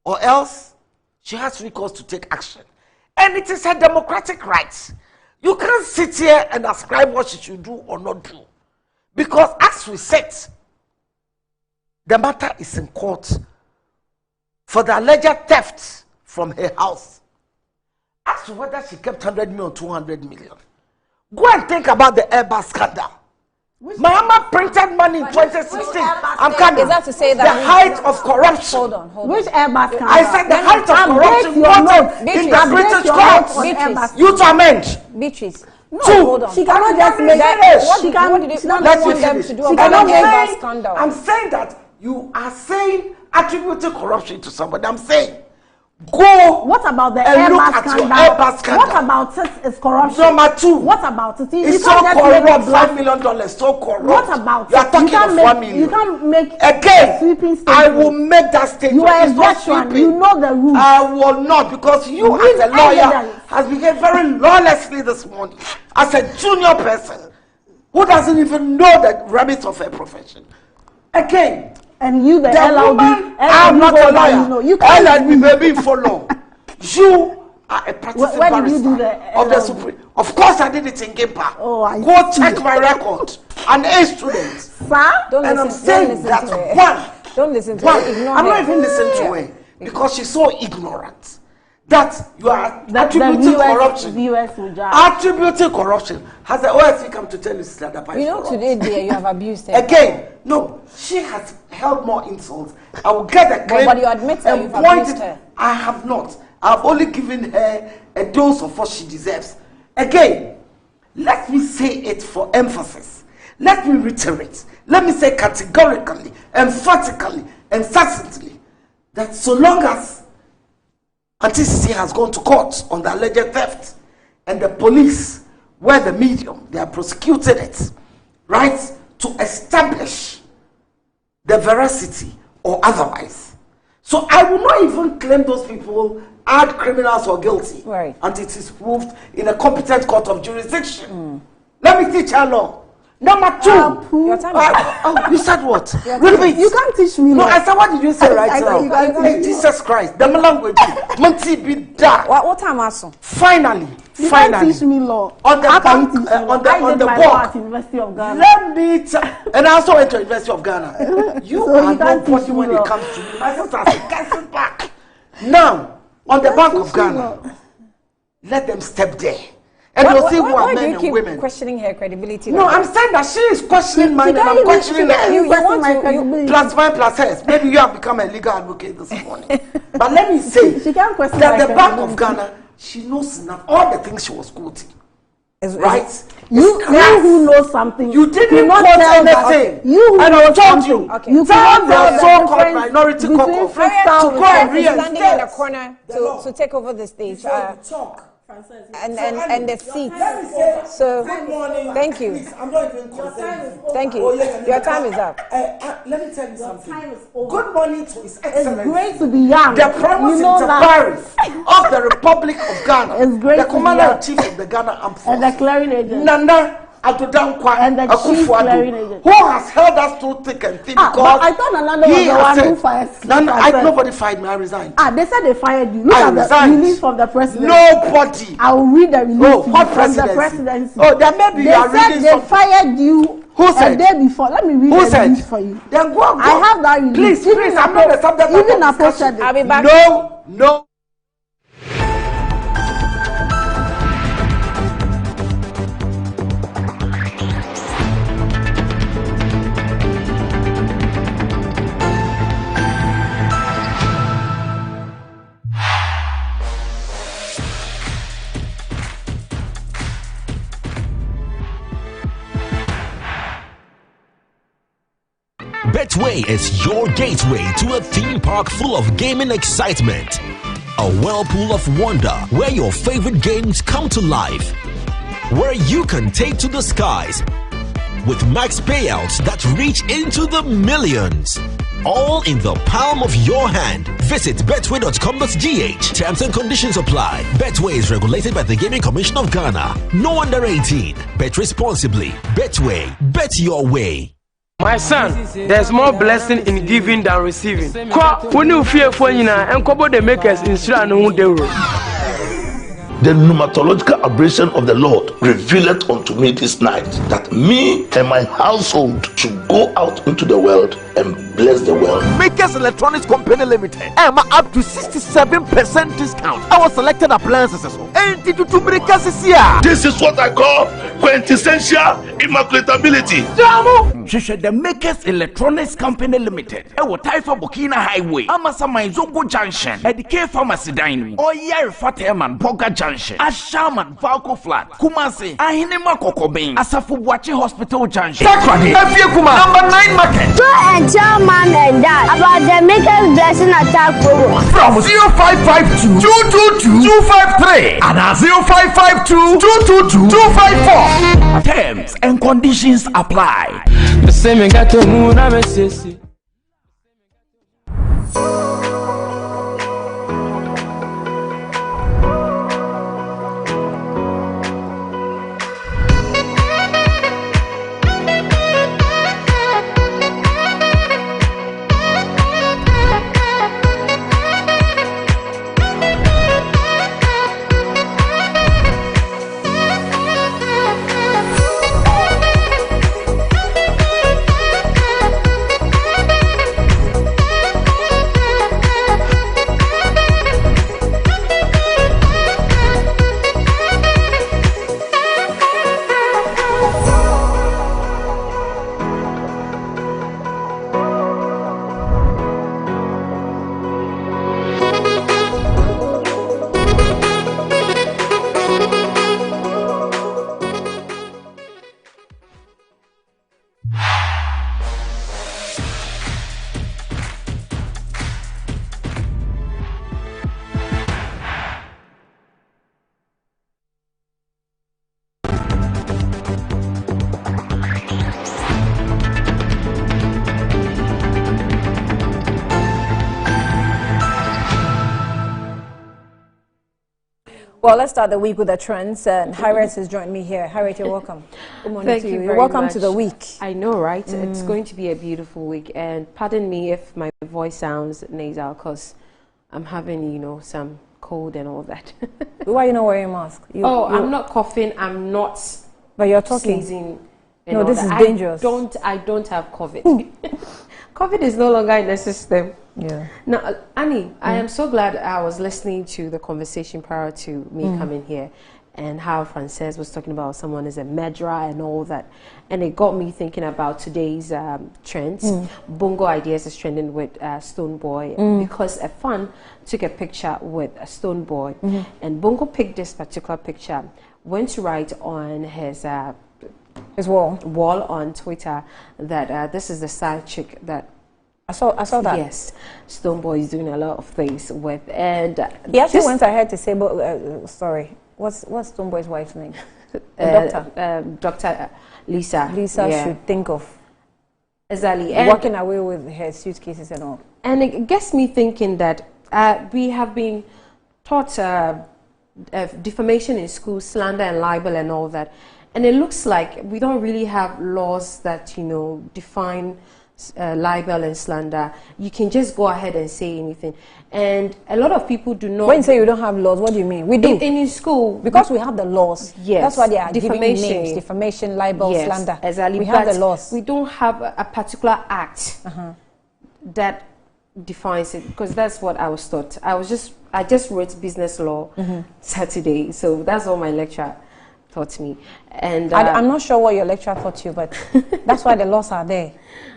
or else she has recourse to take action. And it is her democratic right. You can't sit here and ascribe what she should do or not do. Because as we said, the matter is in court for the alleged theft from her house. As to whether she kept 100 million or 200 million, go and think about the Airbus scandal. Mahama printed money in 2016. I'm coming. Is that to say that the height of corruption? Hold on. Which Airbus scandal? I said the height of corruption wanted in the British courts. You to amend. Beatrice. No, 2. hold on. She cannot just make that. What She can, what did she what not do you want them to do about the Airbus scandal? I'm saying that you are saying attributing corruption to somebody. I'm saying go. What about the and look Airbus at your scandal? Airbus scandal. What about it is corruption? Number 2. What about it? It's You so can't just make corrupt. a black- $5 million. So corrupt. What about You are it? talking can't of make, 1 million. You can't make Again, a sweeping statement. I will make that statement. You are a It's not veteran. sweeping. You know the rules. I will not, because you With as a lawyer evidence. has behaved very lawlessly this morning as a junior person who doesn't even know the remits of her profession. Again, and you the woman, LLB, I'm not a lawyer. You know, you can't LLB baby for long. You are a practicing Where did you do barrister the of the LLB? Supreme. Of course, I did it in Gimpa. Oh, I Go see. check my record. An A student. Sir? And I'm saying that one. Don't listen to One. her. Ignore I'm not her. even listening to her because she's so ignorant that you are The attributing corruption. viewers will judge. Attributing corruption. Has the OSC come to tell you that the You know, today, dear, you have abused her. Again, no, she has held more insults. I will get the claim. But you admit that and you've point abused it- her. I have not. I've only given her a dose of what she deserves. Again, let me say it for emphasis. Let me reiterate. Let me say categorically, emphatically, incessantly, that so long as Auntie Sisi has gone to court on the alleged theft, and the police were the medium, they have prosecuted it, right, to establish the veracity or otherwise. So I will not even claim those people are criminals or guilty, right, until it is proved in a competent court of jurisdiction. Let me teach her law. Number 2. Your time is up. You said what? Repeat. You can't teach me. No, law. I said, what did you say right now? you can't Jesus Christ, the language. Monty be that. What time, Asun? Finally, You can't teach me law. On the How can bank, you teach me law? on the my book. law at University of Ghana. Let me and I also went to University of Ghana. You So are you can't teach nobody me when law. it comes to me. My sister said, "Cancel back." Now, on the Bank of Ghana, let them step there. And you'll see who are Why do men you and keep women. questioning her credibility? No, like I'm that? saying that she is questioning mine and I'm questioning her. You want to Plus mine plus hers. Maybe you have become a legal advocate this morning. But let me say She can't question that my the Bank of credibility. Ghana, she knows enough. All the things she was quoting. Right? You who knows something. You didn't not quote tell that- anything. You who And I knows told something. you. Okay. You Tell cannot tell the the so-called difference minority between couple freestyle to go and Harriet is standing in the reinstate. corner to take over the stage. And the seat. So, thank you. I'm not even concerned. Thank you. Oh, yes, Your time is up. Let me tell you something. Good morning to His Excellency. It's great to be young. The Primus You know Inter that. Pares of the Republic of Ghana. It's great The to be Commander-in-Chief of the Ghana Armed Forces. And the clearing agent. Nana Adodankwa And the chief clearing Akufo-Addo, agent. who has held us through thick and thin But because I thought Nana was he the has one said- who fired Nana, nobody fired me. I resigned. They said they fired you. Look I at the resigned. release from the president. Nobody. I will read the release Oh, what from the presidency? presidency. Oh, then maybe they you are said reading they something. fired you Who said? a day before. Let me read Who the said? release for you. Then go. I have that release. Please, I'm not the subject Even of Apostle discussion. said it. I'll be back. No. Betway is your gateway to a theme park full of gaming excitement. A whirlpool of wonder where your favorite games come to life. Where you can take to the skies with max payouts that reach into the millions. All in the palm of your hand. Visit betway.com.gh. Terms and conditions apply. Betway is regulated by the Gaming Commission of Ghana. No under 18. Bet responsibly. Betway. Bet your way. My son, there's more blessing in giving than receiving. When you fear for you and couple the makers in Sranu The pneumatological abrasion of the Lord revealeth unto me this night that me and my household should go out into the world and bless the world. Makers Electronics Company Limited. Up to 67% discount. Our selected appliances. This is what I call quintessential immaculatability. The Makers Electronics Company Limited. Taifa Burkina Highway. Amasama Zongo Junction. At the K Pharmacy Dining. Oyer Fateman Boga Junction. Ashaman Valco Flat. Kumasi. Ahinema Kokobin. Asafu Buachi Hospital Junction. Takradi. Number 9 Market. Tell mom and dad about the Makers Blessing Attack program. From 0552 222 253 and 0552 222 254. Terms and conditions apply. The same got to moon, I'm a sissy. Well, let's start the week with the trends. And Harriet has joined me here. Harriet, you're welcome. Good morning Thank to you you. very Welcome much. to the week. I know, right? It's going to be a beautiful week. And pardon me if my voice sounds nasal because I'm having, some cold and all that. Why are you not wearing a mask? I'm not coughing. I'm not. But you're talking. Sneezing. No, this is dangerous. I don't have COVID. COVID is no longer in the system. Yeah. Now, Annie, I am so glad I was listening to the conversation prior to me coming here, and how Frances was talking about someone is a murderer and all that. And it got me thinking about today's trends. Bongo Ideas is trending with Stone Boy because a fan took a picture with a Stone Boy, and Bongo picked this particular picture, went to write on his wall on Twitter that this is the side chick that I saw that. Yes, Stone Boy is doing a lot of things with, and he actually went ahead to say, sorry, what's Stone Boy's wife's name? Dr. Lisa. Lisa should think of exactly walking away with her suitcases and all. And it gets me thinking that we have been taught defamation in school, slander and libel and all that, and it looks like we don't really have laws that define libel and slander. You can just go ahead and say anything, and a lot of people do not. When you say you don't have laws, what do you mean? We do in school because we have the laws. Yes, that's why they are giving defamation, names: defamation, libel, slander. Exactly, we have the laws. We don't have a particular act that defines it, because that's what I was taught. I just wrote business law Saturday, so that's all my lecturer taught me. And I'm not sure what your lecturer taught you, but that's why the laws are there.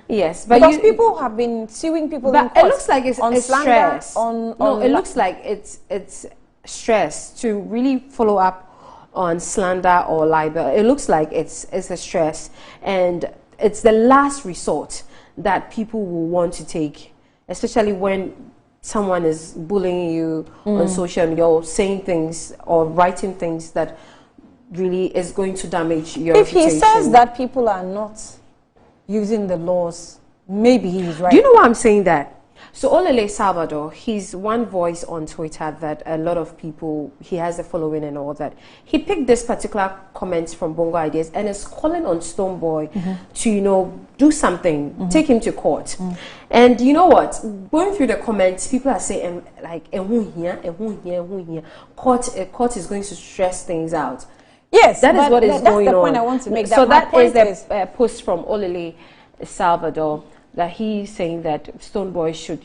Yes, but because people have been suing people. But in it looks like it's slander, stress. It looks like it's stress to really follow up on slander or libel. It looks like it's a stress, and it's the last resort that people will want to take, especially when someone is bullying you on social media or saying things or writing things that really is going to damage your reputation. If he says that people are not using the laws, maybe he's right. Do you know why I'm saying that? So Olele Salvador, he's one voice on Twitter that a lot of people, he has a following and all that. He picked this particular comment from Bongo Ideas and is calling on Stone Boy to, do something, take him to court. And you know what? Going through the comments, people are saying like, court is going to stress things out. Yes, that is what is going on. That's the point I want to make. So that is the post from Olele Salvador, that he's saying that Stone Boy should,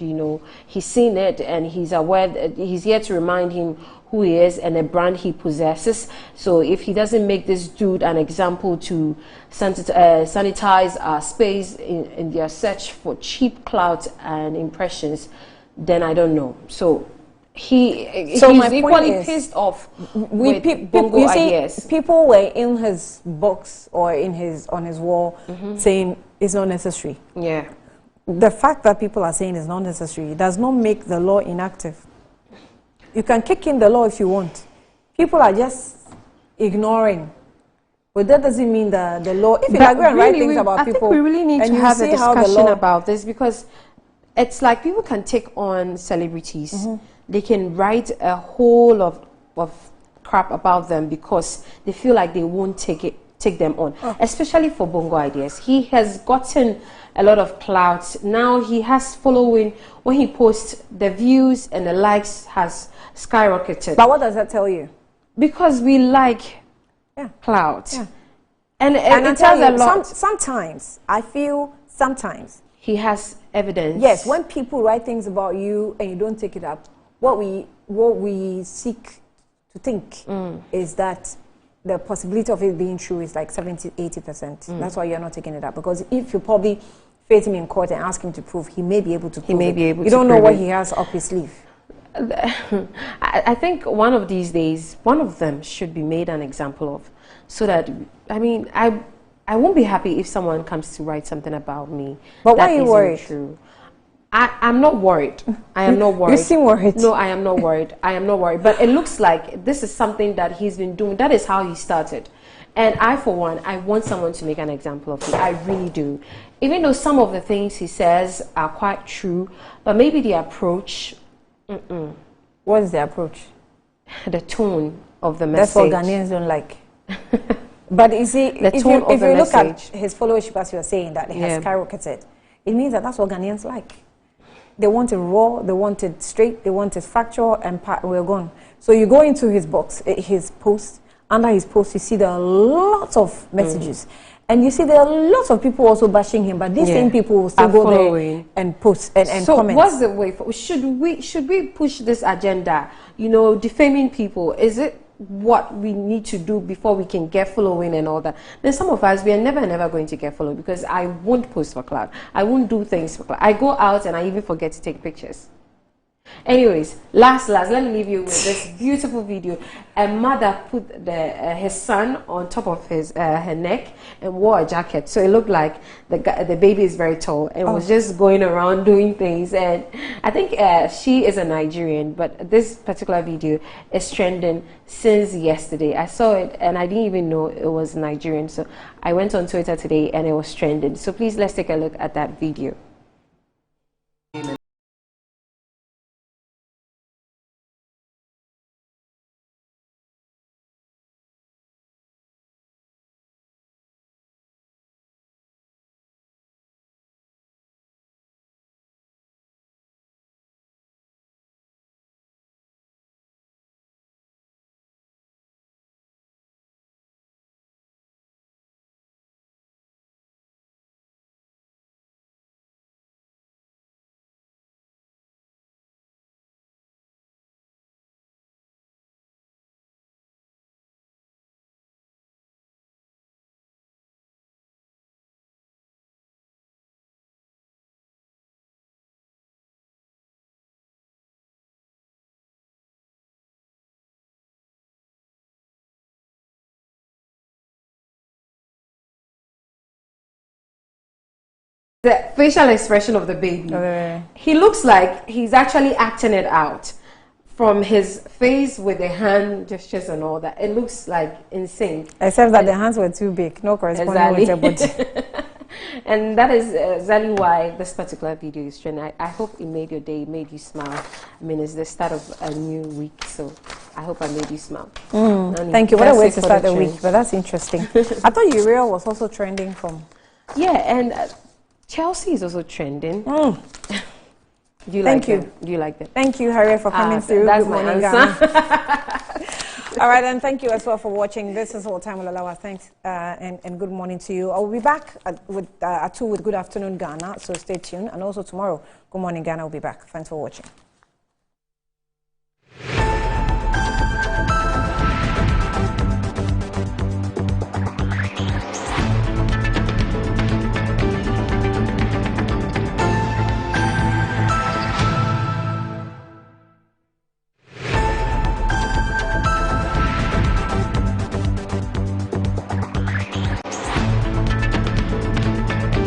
he's seen it and he's aware that he's here to remind him who he is and the brand he possesses. So if he doesn't make this dude an example to sanitize our space in their search for cheap clout and impressions, then I don't know. So he's equally pissed off with Bongo Ideas. People were in his box or on his wall saying it's not necessary. Yeah. The fact that people are saying it's not necessary does not make the law inactive. You can kick in the law if you want. People are just ignoring. But that doesn't mean that the law, if you agree and write things about people, I think we really need to have a discussion about this, because it's like people can take on celebrities. They can write a whole lot of crap about them because they feel like they won't take them on, especially for Bongo Ideas. He has gotten a lot of clout. Now he has following. When he posts, the views and the likes has skyrocketed. But what does that tell you? Because we like clout. Yeah. And it tells a lot. Sometimes, I feel sometimes. He has evidence. Yes, when people write things about you and you don't take it up, what we seek to think is that the possibility of it being true is like 70-80%. That's why you're not taking it up. Because if you probably face him in court and ask him to prove, he may be able to prove it. You don't know what he has up his sleeve. I think one of these days, one of them should be made an example of, so that, I won't be happy if someone comes to write something about me. But why are you worried? True. I'm not worried. I am not worried. You seem worried. No, I am not worried. I am not worried. But it looks like this is something that he's been doing. That is how he started. And I, for one, I want someone to make an example of me. I really do. Even though some of the things he says are quite true, but maybe the approach... What is the approach? The tone of the message. That's what Ghanaians don't like. But you see, if you look at his followership, as you are saying, that it has skyrocketed, it means that that's what Ghanaians like. They want it raw, they want it straight, they want it factual, and we're gone. So you go into his box, his post. Under his post, you see there are lots of messages. And you see there are lots of people also bashing him, but these same people will still go there and post and so comment. What's the way for? Should we push this agenda? You know, defaming people. Is it what we need to do before we can get following and all that? Then some of us, we are never going to get followed, because I won't post for clout. I won't do things for clout. I go out and I even forget to take pictures. Anyways, last, let me leave you with this beautiful video. A mother put his son on top of her neck and wore a jacket, so it looked like the baby is very tall and was just going around doing things. And I think she is a Nigerian, but this particular video is trending since yesterday. I saw it and I didn't even know it was Nigerian, so I went on Twitter today and it was trending. So please, let's take a look at that video. The facial expression of the baby. He looks like he's actually acting it out. From his face with the hand gestures and all that, it looks like insane. Except that the hands were too big, no corresponding with the body. And that is exactly why this particular video is trending. I hope it made your day, it made you smile. I mean, it's the start of a new week, so I hope I made you smile. Thank you. What a way to start the week, but that's interesting. I thought Uriel was also trending from... Yeah, and Chelsea is also trending. Do you Thank like you. that? Do you like that? Thank you, Harriet, for coming through. That's Good my morning, answer. Ghana. All right, and thank you as well for watching. This is all time will allow us. Thanks and good morning to you. I will be back at 2 with Good Afternoon Ghana, so stay tuned. And also tomorrow, Good Morning Ghana will be back. Thanks for watching.